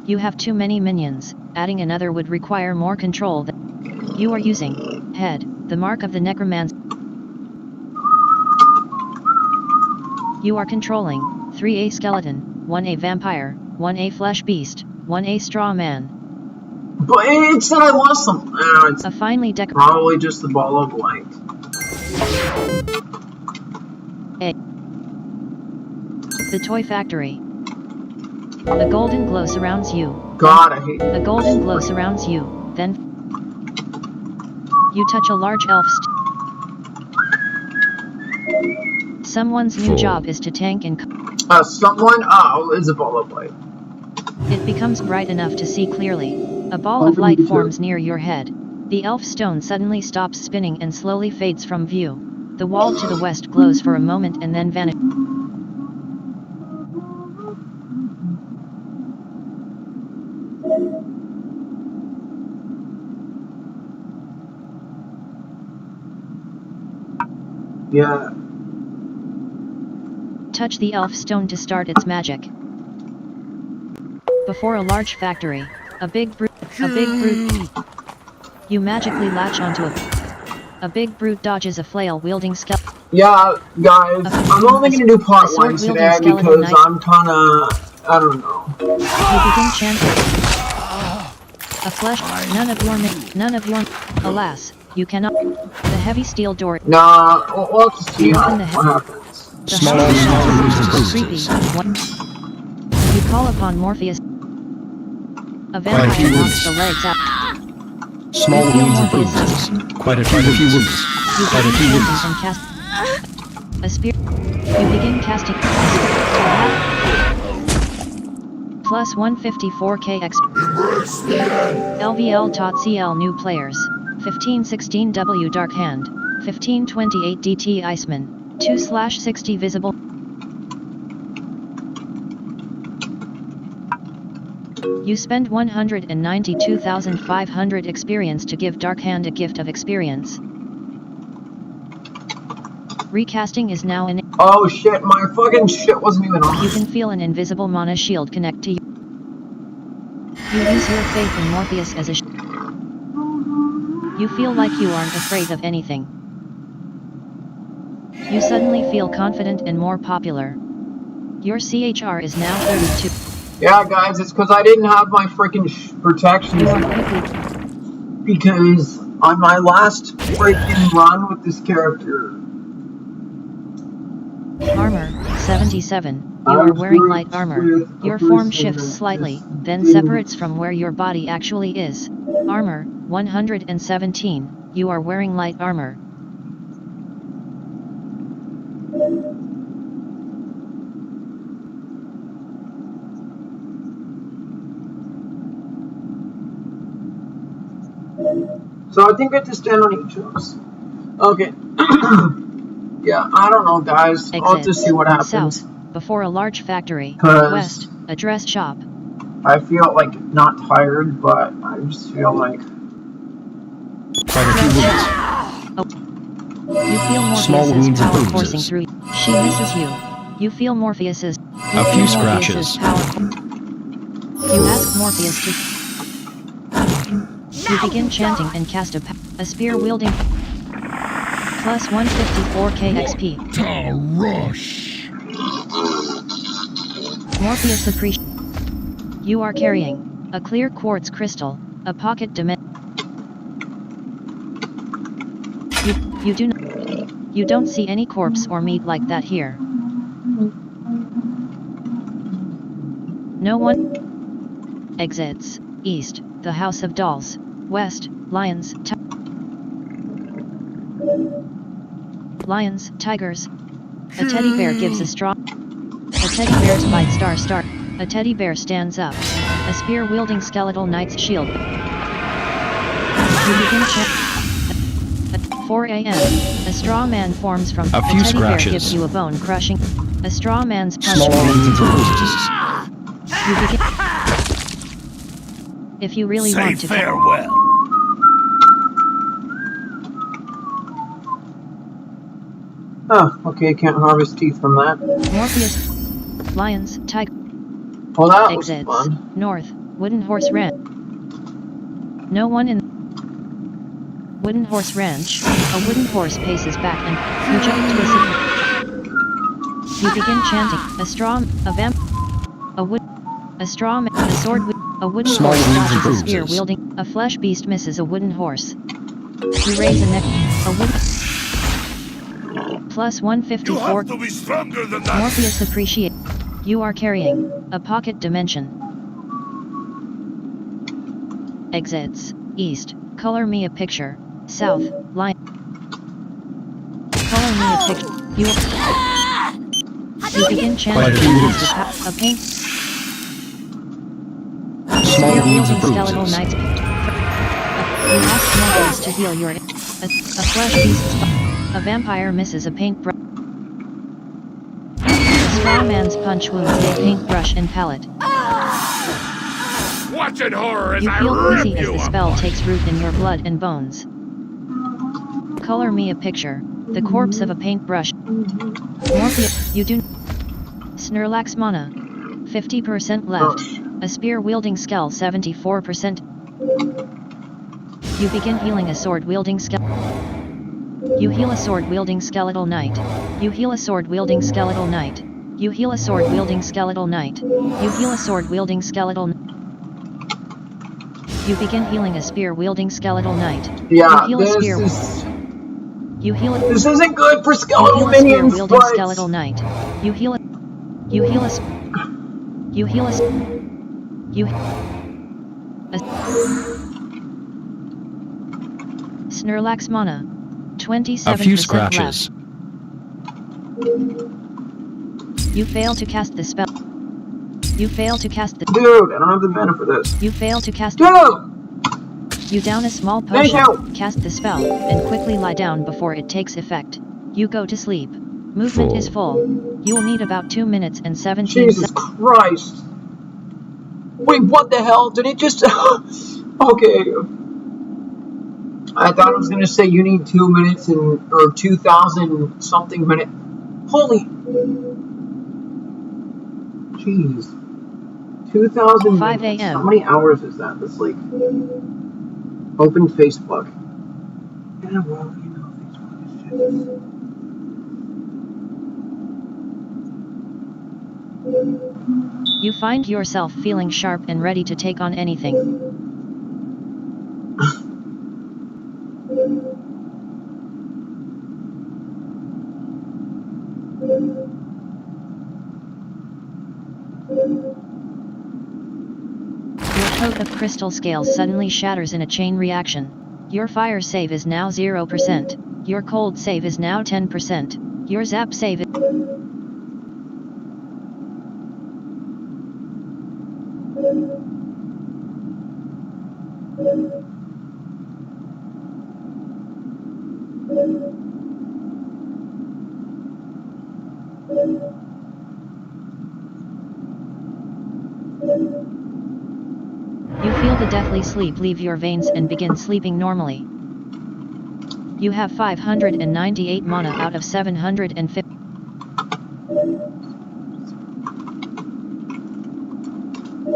You have too many minions. Adding another would require more control than you are using. Head, the mark of the necromancer. You are controlling 3A skeleton, 1A vampire, 1A flesh beast, 1A straw man. But it said I lost some. It's a finely decorated. probably just the ball of light. The toy factory. A golden glow surrounds you. God, I hate it. A golden glow surrounds you. Then you touch a large elf. Someone's new job is to tank and. Someone is a ball of light. It becomes bright enough to see clearly. A ball of light forms near your head. The elf stone suddenly stops spinning and slowly fades from view. The wall to the west glows for a moment and then vanishes. Yeah. Touch the elf stone to start its magic. Before a large factory, a big brute. You magically latch onto a big brute dodges a flail-wielding skeleton. Yeah, guys, I'm only gonna do part 1 today because I'm kinda, I don't know. You begin chanting. A flesh, none of your, alas, you cannot. The heavy steel door. Nah, we'll have to see what happens. Small Creepy. You call upon Morpheus. A vampire knocks the legs out. Small wounds and bruises. Quite a few wounds. You Quite a begin few chanting wounds. and cast a spear. You begin casting plus 154k XP. LVL.cl new players. 1516W Dark Hand. 1528 DT Iceman. 2/60 visible. You spend 192,500 experience to give Dark Hand a gift of experience. Recasting is now in. Oh shit, my fucking shit wasn't even on. You can feel an invisible mana shield connect to you. You use your faith in Morpheus as a You feel like you aren't afraid of anything. You suddenly feel confident and more popular. Your CHR is now 32. Yeah, guys, it's because I didn't have my freaking protections. You are quickly. Because on my last freaking run with this character. Armor, 77. You are wearing light armor. Your form shifts slightly, then separates from where your body actually is. Armor, 117. You are wearing light armor. So I think we have to stand on each of us. Okay. Yeah, I don't know, guys. I'll have to see what happens. South, before a large factory. 'Cause West, a dress shop. I feel like not tired, but I just feel like. Quite a few wounds. You feel Morpheus's power coursing through. She misses you. You feel Morpheus's. A few scratches. Power. You ask Morpheus to. You begin chanting and cast a spear wielding. Plus 154k XP. Rush. Morpheus appreciates. You are carrying a clear quartz crystal, a pocket dimension. You don't see any corpse or meat like that here. No one exits. East, the House of Dolls. West, lions, tigers. A teddy bear gives a straw. A teddy bear's bite star. A teddy bear stands up. A spear wielding skeletal knight's shield. You begin check. At 4 a.m. A straw man forms from a few teddy scratches. Bear gives you a bone crushing. A straw man's punch. Small wounds and bruises. You begin. If you really want to. Farewell. Oh, okay, can't harvest teeth from that. Morpheus. Lions, tiger. Well, that Exits. was fun. North, wooden horse ranch. No one in. Wooden horse ranch. A wooden horse paces back and you jump to a. You begin chanting. A straw, a vamp, a wood, a straw, a sword, a wooden Small horse wounds and dodges a spear bruises. wielding. A flesh beast misses a wooden horse. You raise a neck. A wooden. Plus You 154. have to be stronger than that. Morpheus appreciate. You are carrying a pocket dimension. Exits. East. Color me a picture. South. Line. Color me a picture. You begin chanting a paint. Small wounds and Skeletal bruises. knights. You ask Morpheus to heal your. A flesh beast's. A vampire misses a paintbrush. A straw man's punch wounds a paintbrush and palette. Watch in horror as You I feel rip queasy as you the up. spell takes root in your blood and bones. Color me a picture. The corpse of a paintbrush. Morpheus, you do. Snurlax mana. 50% left. A spear wielding skull 74%. You begin healing a sword wielding skull. You heal a sword-wielding skeletal knight. You heal a sword-wielding skeletal knight. You heal a sword-wielding skeletal knight. You heal a sword-wielding skeletal. You begin healing a spear-wielding skeletal knight. Yeah, you heal a spear. You heal a. this isn't good for You skeletal heal a minions, spear-wielding but skeletal knight. You heal a. You heal a. You heal a. You. A. Snorlax mana. 27% A few scratches. left. You fail to cast the spell. You fail to cast the. dude, I don't have the mana for this. You fail to cast. Dude! You down a small Thank potion, you. cast the spell, and quickly lie down before it takes effect. You go to sleep. Movement is full. You will need about 2 minutes and 17 Jesus seconds. Christ. Wait, what the hell? Did it just... okay. I thought it was going to say you need 2 minutes and... or 2,000 something minute. Holy... Jeez. 2,000 5 minutes. a.m. How many hours is that? That's like... Open Facebook. Yeah, well, you know, Facebook is just... You find yourself feeling sharp and ready to take on anything. Your coat of crystal scales suddenly shatters in a chain reaction. Your fire save is now 0%. Your cold save is now 10%. Your zap save is... You feel the deathly sleep leave your veins and begin sleeping normally. You have 598 mana out of 750.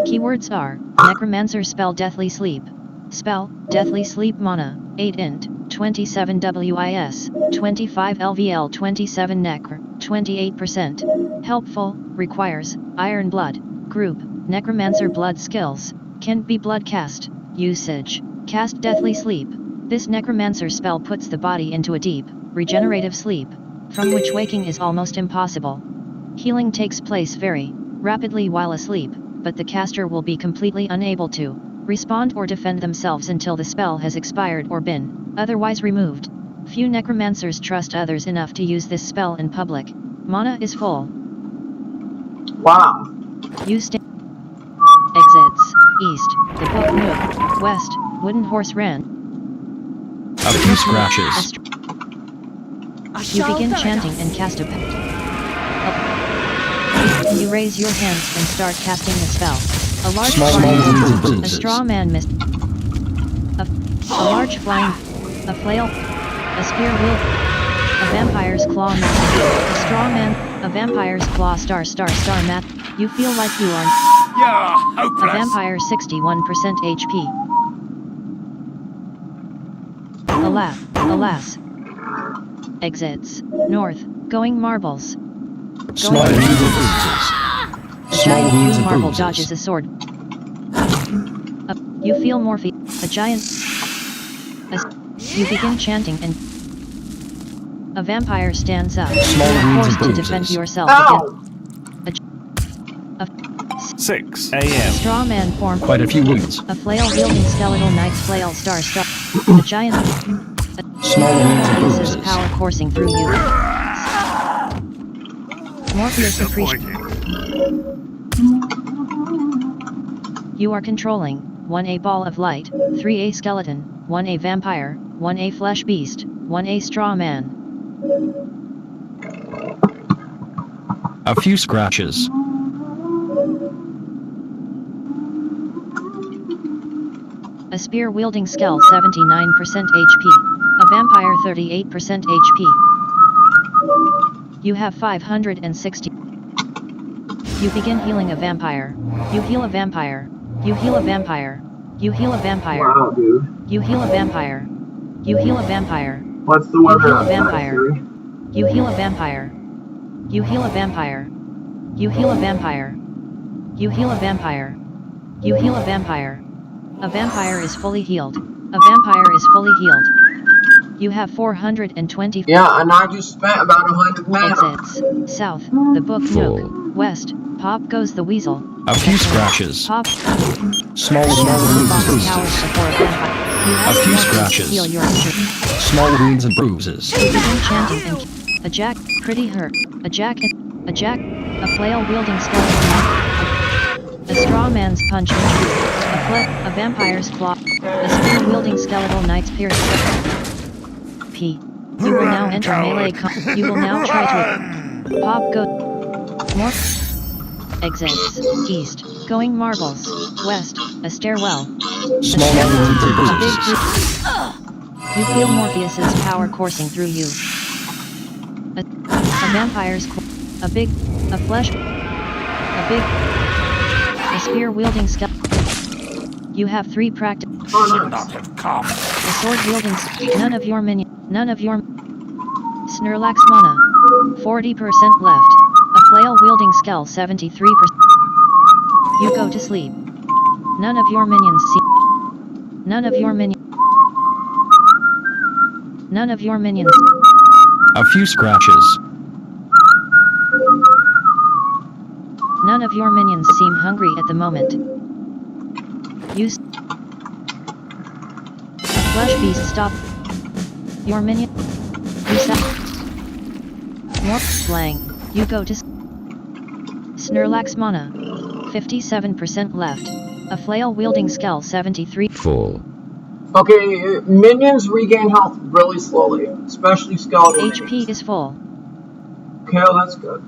Keywords are Necromancer spell Deathly Sleep. Spell Deathly Sleep mana 8 int 27 WIS 25 LVL 27 Necr 28%. Helpful requires Iron Blood. Group Necromancer blood skills. Can be blood cast. Usage cast Deathly Sleep. This necromancer spell puts the body into a deep, regenerative sleep, from which waking is almost impossible. Healing takes place very rapidly while asleep, but the caster will be completely unable to respond or defend themselves until the spell has expired or been otherwise removed. Few necromancers trust others enough to use this spell in public. Mana is full. Wow. You stay. Exits east, the book moved west, wooden horse ran. A few scratches. You begin chanting and cast a You raise your hands and start casting the spell. A large flying bruises. a straw man missed. A large flying, a flail, a spear wheel, a vampire's claw mat, a straw man, a vampire's claw star mat. You feel like you are a vampire 61% HP. Alas. Exits north, going marbles. Small wounds and bruises. A Small giant wounds blue and marble bruises. dodges a sword. You feel morphe. A giant. You begin chanting and a vampire stands up. Small You are wounds forced and to defend bruises. yourself Ow! against 6 a a.m. straw man form. Quite a few wounds. A flail wielding skeletal knight's flail star. A giant. Small wounds and Morpheus's bruises. power coursing through you. Morpheus appreciates. You are controlling 1A ball of light, 3A skeleton, 1A vampire, 1A flesh beast, 1A straw man. A few scratches. A spear wielding skell 79% HP. A vampire 38% HP. You have 560. You begin healing a vampire. You heal a vampire. You heal a vampire. You heal a vampire. Wow, dude. You heal a vampire. You heal a vampire. What's the You weather? heal a vampire. You heal a vampire. You heal a vampire. You heal a vampire. You heal a vampire. You heal a vampire. A vampire is fully healed. A vampire is fully healed. You have 420. Yeah, and I just spent about 100 mana. Exits. South, the book Nook. West, Pop goes the weasel. A few scratches. Pop. Small wounds and bruises. A few scratches. Heal your injury. Small wounds and bruises. Begin chanting and a jack, pretty hurt. A jack, a flail wielding skeleton. A straw man's punch injury. A vampire's claw. A spear wielding skeletal knight's pierce. P. You will now enter melee You will now try to pop go more exits east going marbles west a stairwell Small wounds and bruises. You feel Morpheus's power coursing through you. A vampire's a spear wielding skeleton. You have 3 practice. Should not have come. A sword wielding none of your Snorlax mana 40% left. A flail wielding skull 73%. You go to sleep. None of your minions see. None of your minions. A few scratches. None of your minions seem hungry at the moment. A flesh beast stop. Your minion. More slang. You go to Snorlax mana 57% left. A flail wielding skull 73. Full. Okay, minions regain health really slowly, especially skeletal HP minions. is full. Okay, well, that's good.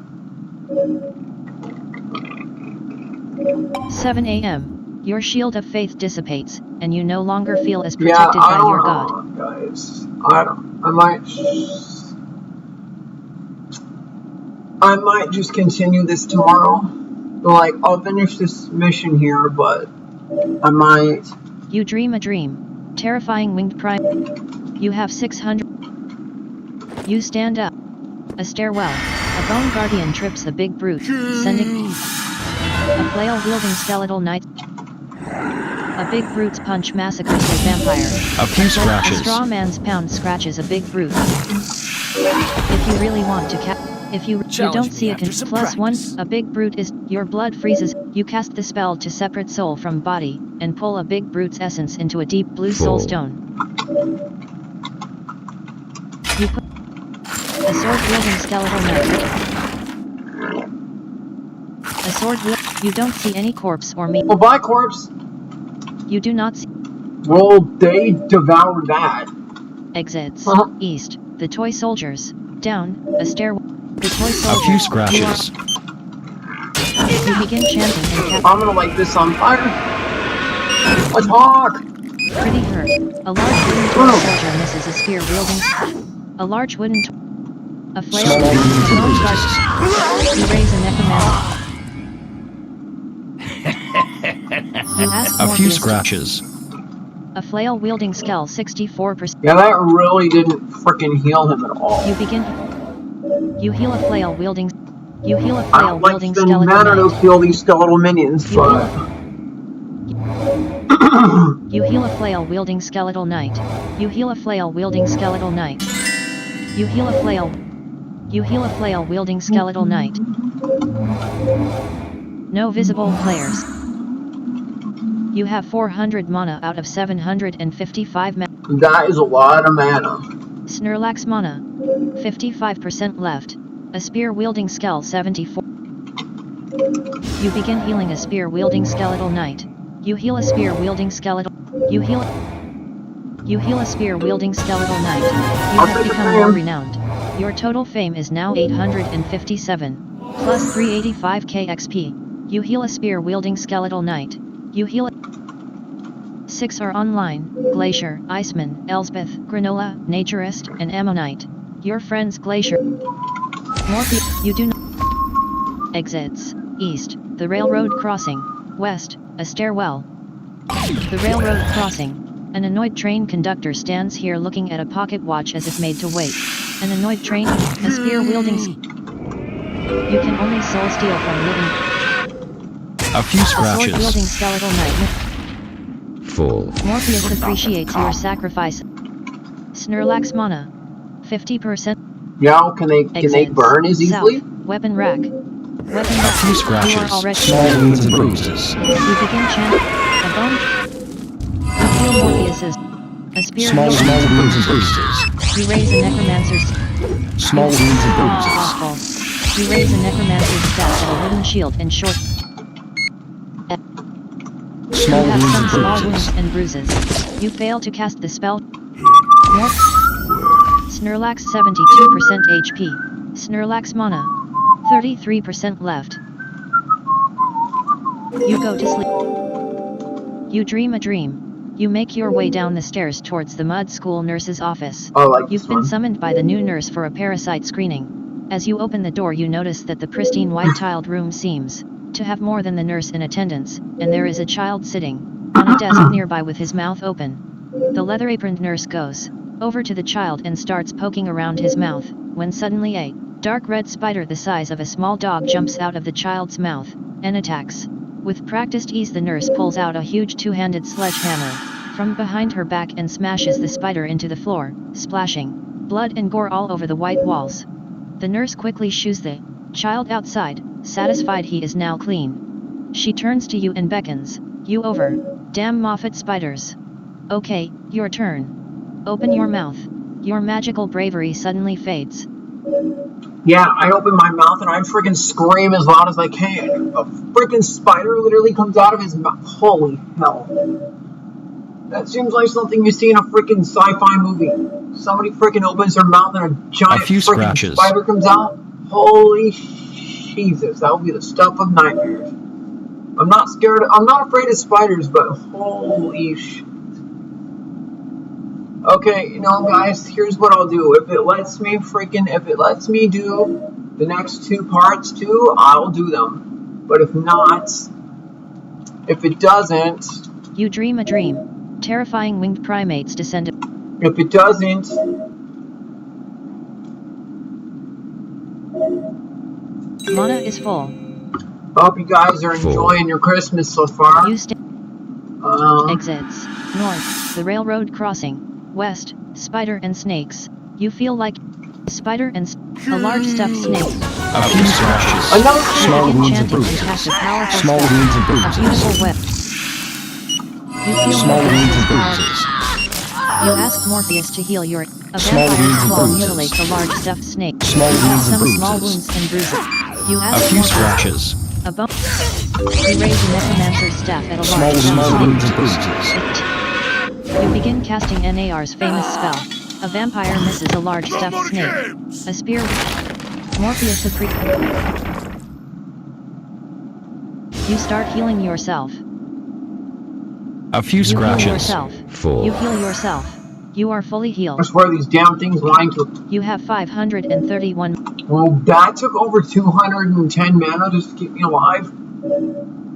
7 a.m. Your shield of faith dissipates, and you no longer feel as protected by your god. Guys. I might just continue this tomorrow. Like, I'll finish this mission here, but I might. You dream a dream. Terrifying winged prime. You have 600. You stand up. A stairwell. A bone guardian trips a big brute, sending a flail wielding skeletal knight. A big brute's punch massacres a vampire. A few scratches. A straw man's pound scratches a big brute. If you really want to if you don't see a +1, a big brute is, your blood freezes, you cast the spell to separate soul from body, and pull a big brute's essence into a deep blue soul stone. You put a sword wielding skeletal knight. A sword you don't see any corpse or meat. Well, by corpse. You do not see. Well, they devoured that. Exits. East. The toy soldiers. Down. A stair. The toy soldiers. A few scratches. You begin chanting and I'm gonna light this on fire. Let's talk. Pretty hurt. A large wooden toy soldier misses a spear wielding. A large wooden a flail. A bone guard. You raise a necromancer. A few scratches. A flail wielding skull 64%. Yeah, that really didn't frickin' heal him at all. You begin. You heal a flail wielding. You heal a I flail don't like wielding spending skeleton. mana to heal these skeletal minions, but you heal a flail wielding skeletal knight. You heal a flail wielding skeletal knight. You heal a flail. You heal a flail wielding skeletal knight. No visible players. You have 400 mana out of 755 mana. that is a lot of mana. Snorlax mana. 55% left. A spear wielding skull 74. You begin healing a spear wielding skeletal knight. You heal a spear wielding skeletal. You heal a spear wielding skeletal knight. You have become more renowned. Your total fame is now 857. Plus 385k XP. You heal a spear wielding skeletal knight. You heal it. 6 are online: Glacier, Iceman, Elsbeth, Granola, Naturist, and Ammonite. Your friends Glacier. You do not. Exits. East, the railroad crossing. West, a stairwell. The railroad crossing. An annoyed train conductor stands here looking at a pocket watch as if made to wait. An annoyed train, a spear-wielding... You can only soul steal from living... A few A scratches. sword-wielding skeletal knight. Full. Morpheus appreciates your sacrifice. Snorlax mana. 50%. Yeah, can they burn as easily? South, weapon rack. Weapon A rack. few You are scratches. already... Small wounds and bruises. You begin chanting. A bone... You feel Morpheus's... A spear Small wielding... wounds and bruises. You raise a necromancer's... Small wounds and bruises. Awful. You raise a necromancer's staff at a wooden shield and short... Small You have wounds some and small bruises. wounds and bruises. You fail to cast the spell. Snorlax 72% HP. Snorlax mana. 33% left. You go to sleep. You dream a dream. You make your way down the stairs towards the mud school nurse's office. Oh, like You've this been one. summoned by the new nurse for a parasite screening. As you open the door, you notice that the pristine white-tiled room seems to have more than the nurse in attendance, and there is a child sitting on a desk nearby with his mouth open. The leather-aproned nurse goes over to the child and starts poking around his mouth, when suddenly a dark red spider the size of a small dog jumps out of the child's mouth and attacks. With practiced ease, the nurse pulls out a huge two-handed sledgehammer from behind her back and smashes the spider into the floor, splashing blood and gore all over the white walls. The nurse quickly shoos the child outside, satisfied he is now clean. She turns to you and beckons you over. Damn Moffat spiders. Okay, your turn. Open your mouth. Your magical bravery suddenly fades. Yeah, I open my mouth and I freaking scream as loud as I can. A freaking spider literally comes out of his mouth. Holy hell. That seems like something you see in a freaking sci-fi movie. Somebody freaking opens their mouth and a giant A few freaking scratches. spider comes out. Holy Jesus, that would be the stuff of nightmares. I'm not scared. I'm not afraid of spiders, but holy shit. Okay, you know, guys, here's what I'll do. If it lets me do the next two parts too, I'll do them. But if not, if it doesn't, You dream a dream. Terrifying winged primates descend. if it doesn't, Mana is full. hope you guys are enjoying your Christmas so far. You exits. North, the railroad crossing. West, spider and snakes. You feel like spider and a large stuffed snake. A few scratches. Another Small You begin wounds and chanting and cast bruises. a powerful Small spell. wounds and A bruises. beautiful web. You feel Small wounds and Morpheus' power. bruises. You ask Morpheus to heal your... A Small wounds vampire's and claw bruises. mutilates a large stuffed snake. Small You have wounds and some small bruises. wounds and bruises. You A ask few Morpheus scratches. a bone. You raise a necromancer's staff at a Small large small stuffed wounds snake. and bruises. You begin casting NAR's famous spell. A vampire misses a large stuffed snake. A spear. Morpheus You start healing yourself. A few You heal scratches. yourself. Full. You heal yourself. You are fully I healed. swear these damn things lying to. You have 531. Well, that took over 210 mana just to keep me alive.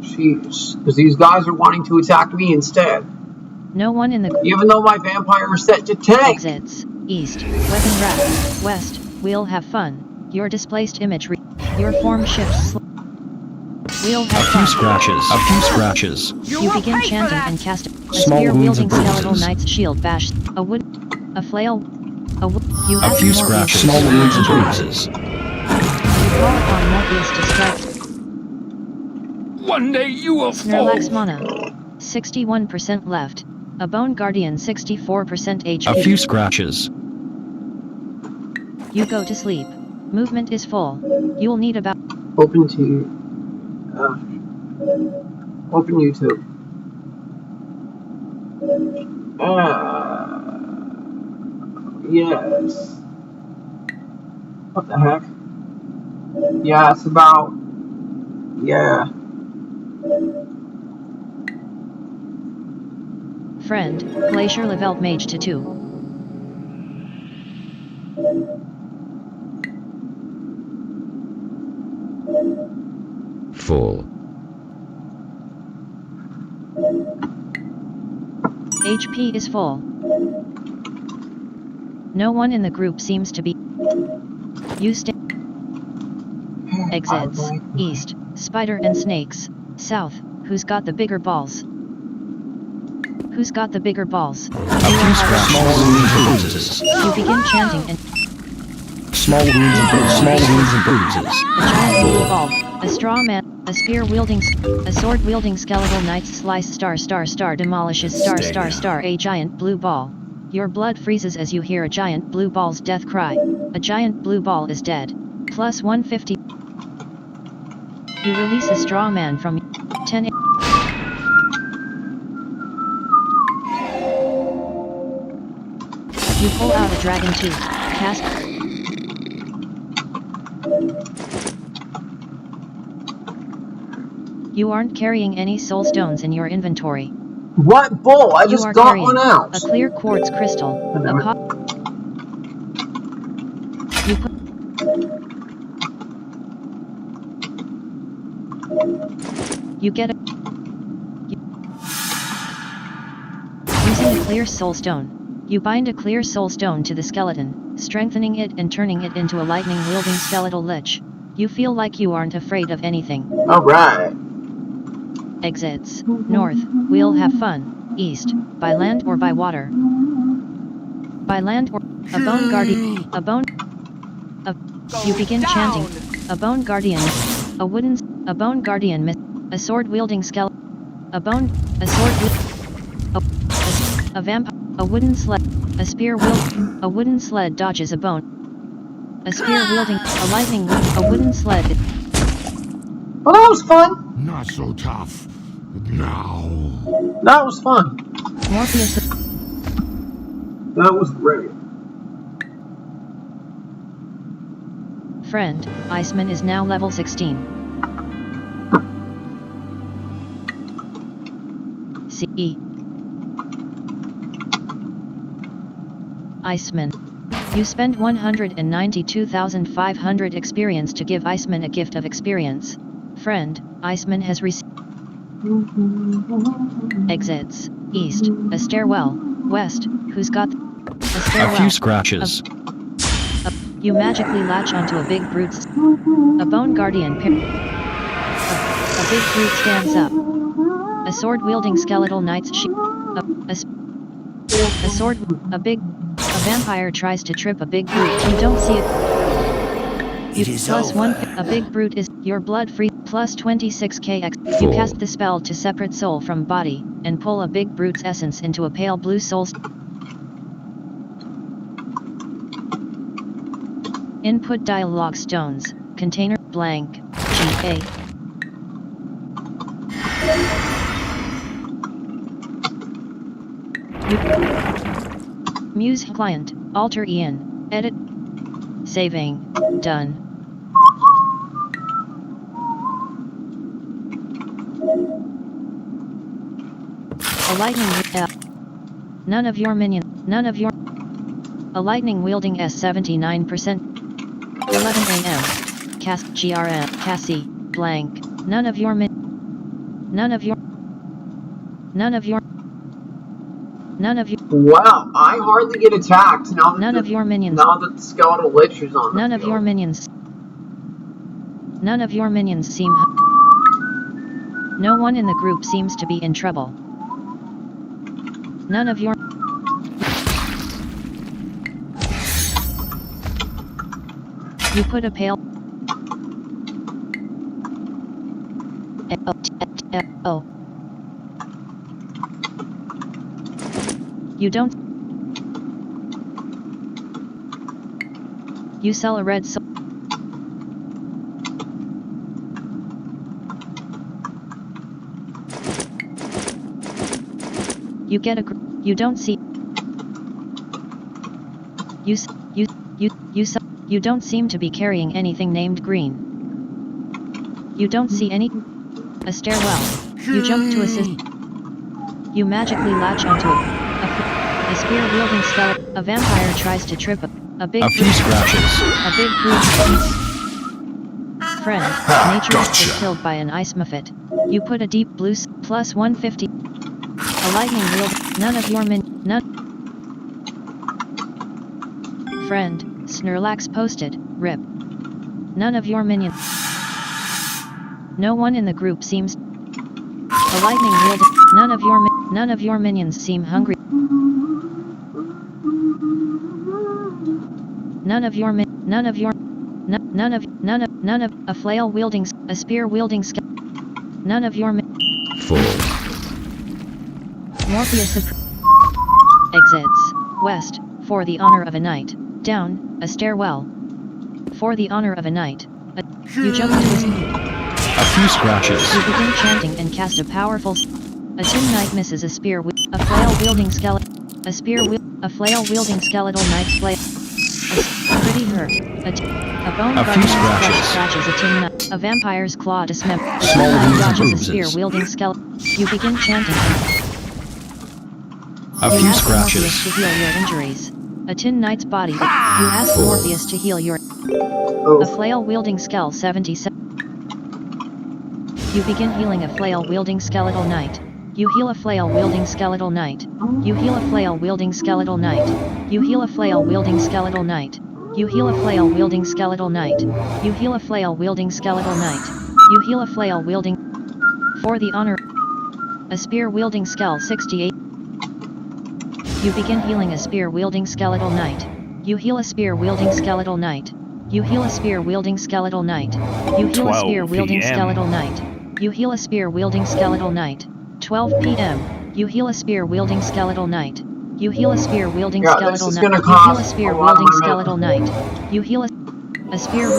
Jeez, because these guys are wanting to attack me instead. No one in the Even though my vampire is set to tank. exits. East. Weapon rack. West. We'll have fun. Your displaced image. Your form shifts. We'll A have few fun. scratches. A few scratches. You begin chanting and cast a Small wounds spear-wielding and bruises. skeletal knight's shield bash. A wood. A flail. You A ask few Morpheus scratches. to Small strike. wounds and bruises. You call upon Morpheus to strike. One day you will fall. Snorlax mana. 61% left. A bone guardian 64% HP. A few scratches. You go to sleep. Movement is full. You'll need about... Open to. Open YouTube. Yes. What the heck? Yeah, it's about. Yeah. Friend, Glacier Levelt Mage to 2. Full. HP HP is full. No one in the group seems to be. You stay. Exits. East. Spider and snakes. South. Who's got the bigger balls? Who's got the bigger balls? A few scratches. Small wounds and bruises. You begin chanting and Small wounds and bruises. Small wounds and bruises. a giant blue ball, a straw man, a spear wielding, a sword wielding skeletal knight slice star star star demolishes star star star a giant blue ball. Your blood freezes as you hear a giant blue ball's death cry. A giant blue ball is dead. Plus 150. You release a straw man from 10. You pull out a dragon tooth. Cast. You aren't carrying any soul stones in your inventory. What bull? I You just are got carrying one out. a clear quartz crystal. A pop. You put. You get a. Using a clear soul stone. You bind a clear soul stone to the skeleton, strengthening it and turning it into a lightning-wielding skeletal lich. You feel like you aren't afraid of anything. Alright. Exits. North. We'll have fun. East. By land or by water. By land or... A bone guardian. A bone... You begin chanting. A bone guardian. A wooden... A bone guardian. A sword-wielding skeleton. A bone... A sword... A vampire. A wooden sled. A spear wield. A wooden sled dodges a bone. A spear wielding. A lightning. A wooden sled. Well, that was fun. Not so tough. Now. That was fun. Morpheus. That was great. Friend, Iceman is now level 16. CE. Iceman. You spend 192,500 experience to give Iceman a gift of experience. Friend, Iceman has received. Exits. East. A stairwell. West. Who's got a stairwell? A few scratches. You magically latch onto a big brute's. A bone guardian. A big brute stands up. A sword-wielding skeletal knight's a sword. A vampire tries to trip a big brute. You don't see it. It is plus over. 1. A big brute is your blood free. Plus 26kx. You cast the spell to separate soul from body, and pull a big brute's essence into a pale blue soul. Input dialog stones. Container blank. GA. Muse client. Alter Ian. Edit. Saving. Done. A lightning. None of your minions. None of your. A lightning wielding S79%. 11 AM. Cast GRM. Cassie. Blank. None of your None of your. None of your. None of your. Wow, I hardly get attacked now that None of your minions. Now that the skeletal lich is on. None of your minions. None of your minions seem. No one in the group seems to be in trouble. None of your. You put a pale. Oh. You don't. You sell a red soul. You get a. You don't see. You don't seem to be carrying anything named green. You don't see any. A stairwell. You jump to assist. You magically latch onto it. A spear-wielding skeleton. A vampire tries to trip a big. A few scratches. A big brute. Friend, nature is killed by an ice muffet. You put a deep blue plus 150. A lightning wield. None of your none. Friend, Snorlax posted, RIP. None of your minions. No one in the group seems. A lightning wield. None of your minions seem hungry. None of a flail wielding, a spear wielding. None of your Full. Morpheus exits west for the honor of a night. Down a stairwell for the honor of a night. You jump to his. A few scratches. You begin chanting and cast a powerful. A tin knight misses a spear with a flail wielding skeleton. A flail wielding skeletal knight's blade. Pretty hurt. A bone guardian's flesh scratches a tin knight. A vampire's claw dismembers. Small wounds and dodges a bruises. spear wielding skeleton. You begin chanting. A You few ask scratches. Morpheus to heal your injuries. A tin knight's body. You ask Morpheus to heal your. A flail wielding skell 77. You begin healing a flail wielding skeletal knight. You heal a flail wielding skeletal knight. You heal a flail wielding skeletal knight. You heal a flail wielding skeletal knight. You heal a flail wielding skeletal knight. You heal a flail wielding skeletal knight. You heal a flail wielding. For the honor. A spear wielding skell 68. You begin healing a spear wielding skeletal knight. You heal a spear wielding skeletal knight. You heal a spear wielding skeletal knight. You heal a spear wielding skeletal knight. You heal a spear wielding skeletal knight. 12 p.m. You heal a spear wielding skeletal knight. You heal a spear wielding skeletal knight. You heal a spear wielding skeletal knight. You heal a spear.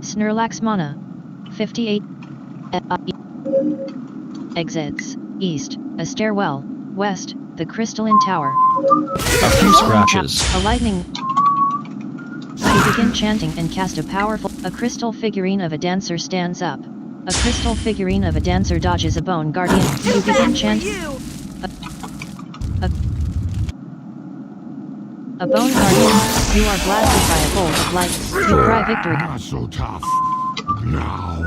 Snorlax mana 58. Exits east, a stairwell. West, the crystalline tower. A few scratches. A lightning. You begin chanting and cast a powerful. A crystal figurine of a dancer stands up. A crystal figurine of a dancer dodges a bone guardian. You begin chanting. A bone guardian. You are blasted by a bolt of light. You cry victory. Not so tough. Now.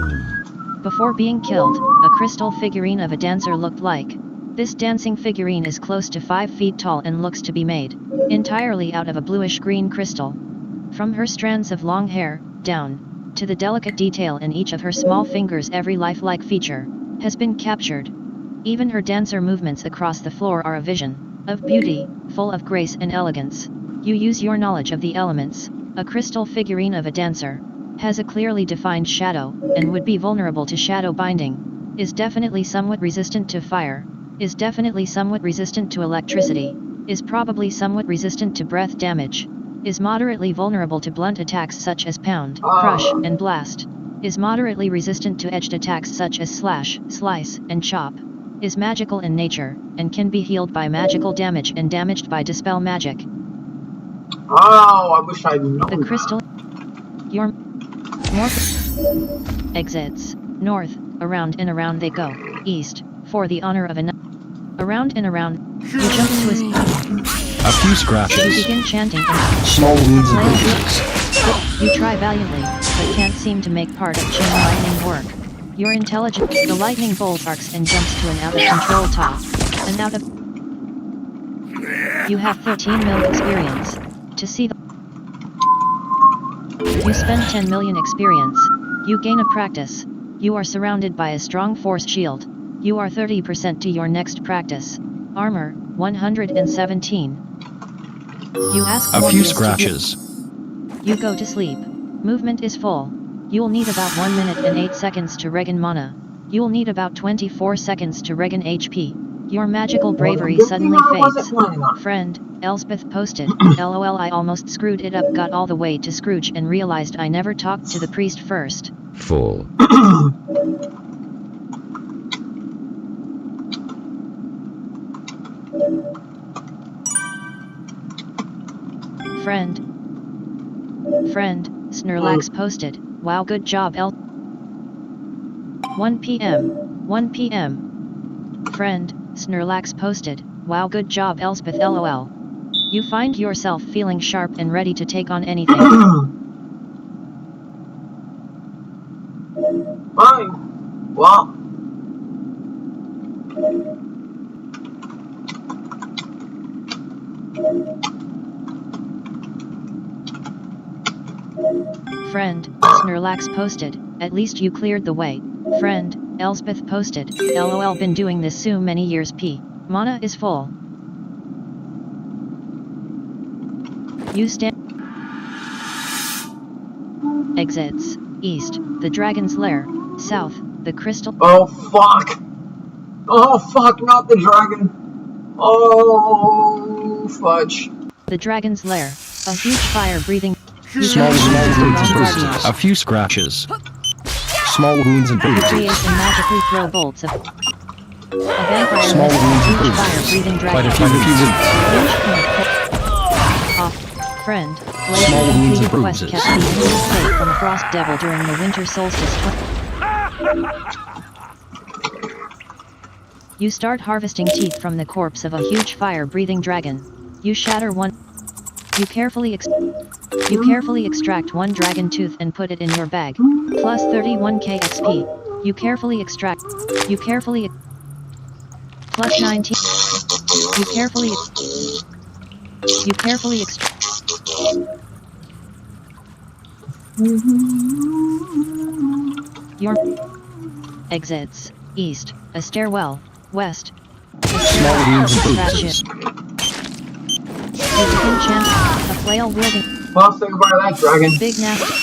Before being killed, a crystal figurine of a dancer looked like. This dancing figurine is close to 5 feet tall and looks to be made entirely out of a bluish-green crystal. From her strands of long hair, down to the delicate detail in each of her small fingers, every lifelike feature has been captured. Even her dancer movements across the floor are a vision of beauty, full of grace and elegance. You use your knowledge of the elements. A crystal figurine of a dancer has a clearly defined shadow, and would be vulnerable to shadow binding, is definitely somewhat resistant to fire, is definitely somewhat resistant to electricity, is probably somewhat resistant to breath damage, is moderately vulnerable to blunt attacks such as pound, crush, and blast, is moderately resistant to edged attacks such as slash, slice, and chop, is magical in nature, and can be healed by magical damage and damaged by dispel magic. Oh, I wish I'd known The crystal. Your exits north, around and around they go, east, for the honor of a around and around. You jump to his. A few You scratches. begin chanting and Small wounds and bruises. you try valiantly, but can't seem to make part of chain lightning work. You're intelligent. The lightning bolt arcs and jumps to an out-of-control top. An out of. You have 13 mil experience. To see the. You spend 10 million experience. You gain a practice. You are surrounded by a strong force shield. You are 30% to your next practice. Armor, 117. You ask A few Morpheus to scratches. You go to sleep. Movement is full. You'll need about 1 minute and 8 seconds to regen mana. You'll need about 24 seconds to regen HP. Your magical bravery suddenly fades. Friend, Elspeth posted, LOL, I almost screwed it up, got all the way to Scrooge and realized I never talked to the priest first. Full. Friend, Snorlax posted, wow, good job 1 p.m. 1 p.m. Friend, Snorlax posted, wow, good job Elspeth LOL. You find yourself feeling sharp and ready to take on anything. Fine. Well, Friend, Snorlax posted, at least you cleared the way. Friend, Elspeth posted, LOL been doing this so many years p. Mana is full. You stand. Exits, east, the dragon's lair, south, the crystal. Oh fuck! Oh fuck, not the dragon! Oh fudge. The dragon's lair, a huge fire-breathing. Small wounds and bruises. A few scratches. Small wounds and Create bruises. and magically throw bolts of. A vampire Small with wounds and huge bruises. fire-breathing Quite dragon. a few wounds. Off. Friend, Small wounds and completed quest bruises. kept the enemy safe from Frost Devil during the winter solstice. You start harvesting teeth from the corpse of a huge fire-breathing dragon. You shatter one. You carefully extract one dragon tooth and put it in your bag. Plus 31k XP. You carefully extract. Plus 19. You carefully extract. Your exits east, a stairwell, west. Small wounds and bruises. You begin chanting, a flail wielding, Well, say goodbye to that dragon. big nasty,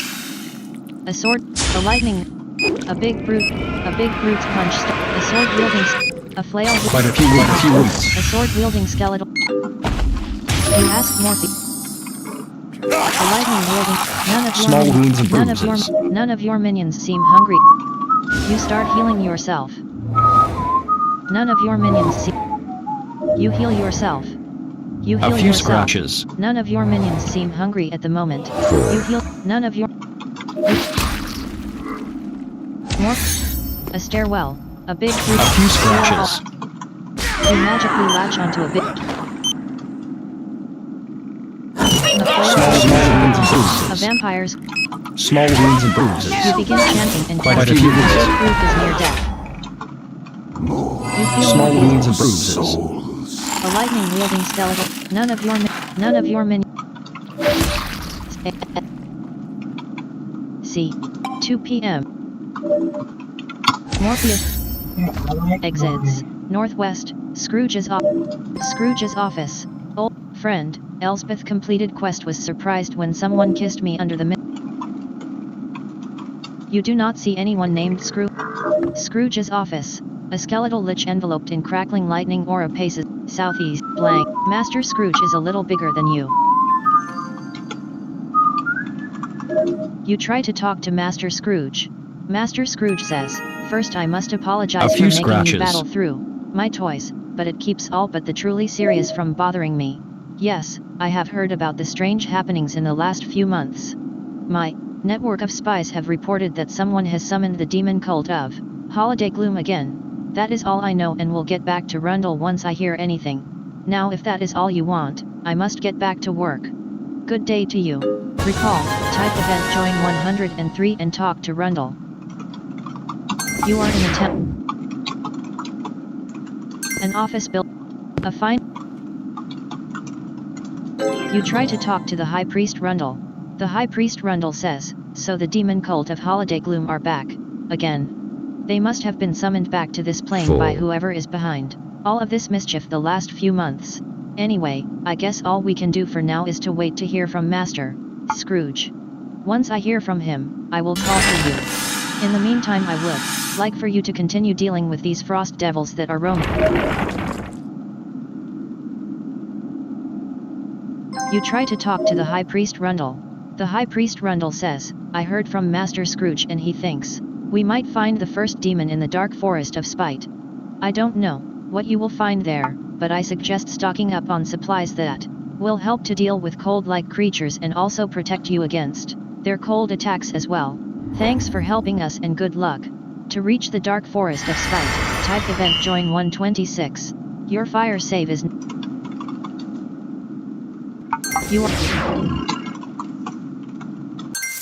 a sword, a lightning, a big brute's punch, a sword wielding, a flail, Quite a few wounds. a sword wielding skeletal. You ask Morphe. A lightning wielding, Small wounds and bruises. none of your minions seem hungry. You start healing yourself. None of your minions seem. You heal yourself. You heal A few yourself. scratches. None of your minions seem hungry at the moment. You heal. None of your. More. A stairwell. A big. A few scratches. You magically latch onto a big. Small wounds and A bruises. vampire's. Small wounds and bruises. You begin chanting and Quite a casting. few The wounds. big group is near death. You feel Small more wounds and bruises. A lightning wielding skeletal. None of your minions. See. 2 p.m. Morpheus exits northwest. Scrooge's office. Old friend Elspeth completed quest was surprised when someone kissed me under the. You do not see anyone named Scrooge's office. A skeletal lich enveloped in crackling lightning aura paces southeast blank. Master Scrooge is a little bigger than you. You try to talk to Master Scrooge. Master Scrooge says, "First I must apologize A for few making scratches. you battle through my toys, but it keeps all but the truly serious from bothering me. Yes, I have heard about the strange happenings in the last few months. My network of spies have reported that someone has summoned the demon cult of Holiday Gloom again. That is all I know and will get back to Rundle once I hear anything. Now if that is all you want, I must get back to work. Good day to you. Recall, type event join 103 and talk to Rundle. You are in a an office building. A fine. You try to talk to the High Priest Rundle. The High Priest Rundle says, so the demon cult of Holiday Gloom are back, again. They must have been summoned back to this plane by whoever is behind all of this mischief the last few months. Anyway, I guess all we can do for now is to wait to hear from Master Scrooge. Once I hear from him, I will call for you. In the meantime I would like for you to continue dealing with these frost devils that are roaming." You try to talk to the High Priest Rundle. The High Priest Rundle says, I heard from Master Scrooge and he thinks we might find the first demon in the dark forest of spite. I don't know what you will find there, but I suggest stocking up on supplies that will help to deal with cold-like creatures and also protect you against their cold attacks as well. Thanks for helping us and good luck. To reach the dark forest of spite, type event join 126. Your fire save is you are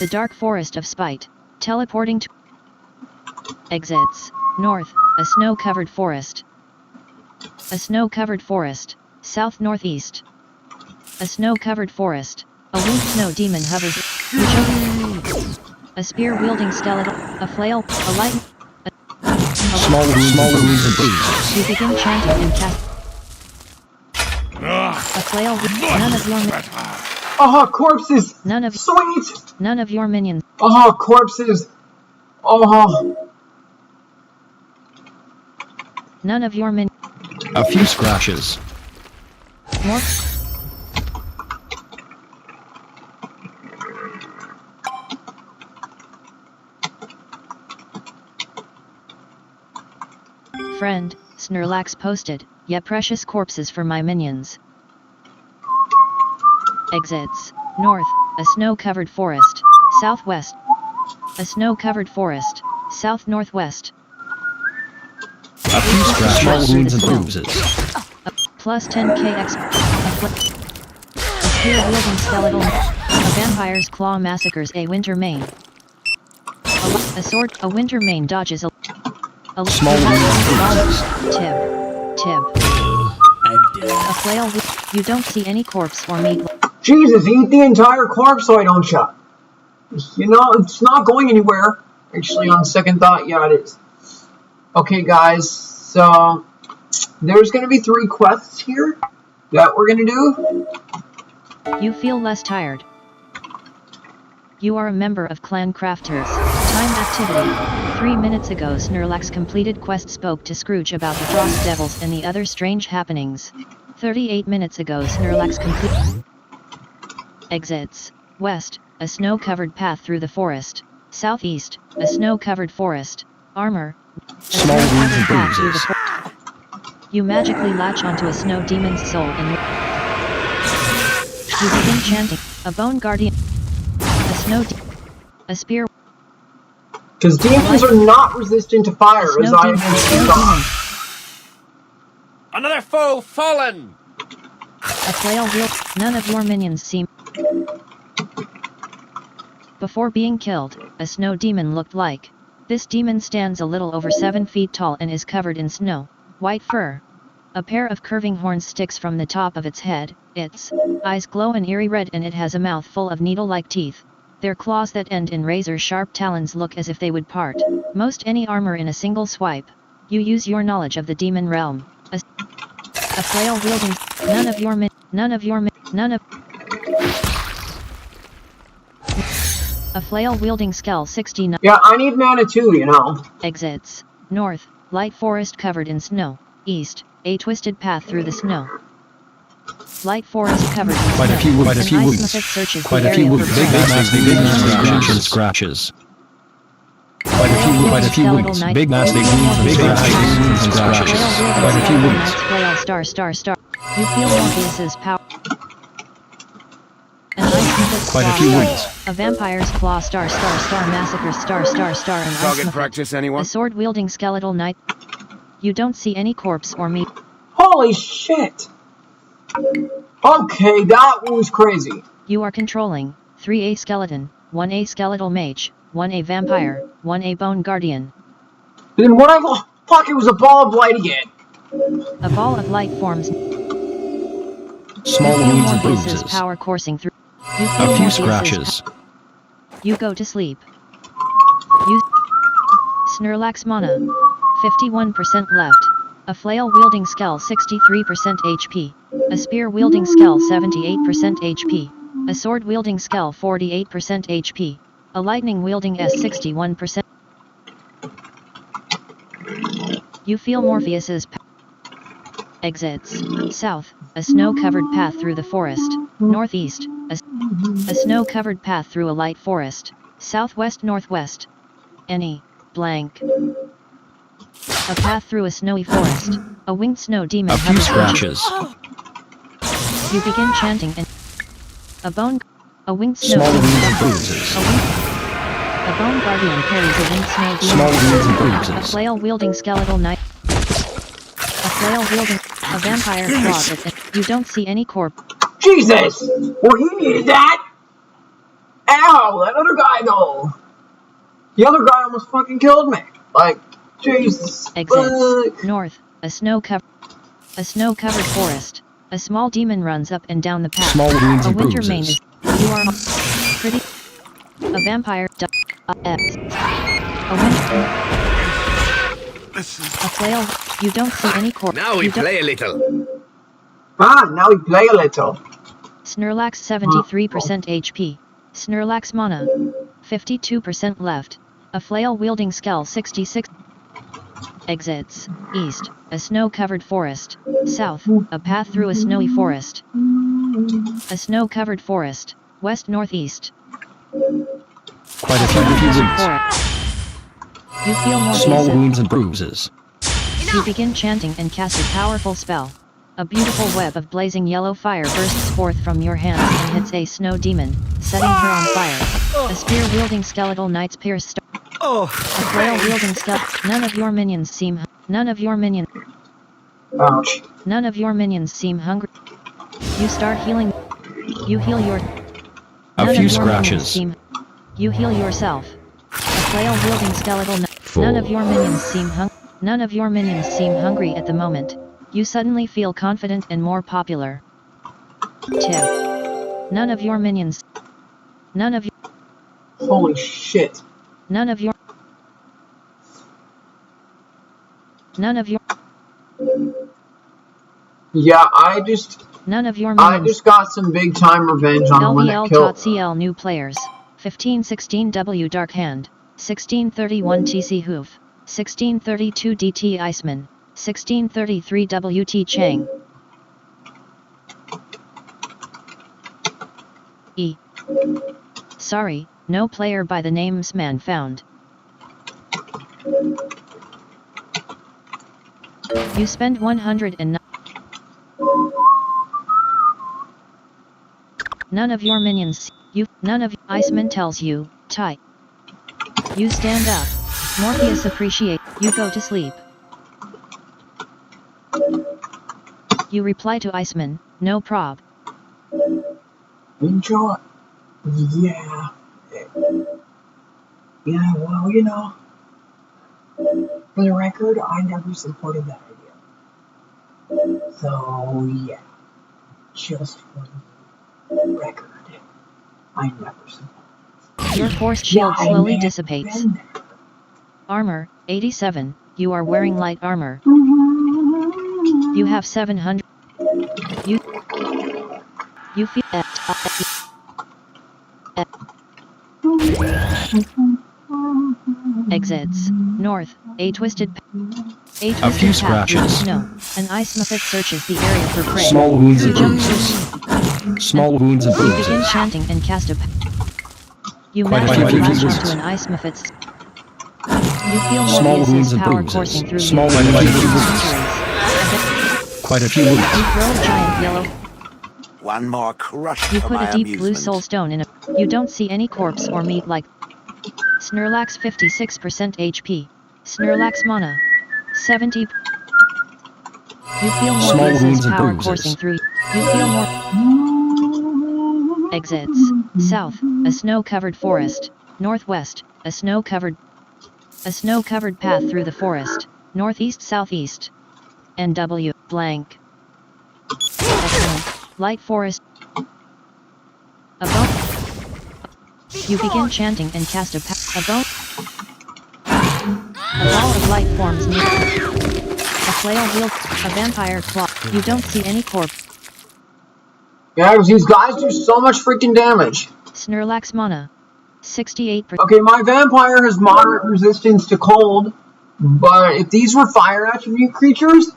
the dark forest of spite. Teleporting to exits north, a snow-covered forest. A snow-covered forest, south-northeast. A snow-covered forest. A winged snow demon hovers. a spear-wielding skeletal, a flail, a light. Small wounds and bruises. You begin chanting and cast a flail with none of your Aha, corpses! none of Sweet! none of your minions. Aha, corpses! Aha! None of your minions. A few scratches. More. Friend, Snorlax posted, "Yeah, precious corpses for my minions." Exits. North, a snow-covered forest. Southwest, a snow-covered forest. South-northwest. A few scratches. Small wounds and bruises. Plus 10k x. A spear-wielding skeletal. A vampire's claw massacres a winter mane. A sword. A winter mane dodges a Small wounds and bruises. Tib. A flail. You don't see any corpse or meat. Jesus, eat the entire corpse, why don't ya? You know, it's not going anywhere. Actually, on second thought, yeah, it is. Okay, guys, so there's going to be 3 quests here that we're going to do. You feel less tired. You are a member of Clan Crafters. Time activity. 3 minutes ago, Snorlax completed quest, spoke to Scrooge about the Frost Devils and the other strange happenings. 38 minutes ago, Snorlax completed exits. West, a snow-covered path through the forest. Southeast, a snow-covered forest. Armor. Small wounds and bruises. You magically latch onto a snow demon's soul and you begin chanting. A bone guardian. A snow a spear. Because demons are not resistant to fire, as I mentioned. Another foe fallen! A flail wheel. None of your minions seem. Before being killed, a snow demon looked like. This demon stands a little over 7 feet tall and is covered in snow, white fur. A pair of curving horns sticks from the top of its head, its eyes glow an eerie red and it has a mouth full of needle-like teeth. Their claws that end in razor-sharp talons look as if they would part most any armor in a single swipe. You use your knowledge of the demon realm. A flail wielding. None of your A flail wielding skull 69. Yeah, I need mana too, you know. Exits. North, light forest covered in snow. East, a twisted path through the snow. Light forest covered in Quite snow. a few wounds. Searches Quite the a few area wounds. for Big massive scratches. Quite a few wounds. Big massive wounds and scratches. Quite a few wounds. Flail star. You feel Morpheus's power. An ice mythic Quite a claw few star. wounds. A vampire's claw star massacre star and ice Target mythic. practice, A anyone? sword wielding skeletal knight. You don't see any corpse or meat. Holy shit! Okay, that was crazy. You are controlling 3A skeleton, 1A skeletal mage, 1A vampire, 1A bone guardian. Then what I fuck, it was a ball of light again. A ball of light forms. Small You feel wounds and Morpheus's bruises. power coursing through. You feel A few Morpheus's scratches. You go to sleep. Use Snorlax mana. 51% left. A flail wielding skull 63% HP. A spear wielding skull 78% HP. A sword wielding skull 48% HP. A lightning wielding S 61%. You feel Morpheus's exits. South, a snow-covered path through the forest. Northeast, a snow-covered path through a light forest. Southwest northwest. Any blank. A path through a snowy forest. A winged snow demon. A few hovers over you. scratches. You begin chanting and a winged snow Small demon. wounds and bruises. A bone guardian carries a winged snow demon. Small wounds and A bruises. flail wielding skeletal knight. A flail wielding a vampire closet. And you don't see any corpse. Jesus! Well, he needed that! Ow! That other guy, though! The other guy almost fucking killed me. Like, Jesus. Exits. North, a snow-covered forest. A small demon runs up and down the path. Small wounds A and winter mane bruises. is. You are pretty. A vampire. A wind. A flail. You don't see any corpse. Now we play a little. Ah, now we play a little. Snorlax 73% HP. Snorlax mana. 52% left. A flail-wielding Skell 66. Exits. East, a snow-covered forest. South, a path through a snowy forest. A snow-covered forest. West-northeast. Quite a few wounds. You feel more Small decent. wounds and bruises. You begin chanting and cast a powerful spell. A beautiful web of blazing yellow fire bursts forth from your hands and hits a snow demon, setting her on fire. A spear-wielding skeletal knight's pierce a flail-wielding skeleton. None of your minions seem Ouch. None of your minions seem hungry. You start healing. You heal your. A few scratches. You heal yourself. A flail-wielding skeletal. None of your minions seem hungry at the moment. You suddenly feel confident and more popular. 2. None of your minions. Holy shit. None of your. Yeah, I just got some big time revenge on the one that killed. LVL.CL new players. 1516 W Dark Hand. 1631 TC Hoof. 1632 DT Iceman. 1633 WT Chang. E. Sorry, no player by the names man found. You spend 109. None of your minions. Iceman tells you, tight. You stand up. Morpheus appreciate. You go to sleep. You reply to Iceman, no prob. Enjoy. Yeah. Yeah, well, you know, for the record, I never supported that idea. So, yeah. Just for the record, I never supported it. Your force shield slowly dissipates. Armor, 87, you are wearing light armor. You have 700. You feel exits north, a twisted A few scratches. No, an ice muffet searches the area for prey. Small wounds and bruises. Small wounds and You begin bruises. chanting and cast a. You Quite a match few your flash bruises. onto an ice muffet's. You feel Small wounds Morpheus's and power bruises. coursing through Small you. wounds and You bruises. injuries. Quite a few wounds. You throw a giant yellow. One more crush You for put my a deep blue amusement. soul stone in a. You don't see any corpse or meat like. Snorlax 56% HP. Snorlax mana. 70. You feel Small Morpheus's wounds and power bruises. coursing through you. You feel more. Exits. South, a snow-covered forest. Northwest, a snow-covered path through the forest. Northeast, southeast. NW blank. Excellent. Light forest. A bone. You begin chanting and cast a bone. A ball of light forms near. A flail wheel. A vampire claw. You don't see any corpse. Yeah, because these guys do so much freaking damage. Snorlax mana. 68%. Okay, my vampire has moderate resistance to cold, but if these were fire attribute creatures,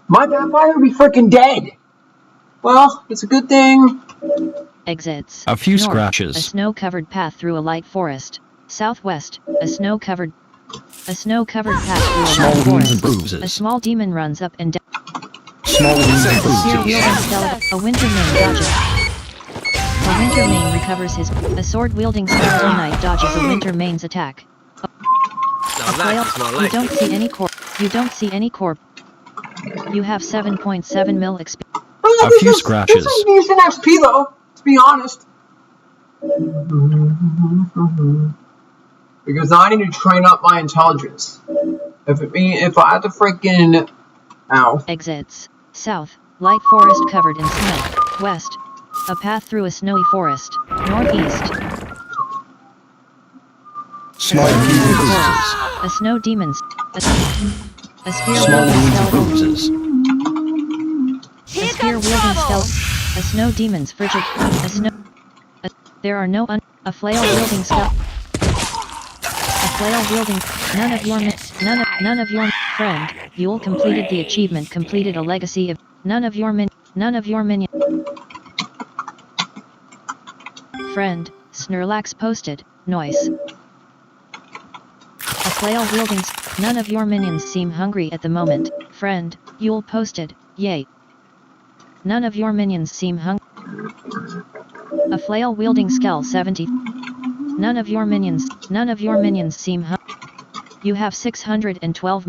my vampire would be freaking dead. Well, it's a good thing. Exits. A few North, scratches. A snow-covered path through a light forest. Southwest, a snow-covered path through a Small light wounds and forest. bruises. A small demon runs up and down. Small wounds and Spear-wielding bruises. skeleton. A winter mane dodges. A winter mane recovers his. A sword-wielding skeleton knight dodges a winter mane's attack. A flail. You don't see any corp. You have 7.7 mil XP. Well, A this few is- scratches. This is decent XP, though, to be honest. Because I need to train up my intelligence. If I had to freaking... Ow. Exits. South, light forest covered in snow. West, a path through a snowy forest. Northeast, Small wounds and bruises. A snow demon's. A spear Small wielding wounds and skeleton. bruises. A spear wielding skeleton. A snow demon's frigid. A snow. There are no a flail wielding skeleton. A flail wielding. None of your friend. Yule completed the achievement. Completed a legacy of none of your minion. Friend. Snorlax posted. Noise. A flail wielding. None of your minions seem hungry at the moment. Friend. Yule posted. Yay. None of your minions seem hungry. A flail wielding Skell 70. None of your minions seem hungry. You have 612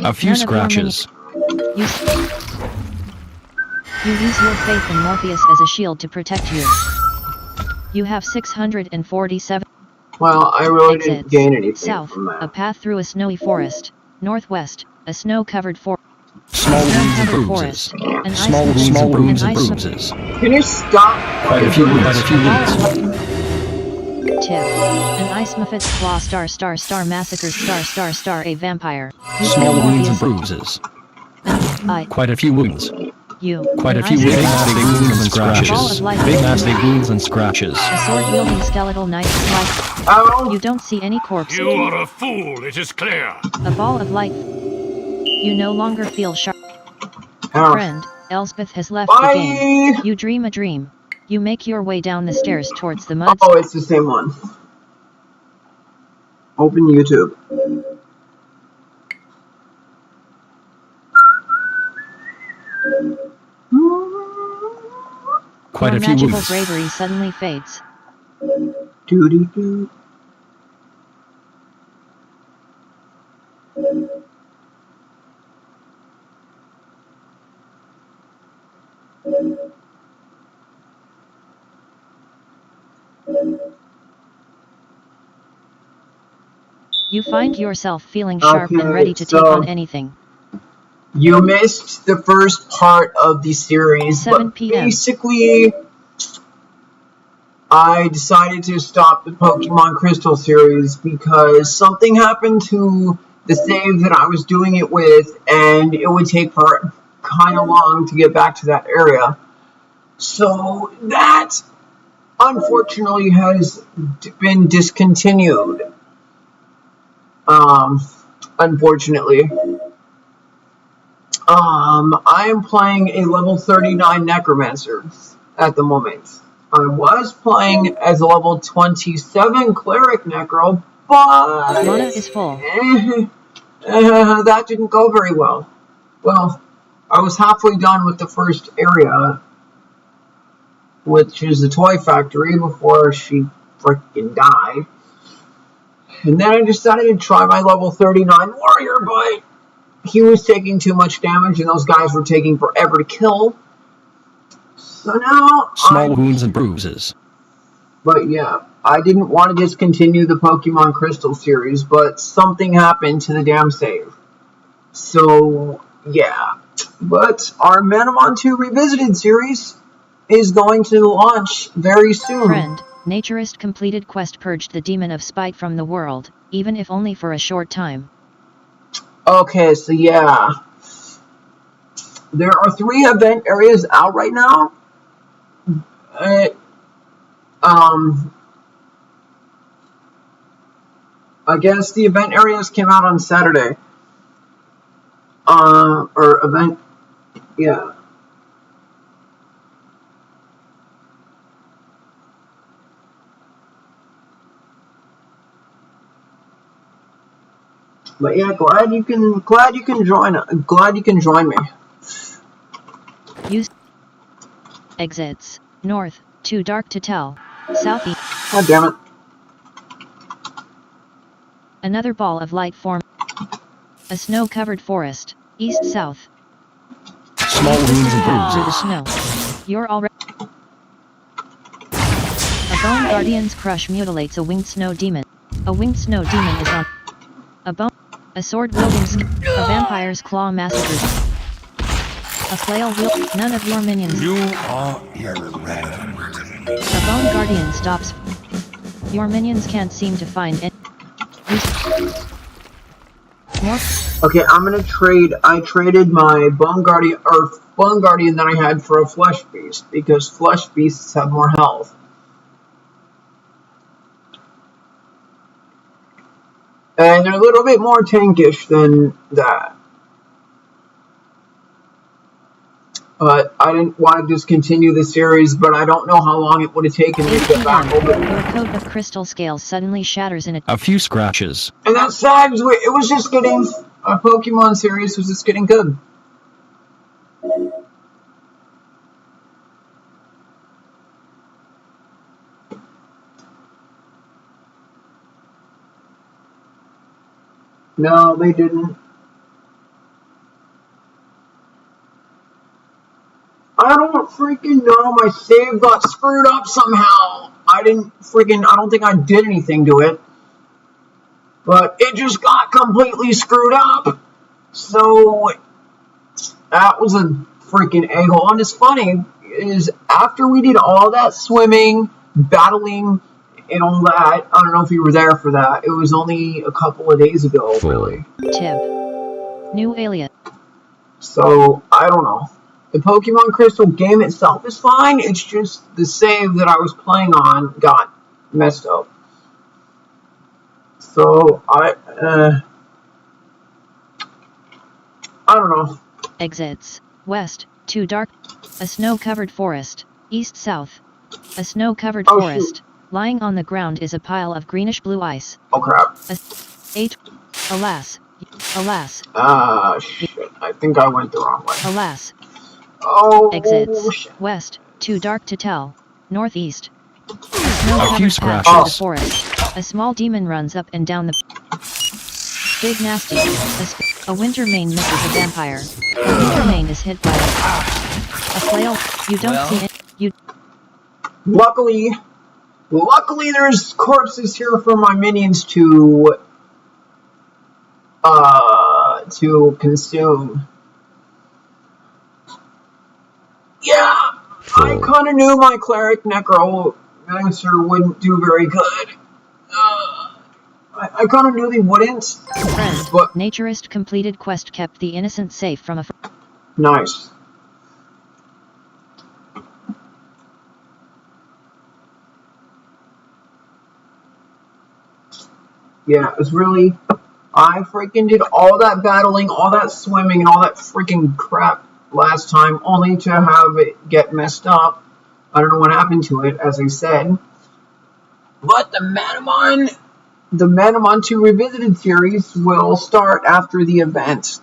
A few scratches. You use your faith in Morpheus as a shield to protect you. You have 647. Well, I really didn't Exits. gain anything South, from that. a path through a snowy forest. Northwest, a snow-covered forest. Small wounds and Snow-covered bruises. forest. An Small ice wounds and an ice- bruises. Can you stop? Quite a few wounds. Tip. An ice muffet's claw star massacre star a vampire. You Small kill wounds and Morpheus. bruises. I. Quite a few wounds. You. Quite a An few ice big muffet- nasty wounds and Ball of scratches. light. Big nasty wounds and scratches. A sword-wielding skeletal knight. Oh, You don't see any corpse. You are a fool, it is clear. A ball of light. You no longer feel sharp. ouch. Friend, Elspeth has left the game. Bye. You dream a dream. You make your way down the stairs towards the mud. Oh, it's the same one. Open YouTube. Quite Your a few magical wounds. bravery suddenly fades. Doo-doo-doo. You find yourself feeling sharp and Okay, ready to take so- on anything. You missed the first part of the series, 7 but p.m. basically, I decided to stop the Pokemon Crystal series because something happened to the save that I was doing it with, and it would take for kind of long to get back to that area. So that, unfortunately, has been discontinued. Unfortunately. I am playing a level 39 Necromancer at the moment. I was playing as a level 27 Cleric Necro, but Mana is full. that didn't go very well. Well, I was halfway done with the first area, which is the toy factory, before she freaking died. And then I decided to try my level 39 warrior, but he was taking too much damage, and those guys were taking forever to kill. So now, Small wounds and bruises. But yeah, I didn't want to discontinue the Pokemon Crystal series, but something happened to the damn save. So, yeah. But our Manamon 2 Revisited series is going to launch very soon. Friend, Naturist completed quest purged the demon of spite from the world, even if only for a short time. Okay, so yeah. There are 3 event areas out right now. I guess the event areas came out on Saturday. Yeah. But yeah, glad you can join me. Use exits. North, too dark to tell. Southeast. God damn it. Another ball of light form. A snow-covered forest. East-south. Small wounds and Through the bruises. snow. You're already. A bone guardian's crush mutilates a winged snow demon. A winged snow demon is on. A sword-wielding a vampire's claw massacres. A flail wield. None of your minions. You are irrelevant. A bone guardian stops. Your minions can't seem to find any. More. Okay, I'm gonna trade. I traded my Bone Guardian that I had for a Flesh Beast because Flesh Beasts have more health. And they're a little bit more tankish than that. But I didn't want to discontinue the series, but I don't know how long it would have taken me to get back over it. Your coat of crystal scales suddenly shatters in A few scratches. And that's sad, because it was just getting, a Pokemon series was just getting good. No, they didn't. I don't freaking know. My save got screwed up somehow. I don't think I did anything to it. But it just got completely screwed up. So, that was a freaking a-hole. And it's funny, is after we did all that swimming, battling, and all that, I don't know if you were there for that. It was only a couple of days ago, really. Tib. New alien. So, I don't know. The Pokemon Crystal game itself is fine. It's just the save that I was playing on got messed up. So, I don't know. Exits. West, too dark. A snow-covered forest. East, south. A snow-covered forest. Shoot. Lying on the ground is a pile of greenish-blue ice. Oh, crap. Alas. Alas. Shit. I think I went the wrong way. Alas. Oh, Exits. shit. West, too dark to tell. Northeast. A A few snow-covered path scratches. through the forest. A small demon runs up and down the... Big Nasty. A winter mane misses a vampire. A winter mane is hit by a flail. You don't see it. Luckily, there's corpses here for my minions to consume. Yeah, I kind of knew my cleric necromancer wouldn't do very good. I kind of knew they wouldn't. Friend, but naturist completed quest kept the innocent safe from a... Nice. Yeah, it was really... I freaking did all that battling, all that swimming, and all that freaking crap last time, only to have it get messed up. I don't know what happened to it, as I said. But the Manamon 2 Revisited series will start after the event.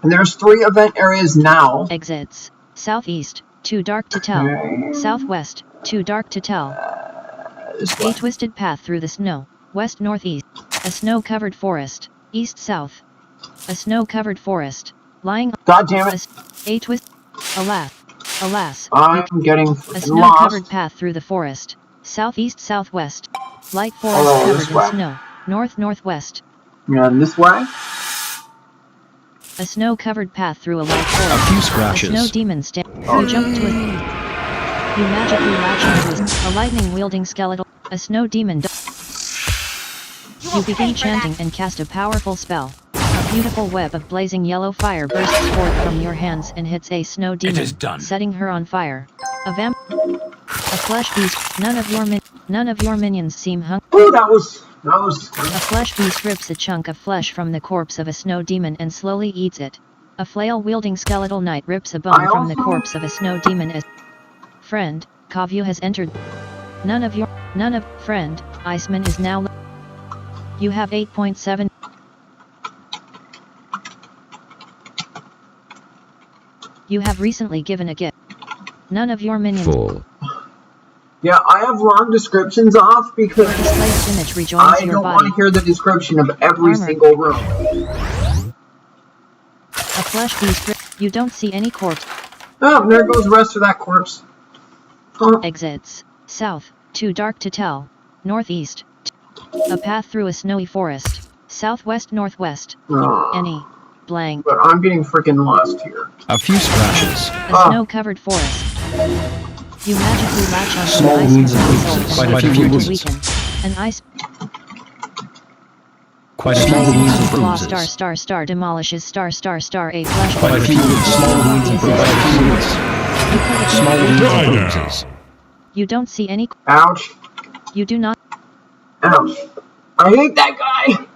And there's 3 event areas now. Exits. Southeast, too dark to tell. Okay. Southwest, too dark to tell. A twisted path through the snow. West northeast. A snow-covered forest. East south. A snow-covered forest. Lying... God damn it. A twist... Alas. I'm getting A freaking snow-covered lost. path through the forest. Southeast southwest. Light forest this covered way? in snow. North northwest. Yeah, this way? A snow-covered path through a light forest. A few A scratches. snow demon You jump to it. You magically latch into a lightning-wielding skeletal. A snow demon. You begin chanting and cast a powerful spell. A beautiful web of blazing yellow fire bursts forth from your hands and hits a snow demon, is done. setting her on fire. A flesh beast. None of your minions seem hungry. Oh, that was... A flesh beast rips a chunk of flesh from the corpse of a snow demon and slowly eats it. A flail-wielding skeletal knight rips a bone from the corpse of a snow demon as... Friend, Kavyu has entered. Friend, Iceman is now... You have 8.7... You have recently given a gift. None of your minions... Full. Yeah, I have long descriptions off because Displaced image rejoins I your don't body. want to hear the description of every Armor. single room. A flesh beast you don't see any corpse. Oh, there goes the rest of that corpse. Huh. Exits. South, too dark to tell. Northeast. A path through a snowy forest. Southwest northwest. Any. Blank. But I'm getting freaking lost here. A few scratches. A snow-covered forest. You magically latch onto Small an ice wounds and soul bruises. and Quite a few begin to wounds. weaken. An ice... Quite a few wounds and Flaw bruises. demolishes a flesh. Quite a few small wounds and bruises. Small wounds and bruises. You don't see any. Ouch. You do not. Ouch. I hate that guy!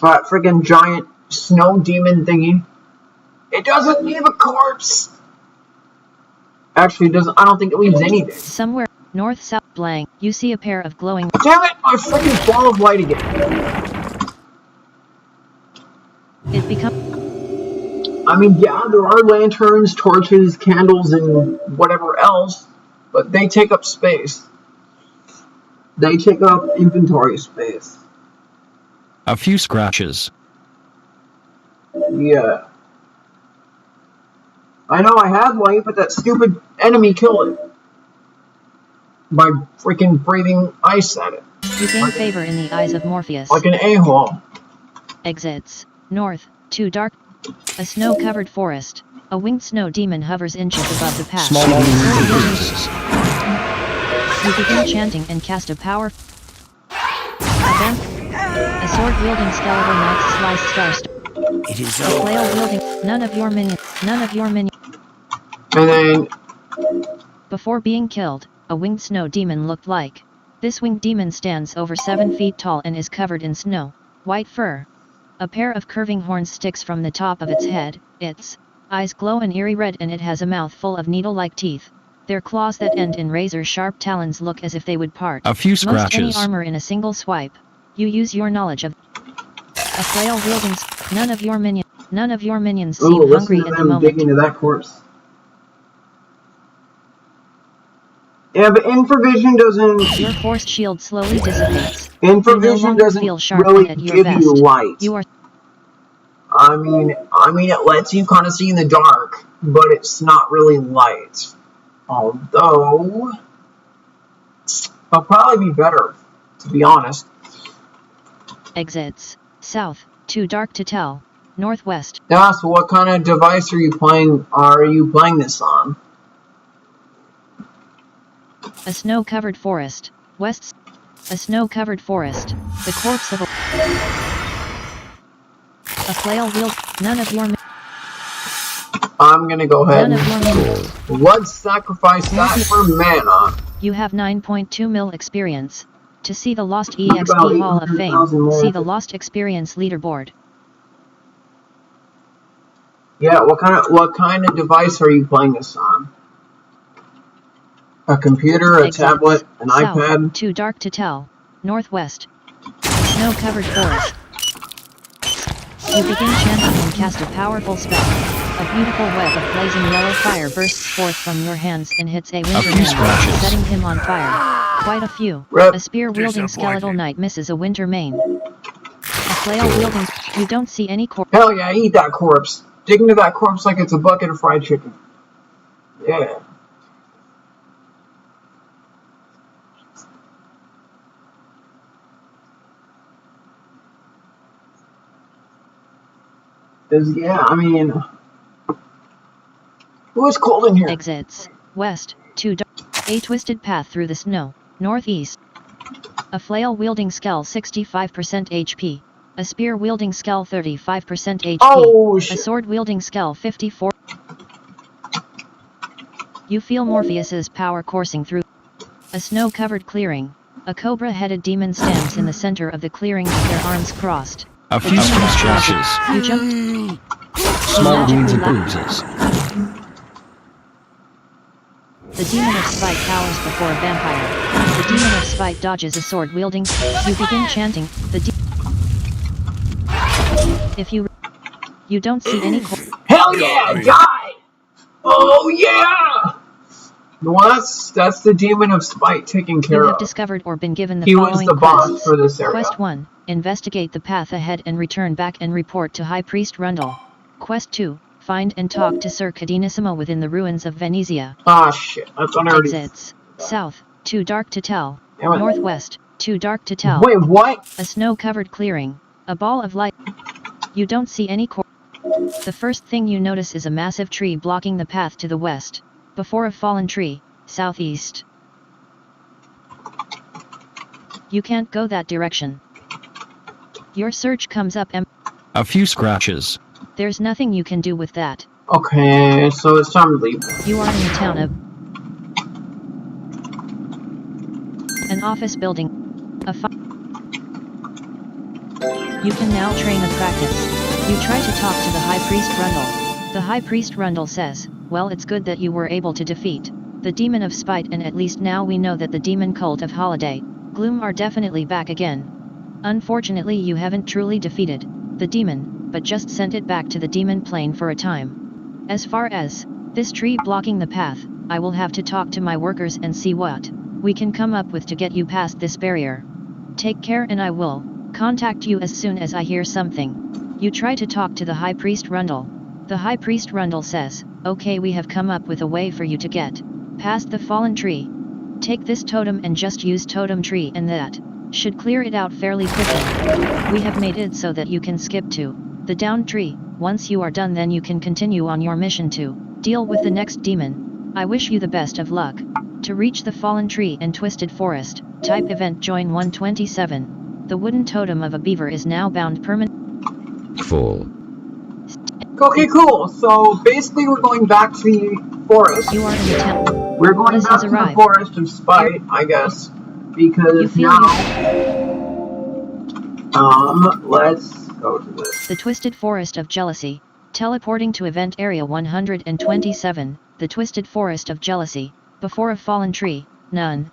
That freaking giant snow demon thingy. It doesn't leave a corpse! Actually, it doesn't. I don't think it leaves anything. Somewhere north, south, blank. You see a pair of glowing. Damn it! My freaking ball of light again. It becomes. I mean, yeah, there are lanterns, torches, candles, and whatever else, but they take up space. They take up inventory space. A few scratches. Yeah. I know I had light, but that stupid enemy killed it. By freaking breathing ice at it. You gain favor in the eyes of Morpheus. Like an a-hole. Exits. North, too dark. A snow-covered forest. A winged snow demon hovers inches above the path. Small wounds and bruises. You begin chanting and cast a power. A sword-wielding skeletal knight slice star. It is A over. flail-wielding. None of your minions. And then, Before being killed, a winged snow demon looked like. This winged demon stands over 7 feet tall and is covered in snow, white fur. A pair of curving horns sticks from the top of its head, its eyes glow an eerie red and it has a mouth full of needle-like teeth. Their claws that end in razor-sharp talons look as if they would part. A few Most any scratches. armor in a single swipe. You use your knowledge of a flail-wielding. None of your minions seem ooh, hungry listen to at the them moment. digging into that corpse. Yeah, but infravision doesn't. Your forced shield slowly dissipates. Infravision longer doesn't feel sharp really at your give you best. light. You are. I mean, it lets you kind of see in the dark, but it's not really light. Although, it'll probably be better, to be honest. Exits. South, too dark to tell. Northwest. Yeah, so what kind of device are you playing this on? A snow-covered forest. West. A snow-covered forest. The corpse of a flail wield. None of your. I'm gonna go ahead None of your minions. and let's sacrifice that for mana. You have 9.2 mil experience. To see the Lost About EXP Hall of 800,000 Fame, more. see the Lost Experience leaderboard. Yeah, what kind of device are you playing this on? A computer, a Exits. tablet, an South, iPad? too dark to tell. Northwest. Snow-covered forest. You begin chanting and cast a powerful spell. A beautiful web of blazing yellow fire bursts forth from your hands and hits a winter few man, scratches. setting him on fire. Quite a few. Rip. A spear-wielding skeletal knight misses a winter mane. A flail-wielding. You don't see any corpse. Hell yeah, eat that corpse. Dig into that corpse like it's a bucket of fried chicken. Yeah. Yeah, I mean, it's cold in here. Exits. West, too dark. A twisted path through the snow. Northeast. A flail-wielding skull 65% HP. A spear-wielding skull 35% HP. Oh, A shit. sword-wielding skull 54. You feel Morpheus's power coursing through a snow-covered clearing. A cobra-headed demon stands in the center of the clearing with their arms crossed. A few scratches. You jumped. Small wounds and bruises. The demon of spite cowers before a vampire. The demon of spite dodges a sword wielding. You begin chanting. If you don't see any. Hell yeah, die! Oh yeah! Well, that's the demon of spite taken care You have of. discovered or been given the He was following the boss quests. for this area. Quest 1. Investigate the path ahead and return back and report to High Priest Rundle. Quest 2. Find and talk to Sir Cadinissimo within the ruins of Venezia. Ah shit, that's what I already. Exits. South, too dark to tell. Damn it. Northwest, too dark to tell. Wait, what? A snow-covered clearing. A ball of light. You don't see any The first thing you notice is a massive tree blocking the path to the west. Before a fallen tree, southeast. You can't go that direction. Your search comes up empty. A few scratches. There's nothing you can do with that. Okay, so it's time to leave. You are in the town of an office building. You can now train and practice. You try to talk to the High Priest Rundle. The High Priest Rundle says, well, it's good that you were able to defeat the demon of spite, and at least now we know that the demon cult of Holiday Gloom are definitely back again. Unfortunately, you haven't truly defeated the demon, but just sent it back to the demon plane for a time. As far as this tree blocking the path, I will have to talk to my workers and see what we can come up with to get you past this barrier. Take care, and I will contact you as soon as I hear something. You try to talk to the High Priest Rundle. The High Priest Rundle says, okay, we have come up with a way for you to get past the fallen tree. Take this totem and just use totem tree, and that should clear it out fairly quickly. We have made it so that you can skip to the downed tree. Once you are done, then you can continue on your mission to deal with the next demon. I wish you the best of luck. To reach the fallen tree and twisted forest, type event join 127. The wooden totem of a beaver is now bound permanent. Full. Okay, cool. So basically, we're going back to the forest. You are in the town. We're going This back has to the arrived. forest of spite, I guess, You because feel now, let's go to this. The Twisted Forest of Jealousy. Teleporting to event area 127, the Twisted Forest of Jealousy. Before a fallen tree, none.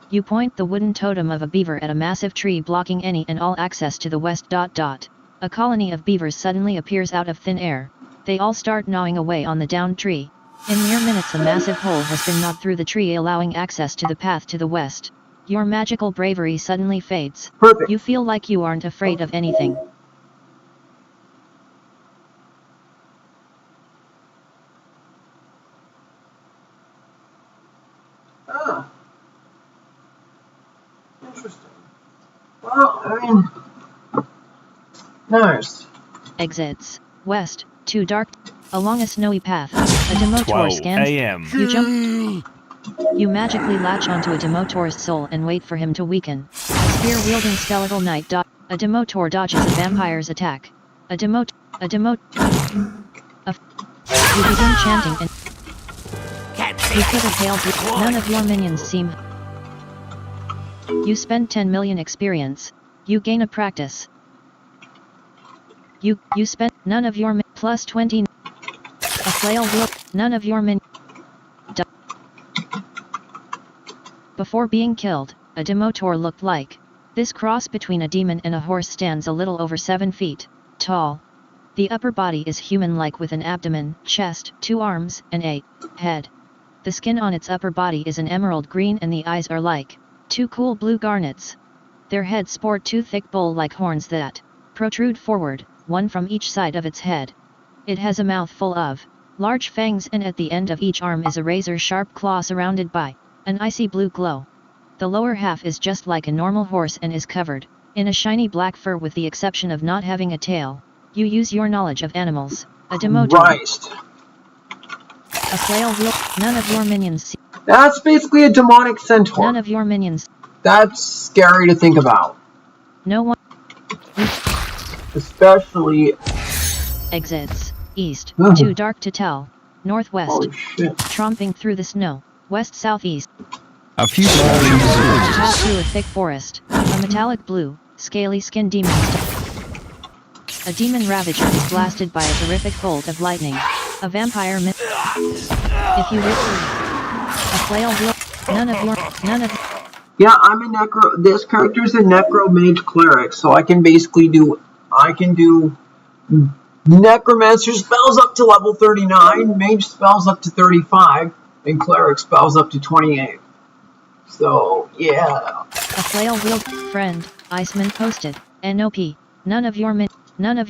You point the wooden totem of a beaver at a massive tree blocking any and all access to the west. A colony of beavers suddenly appears out of thin air. They all start gnawing away on the downed tree. In mere minutes, a massive hole has been gnawed through the tree, allowing access to the path to the west. Your magical bravery suddenly fades. Perfect. You feel like you aren't afraid of anything. Ah. Interesting. Well, I mean, nice. Exits. West, too dark. Along a snowy path, a Demotor scans. You jump. You magically latch onto a Demotor's soul and wait for him to weaken. A spear-wielding skeletal knight a Demotor dodges a vampire's attack. You begin chanting and you put a pale blue. None of your minions seem. You spend 10 million experience. You gain a practice. You spend none of your plus 20. A flail will none of your min. Before being killed, a Demotor looked like. This cross between a demon and a horse stands a little over 7 feet tall. The upper body is human-like with an abdomen, chest, 2 arms, and a head. The skin on its upper body is an emerald green and the eyes are like 2 cool blue garnets. Their heads sport 2 thick bowl-like horns that protrude forward, one from each side of its head. It has a mouth full of large fangs, and at the end of each arm is a razor-sharp claw surrounded by an icy blue glow. The lower half is just like a normal horse and is covered in a shiny black fur with the exception of not having a tail. You use your knowledge of animals. A Demotor. Christ. A flail will. None of your minions see. That's basically a demonic centaur. None of your minions. That's scary to think about. No one. Especially. Exits. East. Too dark to tell. Northwest. Holy shit. Tromping through the snow. West southeast. A few small trees. Pass through a thick forest. A metallic blue, scaly skin demon. A demon ravager is blasted by a terrific bolt of lightning. A vampire if you rip a flail will. None of. Yeah, I'm a necro. This character's a necro mage cleric, so I can basically do. Necromancer spells up to level 39, mage spells up to 35, and cleric spells up to 28. So, yeah. A flail wield friend, Iceman posted. NOP. None of your None of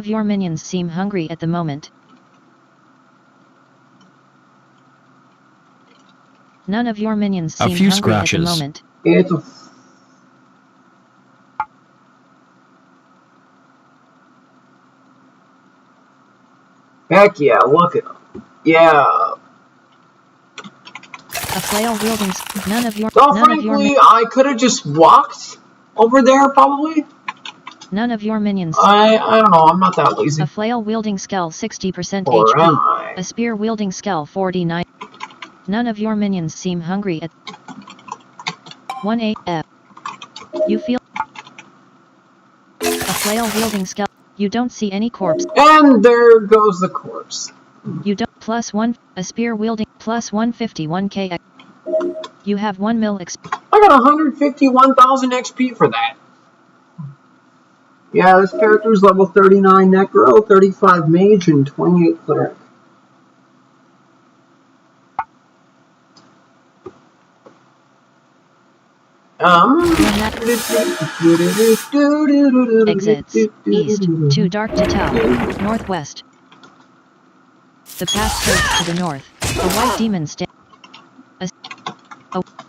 your minions seem hungry at the moment. None of your minions seem hungry scratches. at the moment. It's a... Heck yeah, look at them. Yeah. A flail wielding. None of your. So None of your. frankly, I could have just walked over there, probably. None of your minions. I don't know. I'm not that lazy. A flail wielding skull 60% Or HP. am I? A spear wielding skull 49. None of your minions seem hungry at 1 AF. You feel a flail wielding skull. You don't see any corpse. And there goes the corpse. You don't +1. A spear wielding +151k. You have 1 mil XP. I got 151,000 XP for that. Yeah, this character's level 39 Necro, 35 Mage, and 28 Cleric. Exits. East. Too dark to tell. Northwest. The path curves to the north. A white demon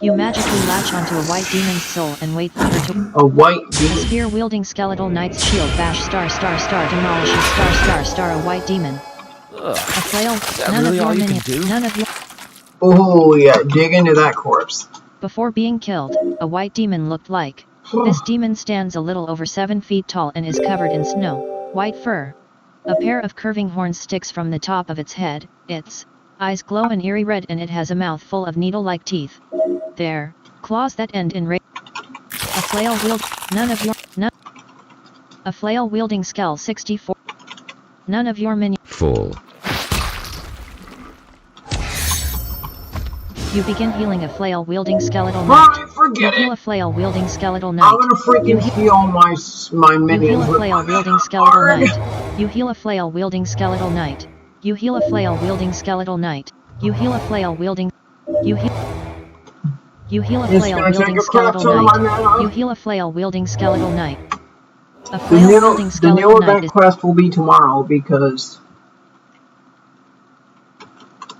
you magically latch onto a white demon's soul and wait for her to. A white A demon. spear wielding skeletal knight's shield bash star demolishes star a white demon. A flail. None really of all your you can minions. do? None of your. Oh yeah, dig into that corpse. Before being killed, a white demon looked like. This demon stands a little over 7 feet tall and is covered in snow, white fur. A pair of curving horns sticks from the top of its head, its eyes glow an eerie red and it has a mouth full of needle-like teeth. There, claws that end in a flail wield. None of your. None. A flail wielding skull 64. None of your minions. Full. You begin healing a flail wielding skeletal knight. Alright, forget You heal a it. flail wielding skeletal I'm knight. gonna freaking heal my You minions heal a with flail my wielding skeletal Arg. knight. You heal a flail wielding skeletal knight. You heal a flail wielding skeletal knight. You heal a flail wielding. You heal. You heal a It's flail gonna take wielding a crap skeletal ton of my knight. mana. You heal a flail wielding skeletal knight. A The flail wielding new skeletal knight event is quest will be tomorrow because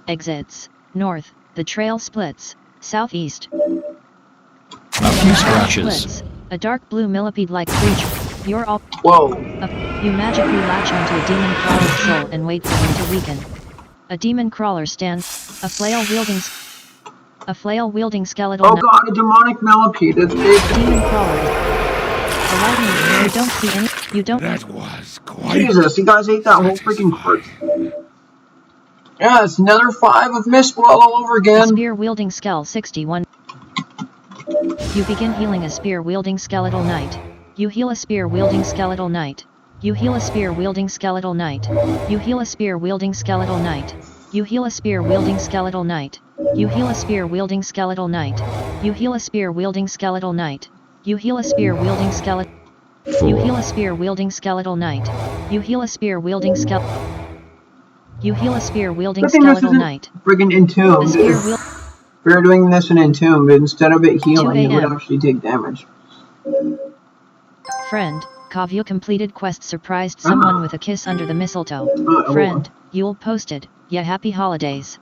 exits north. The trail splits southeast. A few scratches. Splits. A dark blue millipede-like creature. You're all. whoa. You magically latch onto a demon crawler's soul and wait for him to weaken. A demon crawler stands. A flail wielding skeletal. Oh god, a demonic millipede. It's big. Demon crawler. A lightning. You don't see any. You don't. That was quite. Jesus, you guys ate that whole freaking corpse. Yeah, it's another 5 of Mistwell all over A again. spear wielding skull 61. You begin healing a spear wielding skeletal knight. You heal a spear wielding skeletal knight. You heal a spear wielding skeletal knight. You heal a spear wielding skeletal knight. You heal a spear wielding skeletal knight. You heal a spear wielding skeletal knight. You heal a spear wielding skeletal knight. You heal a spear wielding skeletal. You heal a spear wielding skeletal knight. You heal a spear wielding skeletal. You heal a spear wielding Good thing this skeletal isn't knight. friggin' A entombed. spear If wield. we were doing this in entombed, instead of it healing, 2 it would a.m. actually take damage. Friend, Kavyu completed quest surprised someone with a kiss under the mistletoe. Friend, Yule posted, yeah, happy holidays.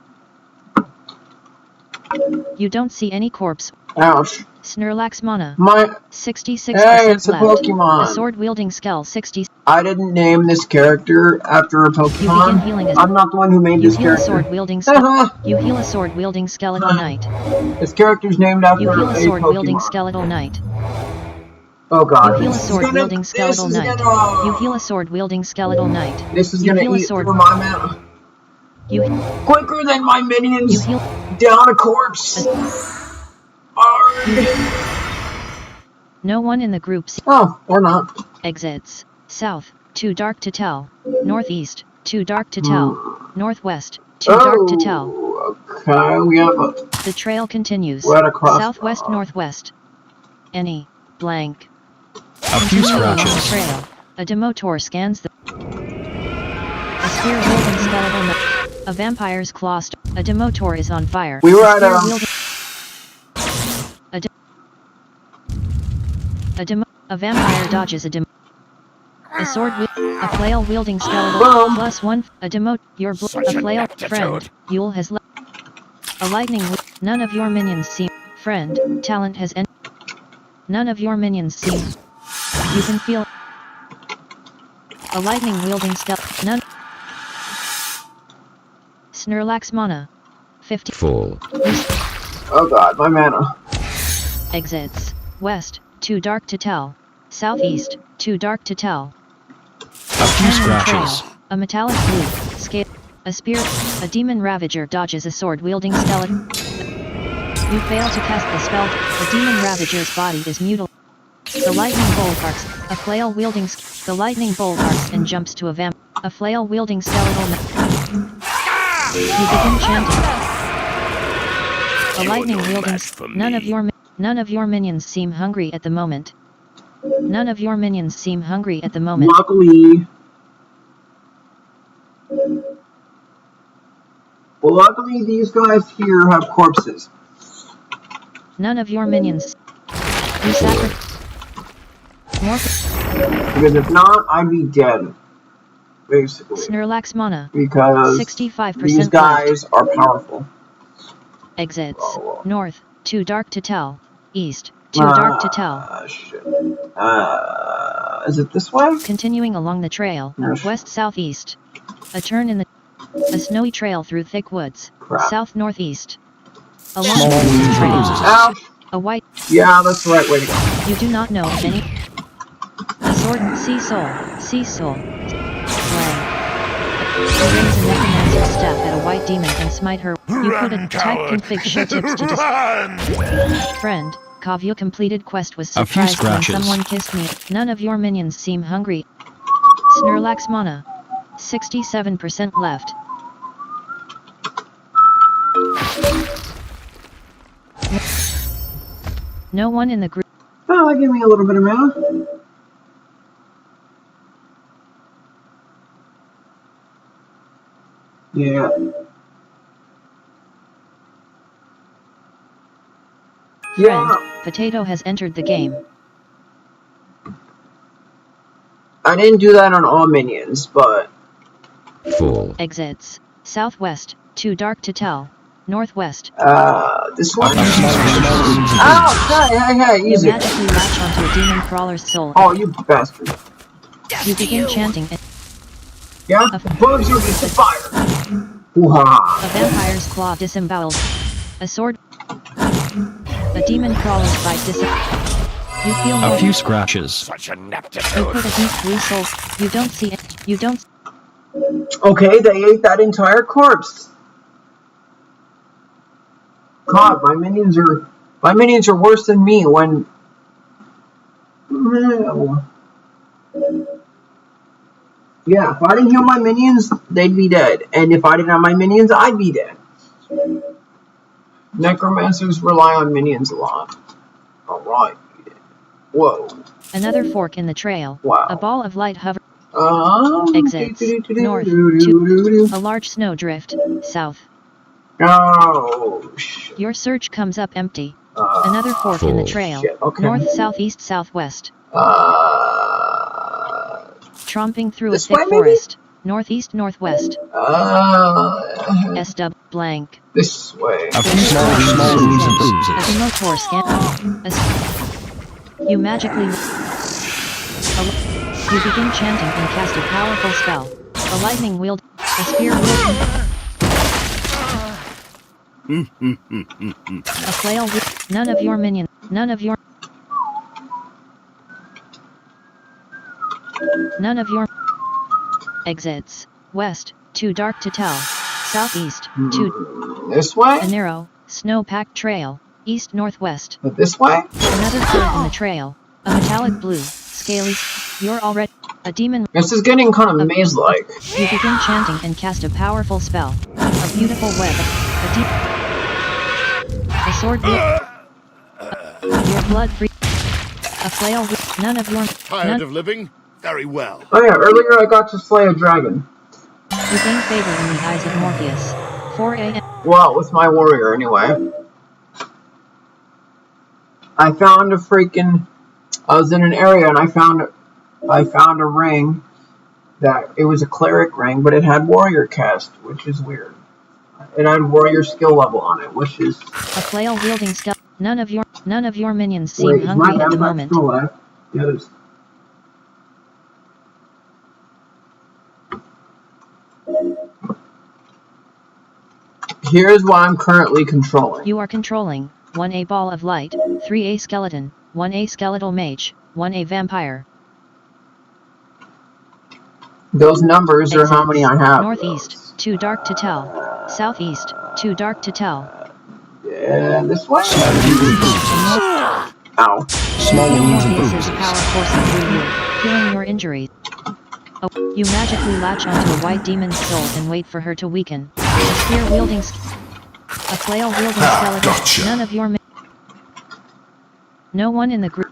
You don't see any corpse. Ouch. Snorlax mana. My 66% Hey, it's a left. Pokemon. A sword wielding skull 60. I didn't name this character after a begin Pokemon. healing as- I'm not the one who made You this heal a character. sword wielding You heal a sword wielding skeletal knight. This character's named after You heal a sword wielding Pokemon. skeletal knight. Oh god. You heal a This is sword gonna- wielding this skeletal is knight. gonna- You heal a sword wielding skeletal knight. This is You gonna heal a eat sword. through my mana. You Quicker than my minions. you heal. Down a corpse. Arg. No one in the group Oh, or not. exits. South, too dark to tell. Northeast, too dark to tell. Northwest, too dark to tell. Okay, we have a... The trail continues. We're at a crossroad. Southwest, northwest. Any blank. A few Continue along the scratches. trail. A demotor scans the. A spear wielding skeletal. A vampire's claw. A demotor is on fire. We were A at spear a... wielding- A vampire dodges a a sword a flail wielding skeletal Boom. +1 a demote your Such a flail ineptitude. friend Yule has a lightning none of your minions seem friend talent has none of your minions seem you can feel a lightning wielding skeleton none Snorlax mana. 50. Full. Oh god, my mana. Exits. West, too dark to tell. Southeast, too dark to tell. A few Turn in the scratches. trail. A metallic blue, scale, a spear, a demon ravager dodges a sword-wielding skeleton. You fail to cast the spell, the demon ravager's body is mutilated. The lightning bolt arcs, a flail-wielding the lightning bolt arcs and jumps to a a flail-wielding skeletal. You begin chanting. A lightning-wielding none of your minions seem hungry at the moment. None of your minions seem hungry at the moment. Luckily these guys here have corpses. None of your minions. You sacrifice more. Because if not, I'd be dead. Basically. Snorlax mana. Because 65% these guys are powerful. Exits. North, too dark to tell. East, too dark to tell. Shit. Is it this way? Continuing along the trail, west-southeast. A turn in the... A snowy trail through thick woods. South-northeast. Along the trail. Ouch! A white... Yeah, that's the right way to go. You do not know of any... A sword... Sea soul. Sea soul. Play. Raise a necromancer staff at a white demon and smite her. You could attack config show tips to Friend, Kavya completed quest was surprised when someone kissed me. None of your minions seem hungry. Snorlax mana. 67% left. No one in the group. Oh, that gave me a little bit of mana. Yeah. Friend, Potato has entered the game. I didn't do that on all minions, but... Full. Exits. Southwest, too dark to tell. Northwest. This one? Oh, hey, easy. You magically latch onto a demon crawler's soul. Oh, you bastard. You begin chanting and... Yeah? Bugs are just fire. Ooh-ha. A vampire's claw disemboweled. A sword... A demon crawler's bite You feel more... A few scratches. Such You put a deep blue soul... You don't see it. You don't... Okay, they ate that entire corpse. God, my minions are worse than me when... Yeah, if I didn't heal my minions, they'd be dead. And if I didn't have my minions, I'd be dead. Necromancers rely on minions a lot. Alright. Whoa. Another fork in the trail. Wow. A ball of light hover... Exits. North. A large snowdrift. South. Oh, shit. Your search comes up empty. Another fork in the trail. Shit, okay. North, southeast, southwest. Tromping through a thick forest. Northeast, northwest. SW blank. This way. A few small leaves and bruises. A motor scan. You magically... You begin chanting and cast a powerful spell. A lightning wield... A spear wield... A flail wield... None of your minions... None of your... Exits. West, too dark to tell. Southeast, too... This way? A narrow, snow-packed trail. East-northwest. This way? Another fork in the trail. A metallic blue, scaly... You're already... A demon... This is getting kind of maze-like. You begin chanting and cast a powerful spell. A beautiful web. A deep... A sword... Your blood-free... A flail... None of your... Tired of living? Very well. Oh yeah, earlier I got to slay a dragon. You gain favor in the eyes of Morpheus. 4 a.m. Well, with my warrior anyway. I found a freaking... I was in an area and I found a ring that it was a cleric ring, but it had warrior cast, which is weird. It had warrior skill level on it, which is... A flail wielding skill. None of your minions seem hungry at the moment. Still alive? Yes. Here's what I'm currently controlling. You are controlling 1A ball of light, 3A skeleton, 1A skeletal mage, 1A vampire. Those numbers are how many I have. Northeast, too dark to tell. Southeast, too dark to tell. Yeah, this way. Ow. Small wounds and Morpheus's bruises. power coursing through you, healing your injuries. Oh, you magically latch onto a white demon's soul and wait for her to weaken. A spear-wielding, a flail-wielding skeleton. Gotcha. None of your. No one in the group.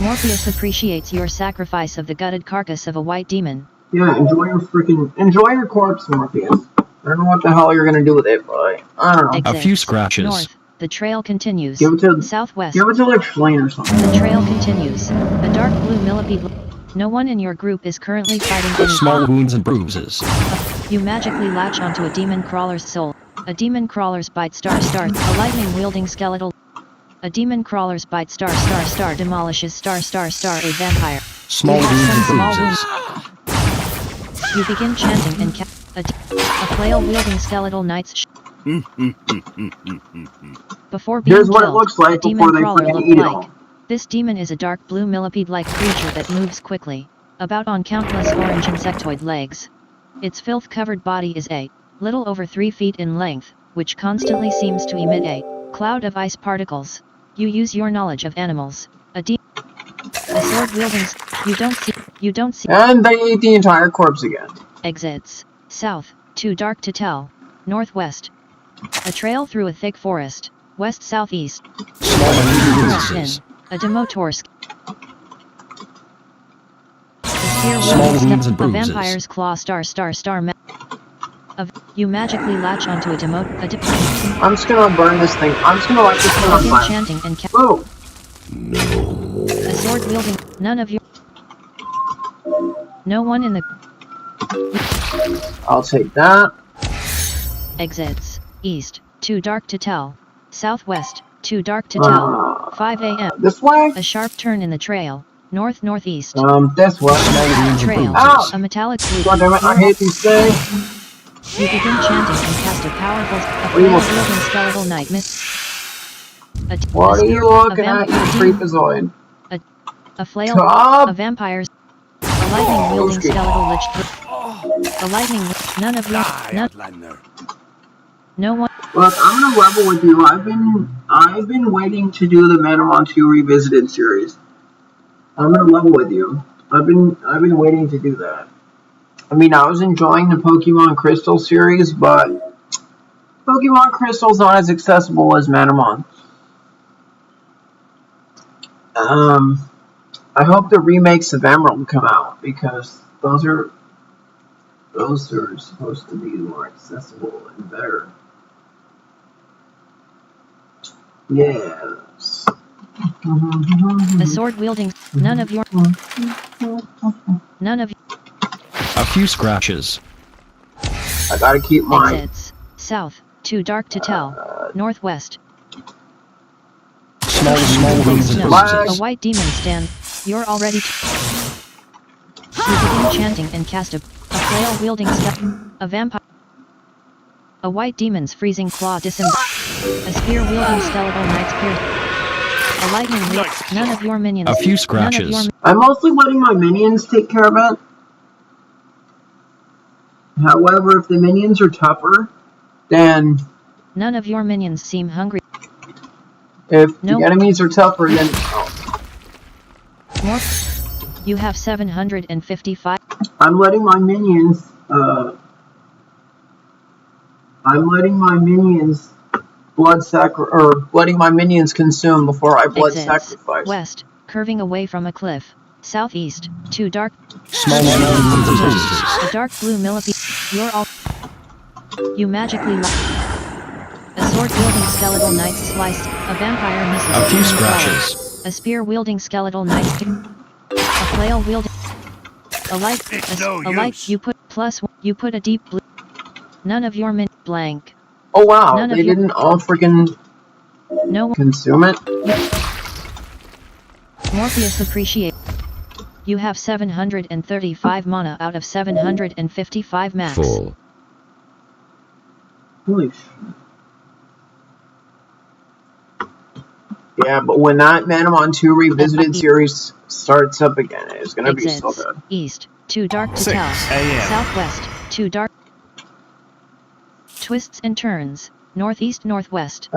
Morpheus appreciates your sacrifice of the gutted carcass of a white demon. Yeah, enjoy your corpse, Morpheus. I don't know what the hell you're gonna do with it, but I don't know. Exits. A few scratches. North, the trail continues. Give it to Southwest. Give it to like Flane or something. The trail continues. A dark blue millipede. No one in your group is currently fighting anything. Small wounds and bruises. You magically latch onto a demon crawler's soul. A demon crawler's bite star. A lightning wielding skeletal. A demon crawler's bite star. Demolishes star. A vampire. Small You have wounds some and small bruises. wounds. You begin chanting and a flail wielding skeletal knights. Before being Here's what it killed, looks like a demon before they crawler freaking looked eat it like. all. This demon is a dark blue millipede-like creature that moves quickly, about on countless orange insectoid legs. Its filth-covered body is a little over 3 feet in length, which constantly seems to emit a cloud of ice particles. You use your knowledge of animals. A sword-wielding. You don't see. And they ate the entire corpse again. Exits. South, too dark to tell. Northwest. A trail through a thick forest. West-southeast. Small wounds and bruises. A Demotorsk. Small wounds and A bruises. vampire's claw you magically latch onto a I'm just gonna burn this thing. I'm just gonna light this thing on begin fire. chanting and Oh! a sword wielding. None of your. No one in the I'll take that. exits. East, too dark to tell. Southwest, too dark to tell. 5 a.m. This way? A sharp turn in the trail. Northeast. This way. Small wounds and Trail. Ow! A metallic blue. God damn it, I hate these things. You begin chanting and cast a powerful What are you looking wielding skeletal knight miss. What are you looking at, you freakazoid? A flail. Stop! A vampire's. A lightning wielding Okay. skeletal lich. A lightning. None of your. Outlander. No one. Look, I'm gonna level with you. I've been waiting to do the Manamon 2 Revisited series. I'm gonna level with you. I've been waiting to do that. I mean, I was enjoying the Pokemon Crystal series, but Pokemon Crystal's not as accessible as Manamon. I hope the remakes of Emerald come out, because those are supposed to be more accessible and better. Yes. A sword wielding. None of your. None of A few scratches. I gotta keep mine. exits. South, too dark to tell. Northwest. Small wounds and No. bruises. A white demon stand. You're already. You begin chanting and cast a flail wielding a vampire. A white demon's freezing claw A spear wielding skeletal knight's pierce. A lightning wield. None of your minions. A few None of scratches. your I'm mostly letting my minions take care of it. However, if the minions are tougher, then None of your minions seem hungry. if Nope. the enemies are tougher, then More. You have 755. I'm letting my minions. letting my minions consume before I blood Exits. sacrifice. West, curving away from a cliff. Southeast, too dark. Small wounds and bruises. A dark blue millipede. You're all. You magically. A sword wielding skeletal knight sliced. A vampire misses. A few demon crawler. scratches. A spear wielding skeletal knight. A flail wielding. A light. It's A, no a light. use. You put +1. You put a deep blue. None of your blank. Oh wow, None of they your- didn't all freaking No one. consume it. Morpheus appreciate. You have 735 mana out of 755 max. Full. Holy shit. Yeah, but when that Manamon 2 Revisited series starts up again, it's gonna be so Exits. good. East, too dark to 6 tell. a.m. Southwest, too dark. Twists and turns. Northeast, northwest.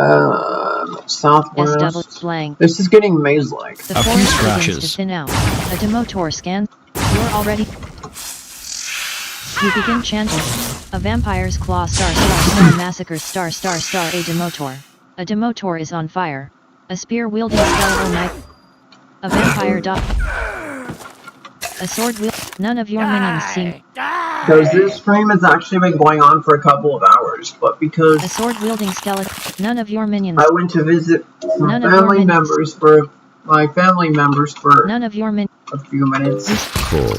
Southwest. SW blank. This is getting maze-like. The A few forest begins to scratches. thin out. A demotor scans. You're already. You begin chanting. A vampire's claw star massacre star. A demotor. A demotor is on fire. A spear wielding skeletal knife. A vampire dot. A sword wield. None of your minions seem. Because this stream has actually been going on for a couple of hours, but A because sword wielding skeleton. None of your minions. I went to visit some None of your family minions. members for my family members for None of your minions. a few minutes. Full.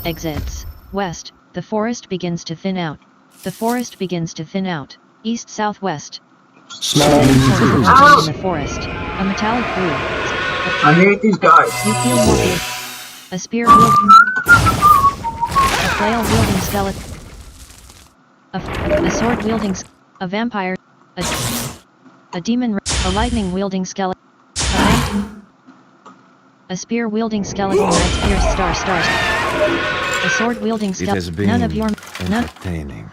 Exits. West, the forest begins to thin out. The forest begins to thin out. East southwest. Small In improvements. the forest. A metallic blue. I hate these guys. You feel more good. A spear wielding. A flail wielding skeleton. A sword wielding. A vampire. A demon. A lightning wielding skeleton. A spear wielding skeleton. Knight pierce stars. A sword wielding skeleton. None of your. None. entertaining.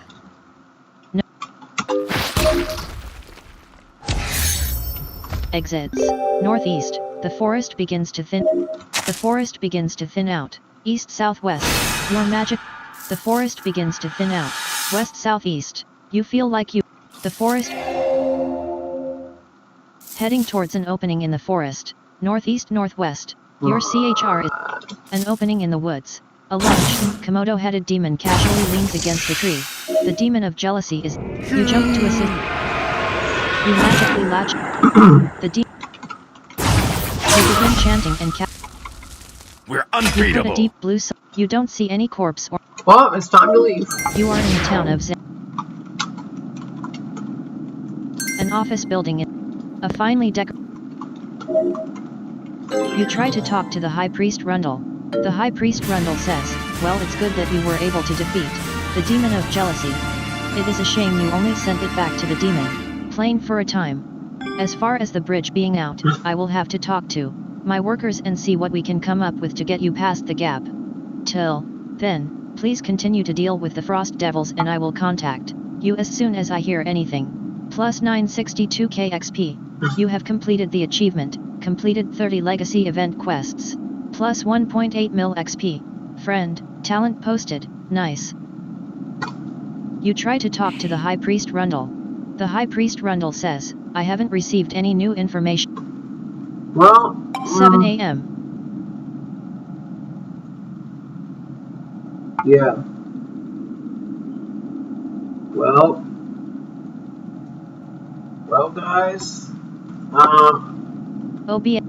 Exits. Northeast. The forest begins to thin. The forest begins to thin out. East southwest. Your magic. The forest begins to thin out. West southeast. You feel like you. The forest. Heading towards an opening in the forest. Northeast northwest. Your CHR is an opening in the woods. A large, Komodo-headed demon casually leans against a tree. The demon of jealousy is. You jump to assist. You magically latch. The demon. You begin chanting and We're you put a unbeatable. deep blue. You don't see any corpse or. Well, it's time to leave. You are in the town of an office building. A finely decorated. You try to talk to the High Priest Rundle. The High Priest Rundle says, well, it's good that you were able to defeat the demon of jealousy. It is a shame you only sent it back to the demon plane for a time. As far as the bridge being out, I will have to talk to my workers and see what we can come up with to get you past the gap. Till then, please continue to deal with the Frost Devils and I will contact you as soon as I hear anything. Plus 962k XP. You have completed the achievement, completed 30 legacy event quests. Plus 1.8 mil XP. Friend, talent posted, nice. You try to talk to the High Priest Rundle. The High Priest Rundle says, I haven't received any new information. Well, 7 a.m. Yeah. Well, guys. OBS.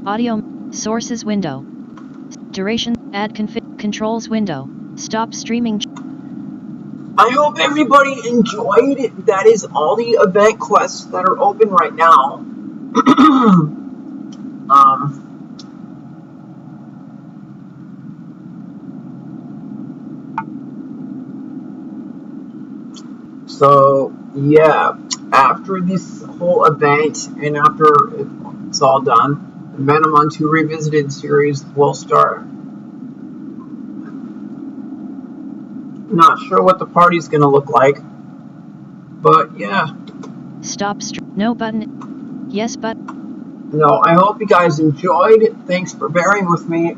Audio. Sources window. Duration. Add config. Controls window. Stop streaming. I hope everybody enjoyed it. That is all the event quests that are open right now. So, yeah, after this whole event and after it's all done, the Manamon 2 Revisited series will start. Not sure what the party's gonna look like, but yeah. Stop no button. Yes button. No, I hope you guys enjoyed. Thanks for bearing with me.